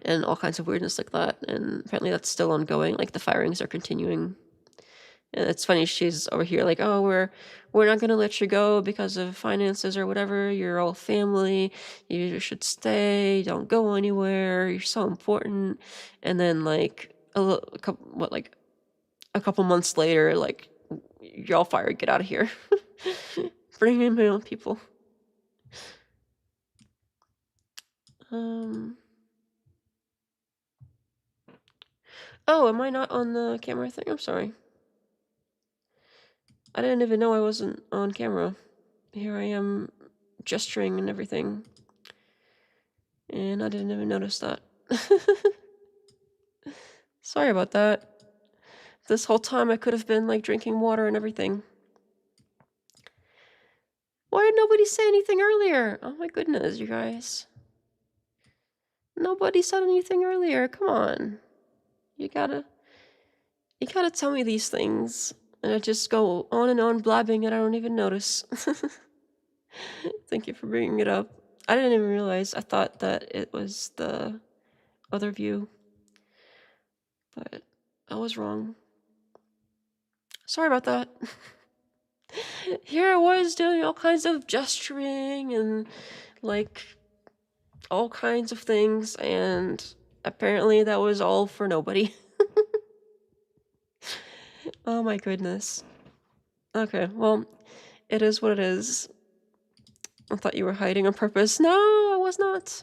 and all kinds of weirdness like that. And apparently that's still ongoing. Like the firings are continuing. And it's funny, she's over here like, oh, we're not gonna let you go because of finances or whatever. You're all family. You should stay. Don't go anywhere. You're so important. And then like a couple months later, like, you're all fired. Get out of here. Bring in my own people. Oh, am I not on the camera thing? I'm sorry. I didn't even know I wasn't on camera. Here I am gesturing and everything. And I didn't even notice that. Sorry about that. This whole time I could have been like drinking water and everything. Why did nobody say anything earlier? Oh my goodness, you guys. Nobody said anything earlier. Come on. You gotta tell me these things. And I just go on and on blabbing and I don't even notice. Thank you for bringing it up. I didn't even realize. I thought that it was the other view. But I was wrong. Sorry about that. Here I was doing all kinds of gesturing and like all kinds of things, and apparently that was all for nobody. Oh my goodness. Okay, well, it is what it is. I thought you were hiding on purpose. No, I was not.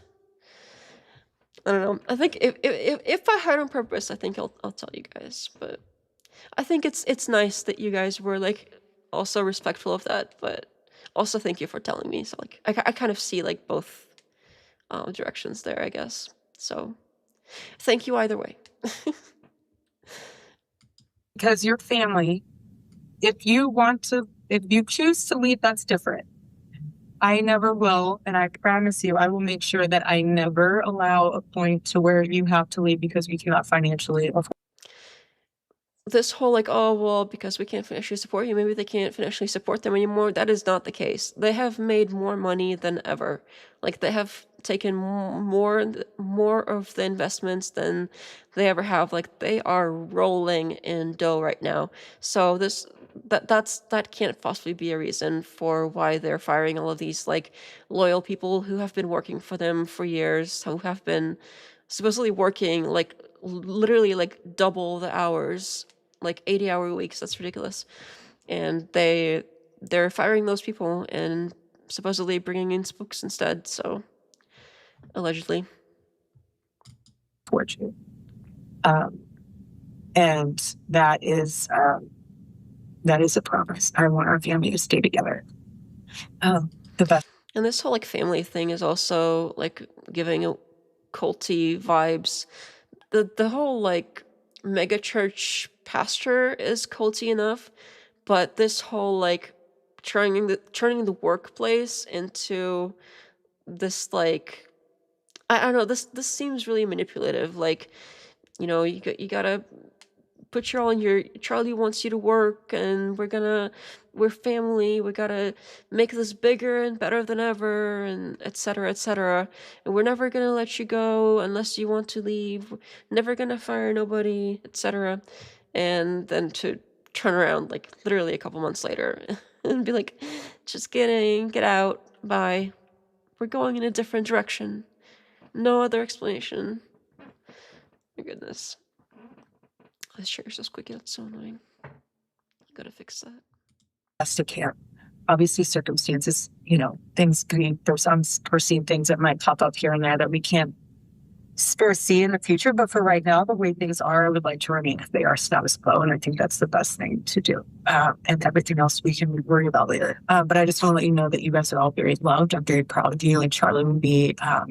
I don't know. I think if I hide on purpose, I think I'll tell you guys. But I think it's nice that you guys were like also respectful of that. But also thank you for telling me. So like I kind of see like both directions there, I guess. So thank you either way. Because your family, if you choose to leave, that's different. I never will, and I promise you, I will make sure that I never allow a point to where you have to leave because we cannot financially afford. This whole like, oh, well, because we can't financially support you, maybe they can't financially support them anymore. That is not the case. They have made more money than ever. Like they have taken more of the investments than they ever have. Like they are rolling in dough right now. So that can't possibly be a reason for why they're firing all of these like loyal people who have been working for them for years, who have been supposedly working like literally like double the hours, like 80-hour weeks. That's ridiculous. And they're firing those people and supposedly bringing in spooks instead. So allegedly. Fortune. And that is a promise. I want our family to stay together. The best. And this whole like family thing is also like giving a culty vibes. The whole like mega church pastor is culty enough, but this whole like turning the workplace into this like I don't know, this seems really manipulative. Like, you know, you gotta put your all in your Charlie wants you to work, and we're family, we gotta make this bigger and better than ever, and etc., and we're never gonna let you go unless you want to leave, we're never gonna fire nobody, etc. And then to turn around like literally a couple months later and be like, just kidding, get out, bye. we're going in a different direction. No other explanation. My goodness. This chair is so squeaky, that's so annoying. Gotta fix that. Best of care. Obviously, circumstances, things there's unforeseen things that might pop up here and there that we can't foresee in the future. But for right now, the way things are, I would like to remain if they are status quo. And I think that's the best thing to do. And everything else we can worry about later. But I just want to let you know that you guys are all very loved. I'm very proud of you. And Charlie would be, I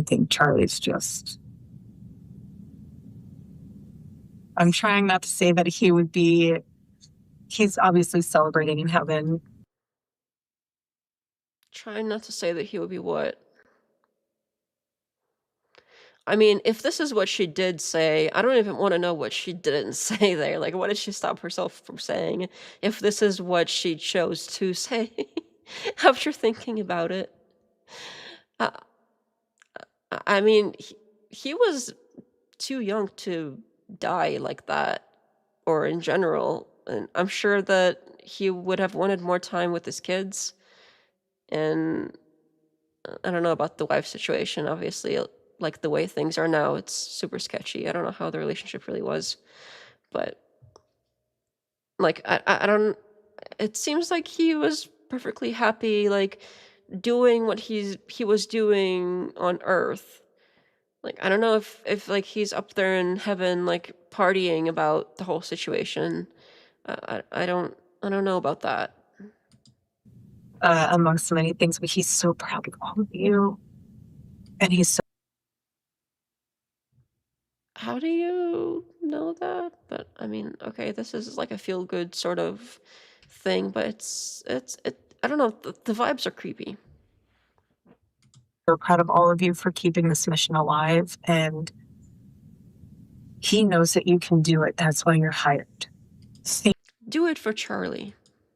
think Charlie's just, I'm trying not to say that he would be, he's obviously celebrating in heaven. Trying not to say that he would be what? I mean, if this is what she did say, I don't even want to know what she didn't say there. Like, what did she stop herself from saying? If this is what she chose to say after thinking about it. I mean, he was too young to die like that, or in general. And I'm sure that he would have wanted more time with his kids. And I don't know about the wife situation, obviously. Like, the way things are now, it's super sketchy. I don't know how the relationship really was. But, like, I don't... It seems like he was perfectly happy, like, doing what he was doing on Earth. Like, I don't know if like, he's up there in heaven, like, partying about the whole situation. I don't know about that. Amongst many things, but he's so proud of all of you. And he's so... How do you know that? But, I mean, okay, this is like a feel-good sort of thing, but it's I don't know, the vibes are creepy. So proud of all of you for keeping this mission alive, and he knows that you can do it. That's why you're hired. Do it for Charlie.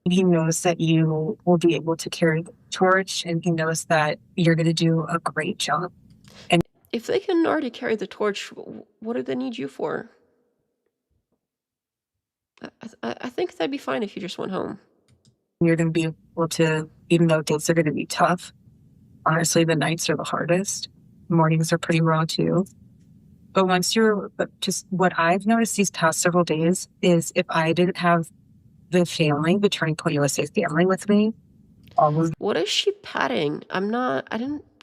He knows that you will be able to carry the torch, and he knows that you're going to do a great job. And if they can already carry the torch, what do they need you for? I think that'd be fine if you just went home. You're going to be able to, even though things are going to be tough, honestly, the nights are the hardest. Mornings are pretty raw too. But just what I've noticed these past several days is if I didn't have the family, the Turning Point USA family with me, what is she patting? I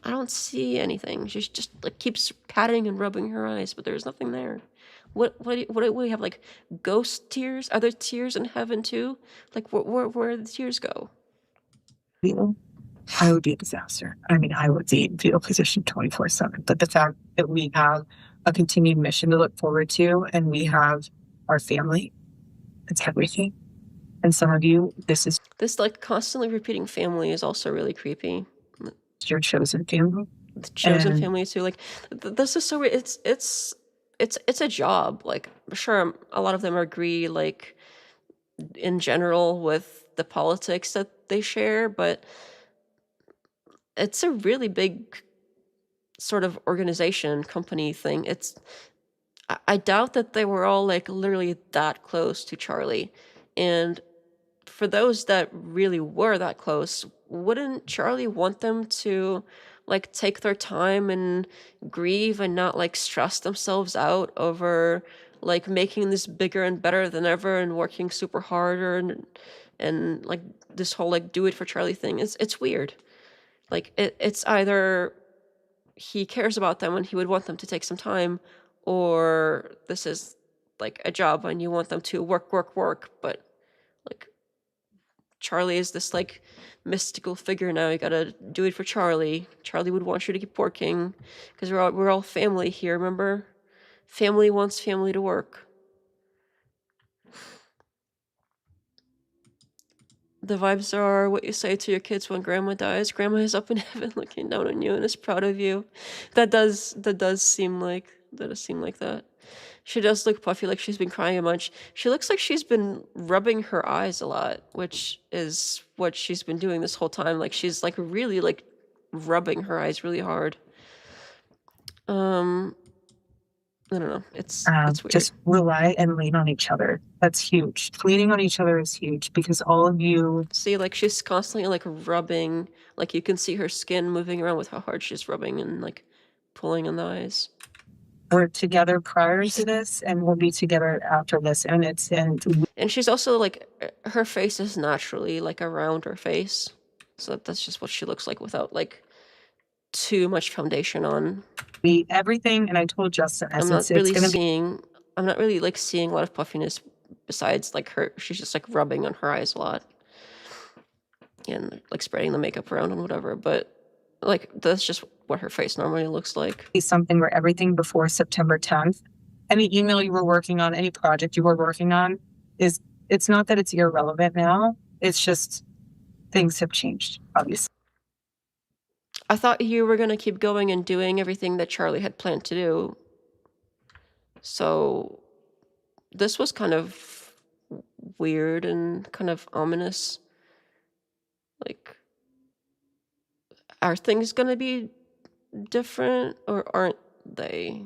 don't see anything. She just like keeps patting and rubbing her eyes, but there's nothing there. What do we have, like ghost tears? Are there tears in heaven too? Like where do the tears go? I would be a disaster. I mean, I would be in fetal position 24/7. But the fact that we have a continued mission to look forward to, and we have our family, it's everything. And some of you, this like constantly repeating family is also really creepy. Your chosen family. The chosen family too. Like this is so weird. It's a job. Like, sure, a lot of them agree, like, in general with the politics that they share, but it's a really big sort of organization, company thing. I doubt that they were all, like, literally that close to Charlie. And for those that really were that close, wouldn't Charlie want them to, like, take their time and grieve and not, like, stress themselves out over, like, making this bigger and better than ever and working super harder and like, this whole, like, do it for Charlie thing? It's weird. Like, it's either he cares about them and he would want them to take some time, or this is, like, a job and you want them to work, but, like, Charlie is this, like, mystical figure now. You gotta do it for Charlie. Charlie would want you to keep working because we're all family here, remember? Family wants family to work. The vibes are what you say to your kids when grandma dies. Grandma is up in heaven looking down on you and is proud of you. That does seem like that. She does look puffy, like she's been crying a bunch. She looks like she's been rubbing her eyes a lot, which is what she's been doing this whole time. Like, she's, like, really, like, rubbing her eyes really hard. I don't know. It's weird. Just rely and lean on each other. That's huge. Leaning on each other is huge because all of you See, like she's constantly like rubbing, like you can see her skin moving around with how hard she's rubbing and like pulling on the eyes. were together prior to this and we'll be together after this. And she's also like, her face is naturally like a rounder face. So that's just what she looks like without like too much foundation on. Everything, and I told Justin, I'm not really seeing a lot of puffiness besides like her. She's just like rubbing on her eyes a lot and like spreading the makeup around and whatever. But like that's just what her face normally looks like. Something where everything before September 10th, any email you were working on, any project you were working on, it's not that it's irrelevant now. It's just things have changed, obviously. I thought you were going to keep going and doing everything that Charlie had planned to do. So this was kind of weird and kind of ominous. Like, are things going to be different or aren't they?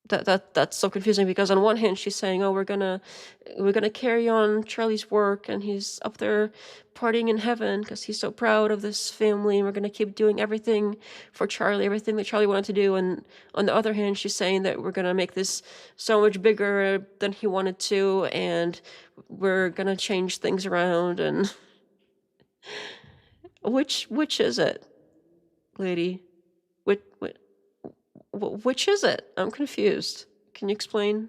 That's so confusing because on one hand she's saying, "Oh, we're gonna carry on Charlie's work and he's up there partying in heaven because he's so proud of this family and we're gonna keep doing everything for Charlie, everything that Charlie wanted to do." And on the other hand, she's saying that we're gonna make this so much bigger than he wanted to and we're gonna change things around. And which is it, lady? Which is it? I'm confused. Can you explain?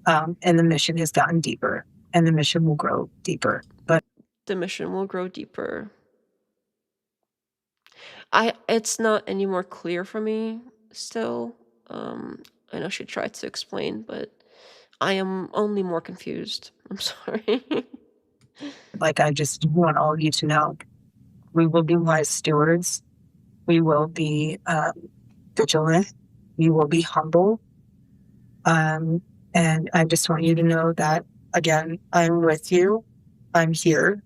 And the mission has gotten deeper, and the mission will grow deeper. But the mission will grow deeper. It's not any more clear for me still. I know she tried to explain, but I am only more confused. I'm sorry. like, I just want all of you to know, we will be wise stewards. We will be vigilant. We will be humble. And I just want you to know that, again, I'm with you. I'm here.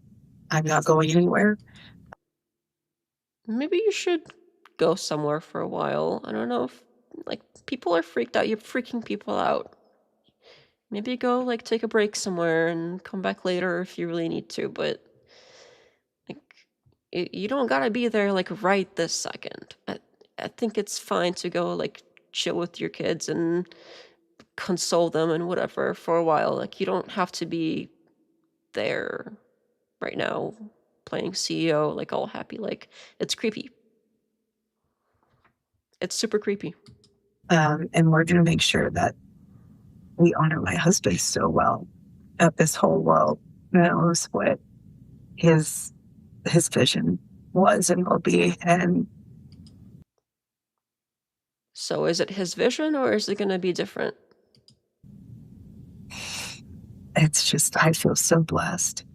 I'm not going anywhere. Maybe you should go somewhere for a while. I don't know if, like, people are freaked out. You're freaking people out. Maybe go, like, take a break somewhere and come back later if you really need to, but, like, you don't gotta be there, like, right this second. I think it's fine to go, like, chill with your kids and console them and whatever for a while. Like, you don't have to be there right now playing CEO, like, all happy. Like, it's creepy. It's super creepy. And we're going to make sure that we honor my husband so well that this whole world knows what his vision was and will be. And so is it his vision or is it going to be different? It's just, I feel so blessed.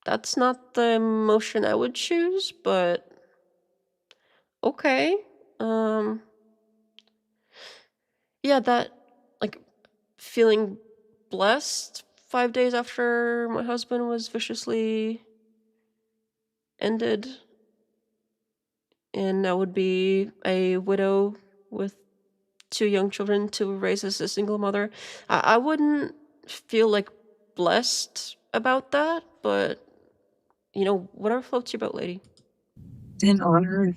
That's not the emotion I would choose, but okay. Yeah, that, like, feeling blessed 5 days after my husband was viciously ended, and I would be a widow with 2 young children to raise as a single mother. I wouldn't feel like blessed about that, but you know, whatever floats your boat, lady. In honor.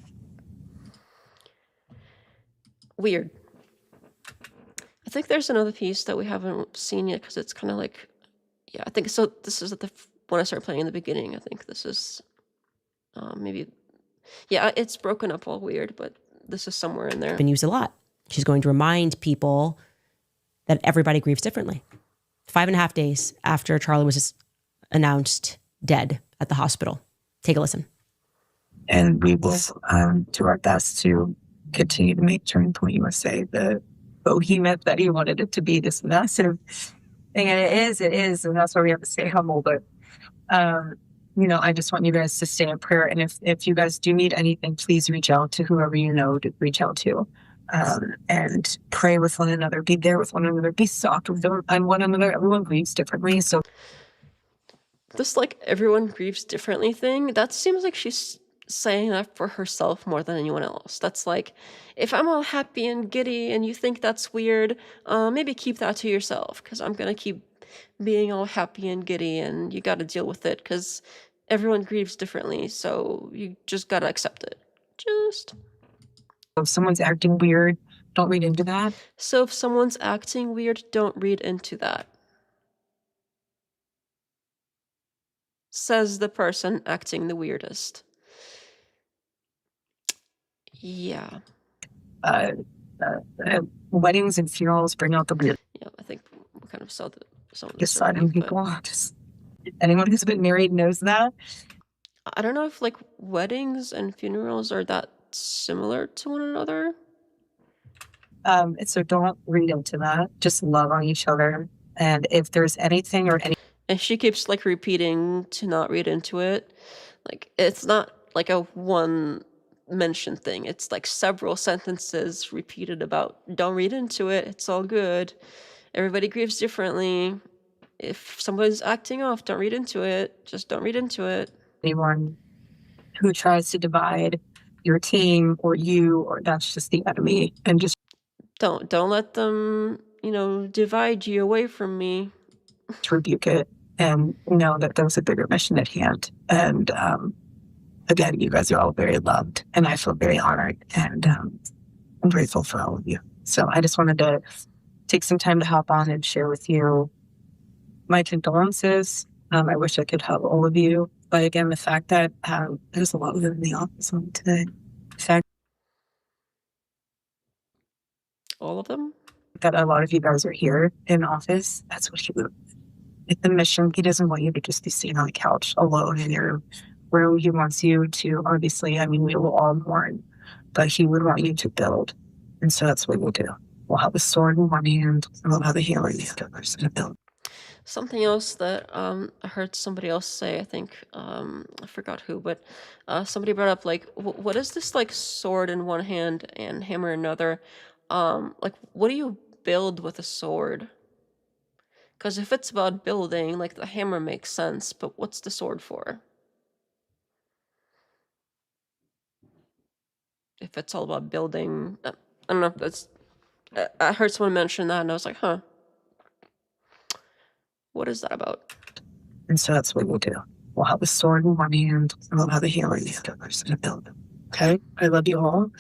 Weird. I think there's another piece that we haven't seen yet because it's kind of like, yeah, I think so. This is when I started playing in the beginning. I think this is maybe, yeah, it's broken up all weird, but this is somewhere in there. Been used a lot. She's going to remind people that everybody grieves differently. 5.5 days after Charlie was announced dead at the hospital. Take a listen. And we will do our best to continue to make Turning Point USA the behemoth that he wanted it to be, this massive thing. And it is, and that's why we have to stay humble. But, you know, I just want you guys to stay in prayer. And if you guys do need anything, please reach out to whoever you know to reach out to. And pray with one another, be there with one another, be soft with one another. Everyone grieves differently. So this, like, everyone grieves differently thing, that seems like she's saying that for herself more than anyone else. That's like, if I'm all happy and giddy and you think that's weird, maybe keep that to yourself, because I'm gonna keep being all happy and giddy, and you gotta deal with it, because everyone grieves differently, so you just gotta accept it. If someone's acting weird, don't read into that. So if someone's acting weird, don't read into that. Says the person acting the weirdest. Yeah. Weddings and funerals bring out the weird. Yeah, I think we kind of saw some of this Deciding already, people. Just anyone who's been married knows that. I don't know if like weddings and funerals are that similar to one another. So don't read into that. Just love on each other. And if there's anything or any. And she keeps like repeating to not read into it. Like, it's not like a one mention thing. It's like several sentences repeated about don't read into it. It's all good. Everybody grieves differently. If someone's acting off, don't read into it. Just don't read into it. Anyone who tries to divide your team or you, or that's just the enemy. And just don't let them, divide you away from me. Rebuke it and know that there's a bigger mission at hand. And again, you guys are all very loved, and I feel very honored, and I'm grateful for all of you. So I just wanted to take some time to hop on and share with you my condolences. I wish I could help all of you. But again, the fact that there's a lot of them in the office on today. The fact all of them? That a lot of you guys are here in office, that's what he would. With the mission, he doesn't want you to just be sitting on the couch alone in your room. He wants you to, obviously, we will all mourn, but he would want you to build. And so that's what we'll do. We'll have a sword in one hand, and we'll have a hammer in the other to build. Something else that I heard somebody else say, I think, I forgot who, but somebody brought up, like, what is this, like, sword in one hand and hammer in another? Like, what do you build with a sword? Because if it's about building, like, the hammer makes sense, but what's the sword for? If it's all about building, I don't know, that's, I heard someone mention that, and I was like, huh. What is that about? And so that's what we'll do. We'll have a sword in one hand, and we'll have a hammer in the other to build. Okay? I love you all.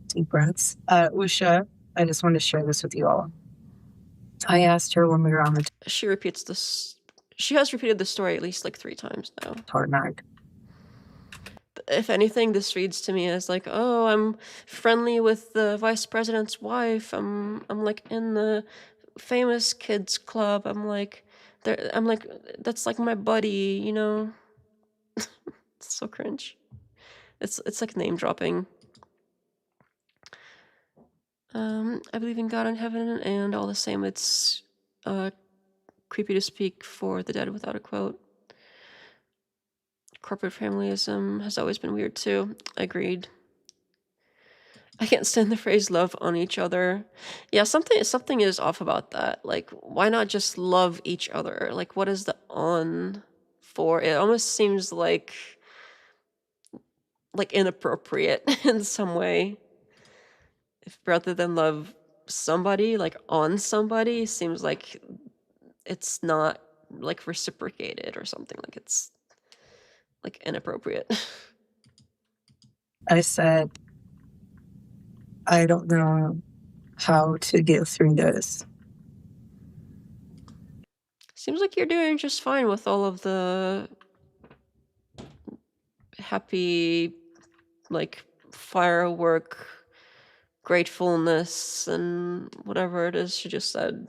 Deep breaths. Usha, I just wanted to share this with you all. I asked her when we were on the. She repeats this. She has repeated the story at least like 3 times now. Tarmac. If anything, this reads to me as like, oh, I'm friendly with the vice president's wife. I'm like in the famous kids club. I'm like, that's like my buddy, It's so cringe. It's like name dropping. I believe in God and heaven and all the same. It's creepy to speak for the dead without a quote. Corporate familyism has always been weird too. Agreed. I can't stand the phrase love on each other. Yeah, something is off about that. Like, why not just love each other? Like, what is the on for? It almost seems like inappropriate in some way. If rather than love somebody, like on somebody, seems like it's not like reciprocated or something. Like it's like inappropriate. I said, I don't know how to get through this. Seems like you're doing just fine with all of the happy, like, firework gratefulness and whatever it is she just said.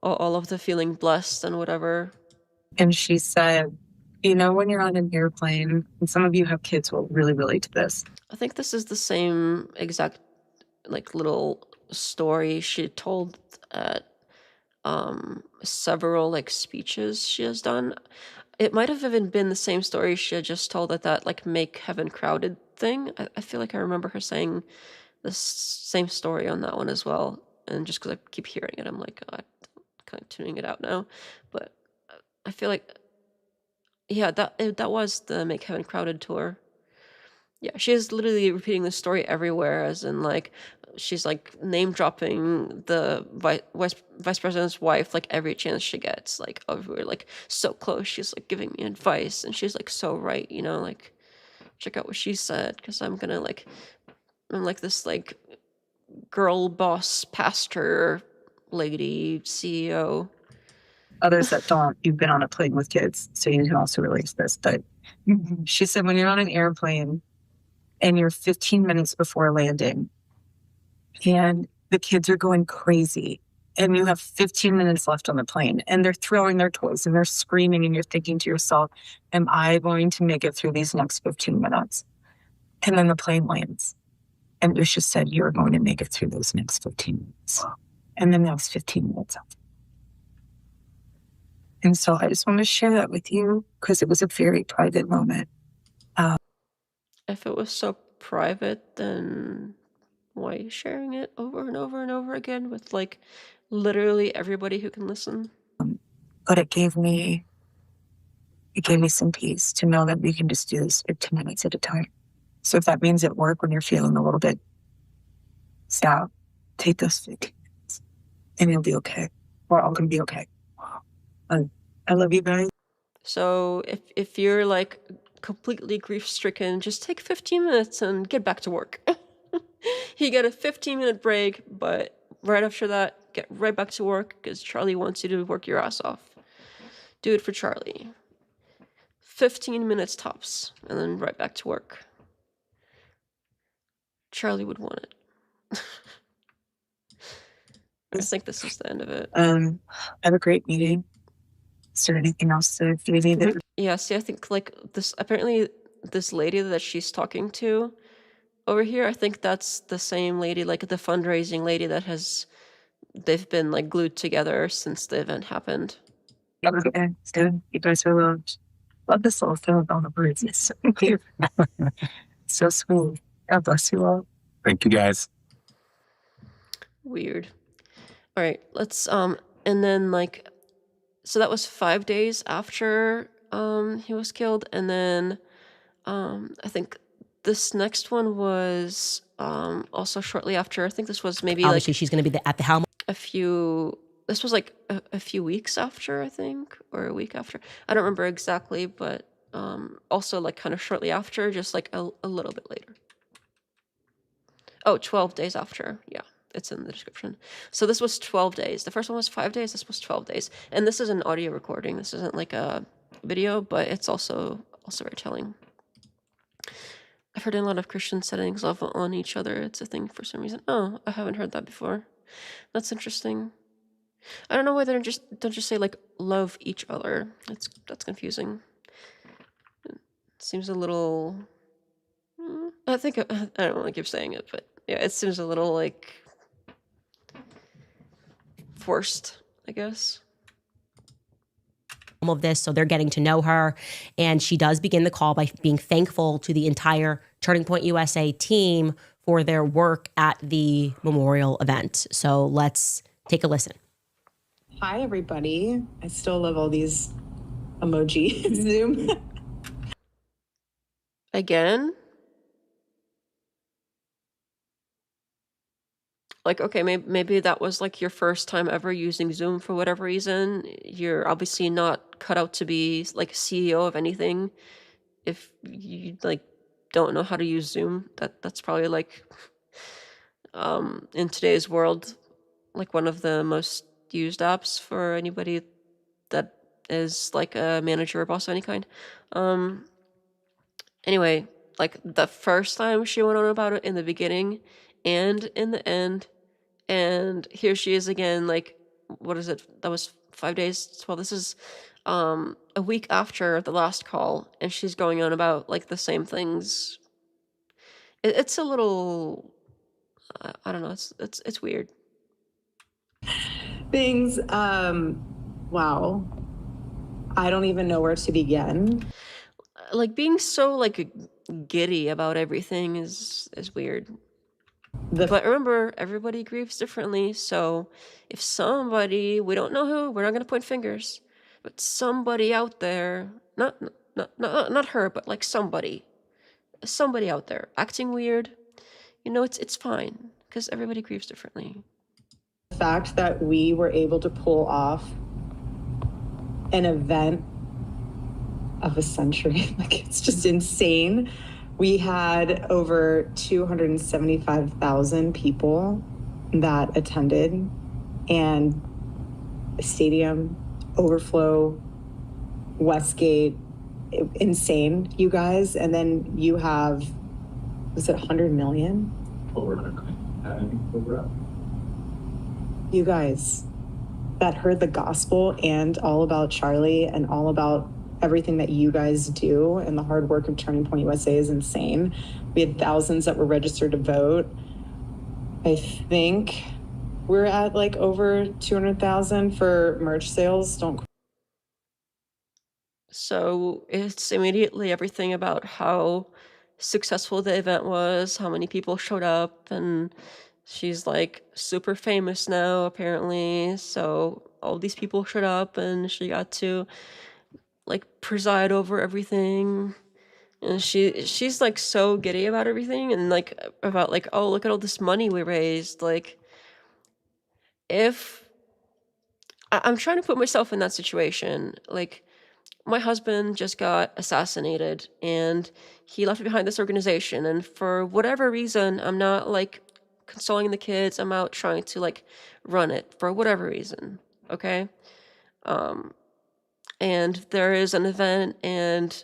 All of the feeling blessed and whatever. And she said, when you're on an airplane, and some of you have kids will really relate to this. I think this is the same exact, like, little story she told at several, like, speeches she has done. It might have even been the same story she had just told at that, like, Make Heaven Crowded thing. I feel like I remember her saying the same story on that one as well. And just because I keep hearing it, I'm like, God, kind of tuning it out now. But I feel like Yeah, that was the Make Heaven Crowded tour. Yeah, she is literally repeating the story everywhere, as in like she's like name dropping the vice president's wife like every chance she gets. Like, oh, we're like so close. She's like giving me advice, and she's like so right. You know, like check out what she said because I'm like this like girl boss pastor lady CEO. Others that don't, you've been on a plane with kids, so you can also relate to this. But she said when you're on an airplane and you're 15 minutes before landing and the kids are going crazy and you have 15 minutes left on the plane and they're throwing their toys and they're screaming and you're thinking to yourself, am I going to make it through these next 15 minutes? And then the plane lands. And Usha said, you're going to make it through those next 15 minutes. And then that was 15 minutes after. And so I just want to share that with you because it was a very private moment. If it was so private, then why are you sharing it over and over and over again with like literally everybody who can listen? But it gave me some peace to know that we can just do this 15 minutes at a time. So if that means at work when you're feeling a little bit stop, take those 15 minutes and you'll be okay. We're all gonna be okay. I love you guys. So if you're like completely grief stricken, just take 15 minutes and get back to work. You get a 15-minute break, but right after that, get right back to work because Charlie wants you to work your ass off. Do it for Charlie. 15 minutes tops, and then right back to work. Charlie would want it. I think this is the end of it. Have a great meeting. Is there anything else that you need? Yeah, see, I think like this, apparently this lady that she's talking to over here, I think that's the same lady, like the fundraising lady that they've been like glued together since the event happened. Okay, it's good. You guys are loved. Love this little film about the birds. It's so cute. So sweet. God bless you all. Thank you, guys. Weird. All right, let's and then like, so that was 5 days after he was killed, and then I think this next one was also shortly after. I think this was maybe Obviously, like she's going to be at the helm. This was like a few weeks after, I think, or a week after. I don't remember exactly, but also like kind of shortly after, just like a little bit later. Oh, 12 days after. Yeah, it's in the description. So this was 12 days. The first one was 5 days. This was 12 days. And this is an audio recording. This isn't like a video, but it's also very telling. I've heard in a lot of Christian settings love on each other. It's a thing for some reason. Oh, I haven't heard that before. That's interesting. I don't know why they don't just say like love each other. That's confusing. It seems a little. I think I don't want to keep saying it, but yeah, it seems a little like forced, I guess. Of this, so they're getting to know her, and she does begin the call by being thankful to the entire Turning Point USA team for their work at the memorial event. So let's take a listen. Hi, everybody. I still love all these emoji Zoom. Again? Like, okay, maybe that was like your first time ever using Zoom for whatever reason. You're obviously not cut out to be like CEO of anything. If you like don't know how to use Zoom, that's probably like in today's world, like one of the most used apps for anybody that is like a manager or boss of any kind. Anyway, like the first time she went on about it in the beginning and in the end, and here she is again, like, what is it? That was 5 days. Well, this is a week after the last call, and she's going on about like the same things. It's a little, I don't know. It's weird. Things. Wow. I don't even know where to begin. Like being so like giddy about everything is weird. But remember, everybody grieves differently. So if somebody, we don't know who, we're not going to point fingers, but somebody out there, not not her, but like somebody out there acting weird, it's fine because everybody grieves differently. The fact that we were able to pull off an event of a century, like it's just insane. We had over 275,000 people that attended, and the stadium, overflow, Westgate, insane, you guys. And then you have, was it 100 million? You guys that heard the gospel and all about Charlie and all about everything that you guys do, and the hard work of Turning Point USA is insane. We had thousands that were registered to vote. I think we're at like over 200,000 for merch sales. So it's immediately everything about how successful the event was, how many people showed up, and she's like super famous now apparently. So all these people showed up and she got to like preside over everything. And she's like so giddy about everything, and like about like, oh, look at all this money we raised. Like, if I'm trying to put myself in that situation, like my husband just got assassinated and he left behind this organization, and for whatever reason, I'm not like consoling the kids, I'm out trying to like run it for whatever reason, okay? And there is an event and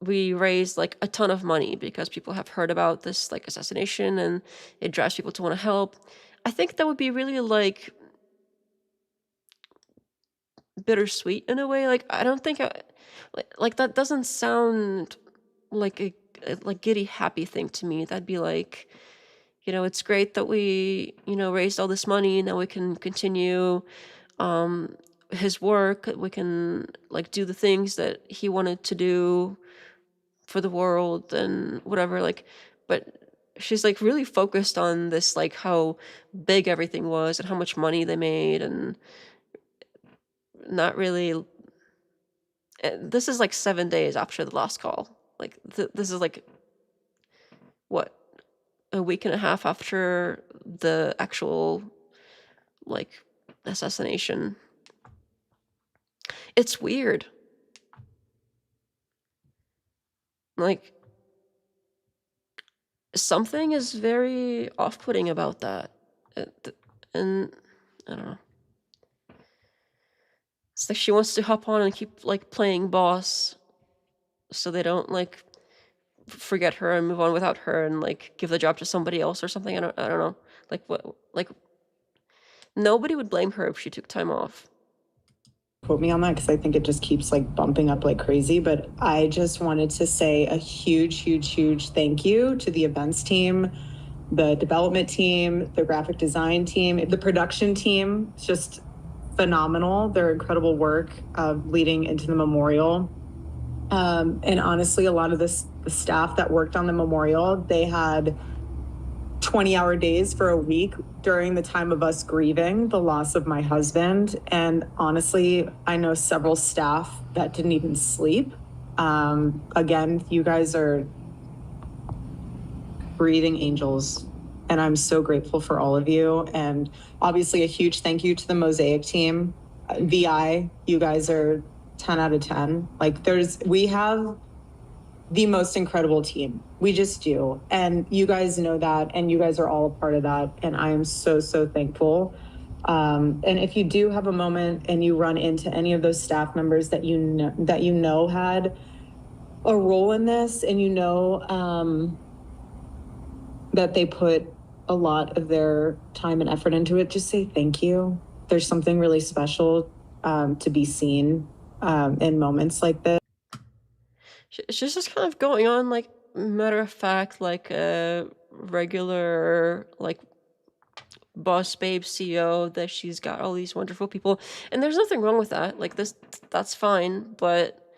we raised like a ton of money because people have heard about this like assassination and it drives people to want to help. I think that would be really like bittersweet in a way. Like, I don't think like that doesn't sound like a like giddy happy thing to me. That'd be like, it's great that we, raised all this money. Now we can continue his work. We can like do the things that he wanted to do for the world and whatever. Like, but she's like really focused on this, like how big everything was and how much money they made, and not really. This is like 7 days after the last call. Like this is like what, a week and a half after the actual like assassination. It's weird. Like, something is very off-putting about that. And I don't know. It's like she wants to hop on and keep like playing boss so they don't like forget her and move on without her and like give the job to somebody else or something. I don't know. Like what, like nobody would blame her if she took time off. Quote me on that because I think it just keeps like bumping up like crazy. But I just wanted to say a huge thank you to the events team, the development team, the graphic design team, the production team. It's just phenomenal. Their incredible work leading into the memorial. And honestly, a lot of the staff that worked on the memorial, they had 20-hour days for a week during the time of us grieving the loss of my husband. And honestly, I know several staff that didn't even sleep. Again, you guys are breathing angels, and I'm so grateful for all of you. And obviously a huge thank you to the Mosaic team. VI, you guys are 10 out of 10. Like we have the most incredible team. We just do. And you guys know that, and you guys are all a part of that. And I am so thankful. And if you do have a moment and you run into any of those staff members that you know had a role in this, and that they put a lot of their time and effort into it, just say thank you. There's something really special to be seen in moments like this. She's just kind of going on like matter of fact, like a regular like boss babe CEO, that she's got all these wonderful people, and there's nothing wrong with that. Like that's fine, but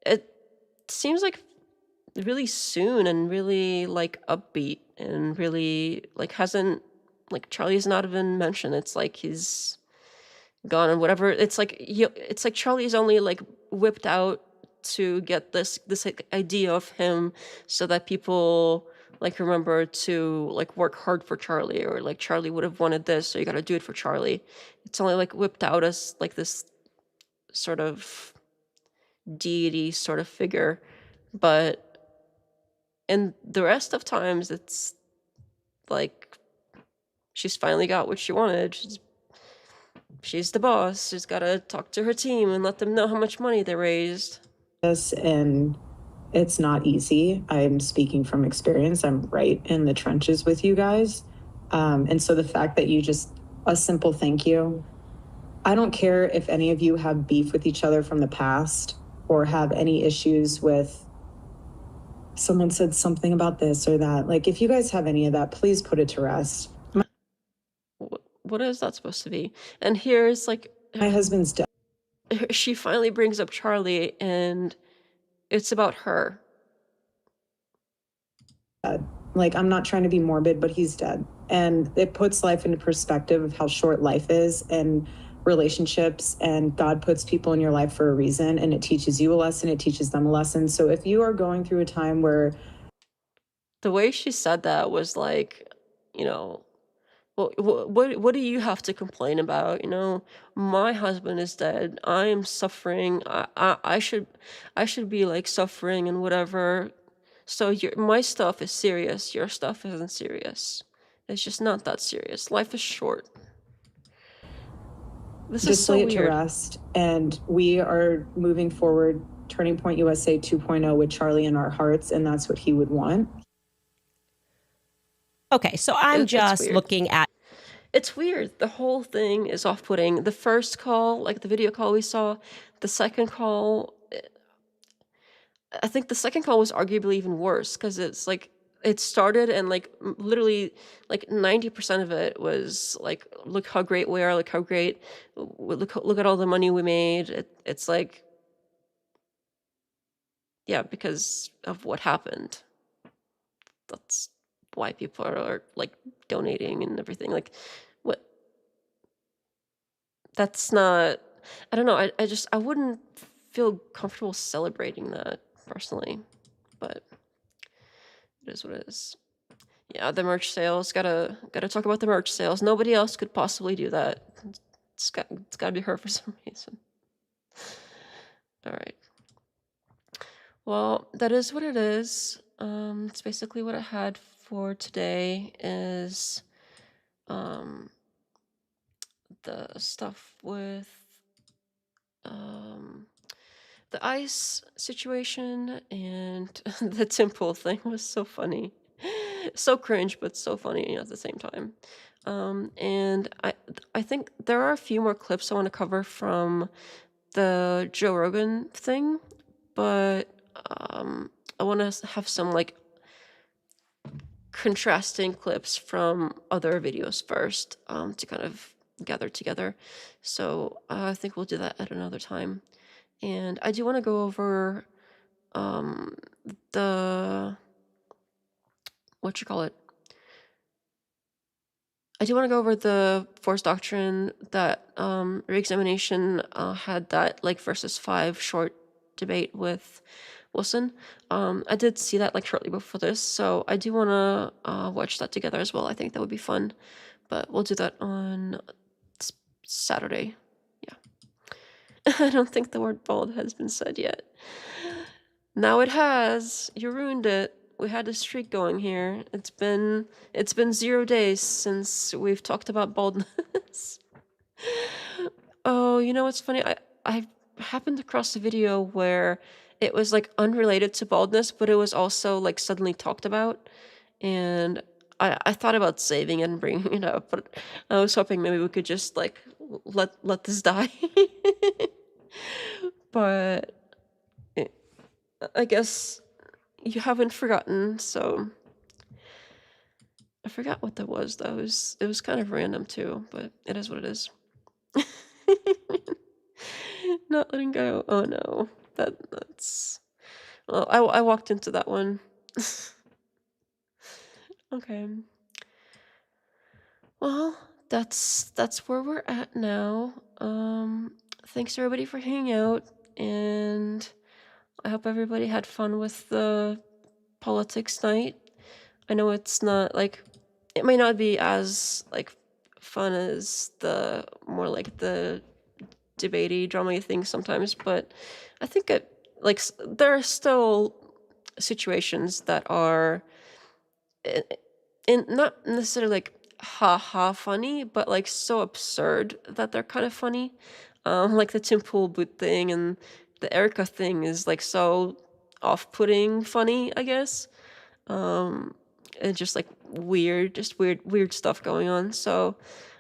it seems like really soon and really like upbeat and really like hasn't, like Charlie's not even mentioned. It's like he's gone and whatever. It's like Charlie's only like whipped out to get this like idea of him so that people like remember to like work hard for Charlie, or like Charlie would have wanted this, so you got to do it for Charlie. It's only like whipped out as like this sort of deity sort of figure, but in the rest of times it's like she's finally got what she wanted. She's the boss. She's got to talk to her team and let them know how much money they raised. And it's not easy. I'm speaking from experience. I'm right in the trenches with you guys. And so the fact that you just, a simple thank you. I don't care if any of you have beef with each other from the past or have any issues with someone said something about this or that. Like, if you guys have any of that, please put it to rest. What is that supposed to be? And here's like my husband's dead. She finally brings up Charlie, and it's about her. Like, I'm not trying to be morbid, but he's dead. And it puts life into perspective of how short life is and relationships, and God puts people in your life for a reason, and it teaches you a lesson, it teaches them a lesson. So if you are going through a time where... The way she said that was like, you know, well, what do you have to complain about? You know, my husband is dead. I am suffering. I should be like suffering and whatever. So my stuff is serious. Your stuff isn't serious. It's just not that serious. Life is short. This is so lay it weird. to rest, and we are moving forward, Turning Point USA 2.0 with Charlie in our hearts, and that's what he would want. Okay, so I'm just weird. looking at... It's weird. The whole thing is off-putting. The first call, like the video call we saw, the second call... I think the second call was arguably even worse, because it's like it started and like literally like 90% of it was like, look how great we are, look how great, look at all the money we made. It's like, yeah, because of what happened. That's why people are like donating and everything. Like, what? That's not, I don't know. I wouldn't feel comfortable celebrating that personally, but it is what it is. Yeah, the merch sales. Gotta talk about the merch sales. Nobody else could possibly do that. It's gotta be her for some reason. All right. Well, that is what it is. It's basically what I had for today. Is the stuff with the ICE situation, and the temple thing was so funny. So cringe, but so funny at the same time. And I think there are a few more clips I want to cover from the Joe Rogan thing, but I want to have some like contrasting clips from other videos first, to kind of gather together. So I think we'll do that at another time. And I do want to go over the I do want to go over the force doctrine that re-examination had that like versus 5 short debate with Wilson. I did see that like shortly before this, so I do want to watch that together as well. I think that would be fun, but we'll do that on Saturday. Yeah. I don't think the word bald has been said yet. Now it has. You ruined it. We had a streak going here. It's been 0 days since we've talked about baldness. Oh, you know what's funny? I happened across a video where it was like unrelated to baldness, but it was also like suddenly talked about, and I thought about saving it and bringing it up, but I was hoping maybe we could just like let this die. But I guess you haven't forgotten, so I forgot what that was though. It was kind of random too, but it is what it is. Not letting go. Oh no, that's. Well, I walked into that one. Okay. Well, that's where we're at now. Thanks everybody for hanging out, and I hope everybody had fun with the politics night. I know it's not like, it may not be as like fun as the more like the debatey, drama thing sometimes, but I think there are still situations that are in not necessarily like ha ha funny, but like so absurd that they're kind of funny. Like the Tim Pool boot thing and the Erika thing is like so off-putting funny, I guess. And just like weird stuff going on. So,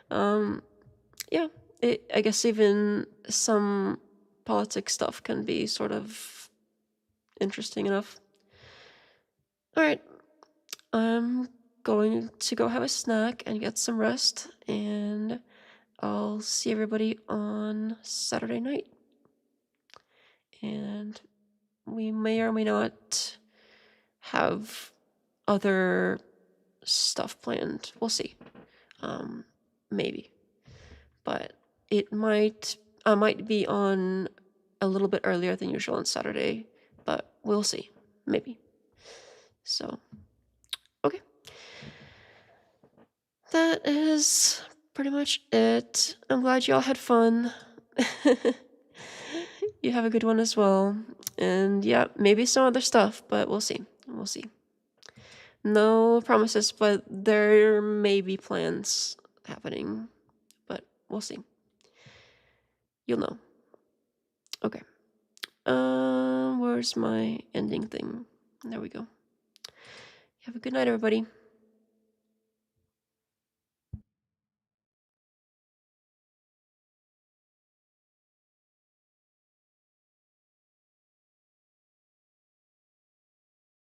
yeah, I guess even some politics stuff can be sort of interesting enough. All right, I'm going to go have a snack and get some rest, and I'll see everybody on Saturday night. And we may or may not have other stuff planned. We'll see. Maybe. But I might be on a little bit earlier than usual on Saturday, but we'll see. Maybe. So, okay. That is pretty much it. I'm glad y'all had fun. You have a good one as well. And yeah, maybe some other stuff, but we'll see. We'll see. No promises, but there may be plans happening, but we'll see. You'll know. Okay. Where's my ending thing? There we go. Have a good night, everybody.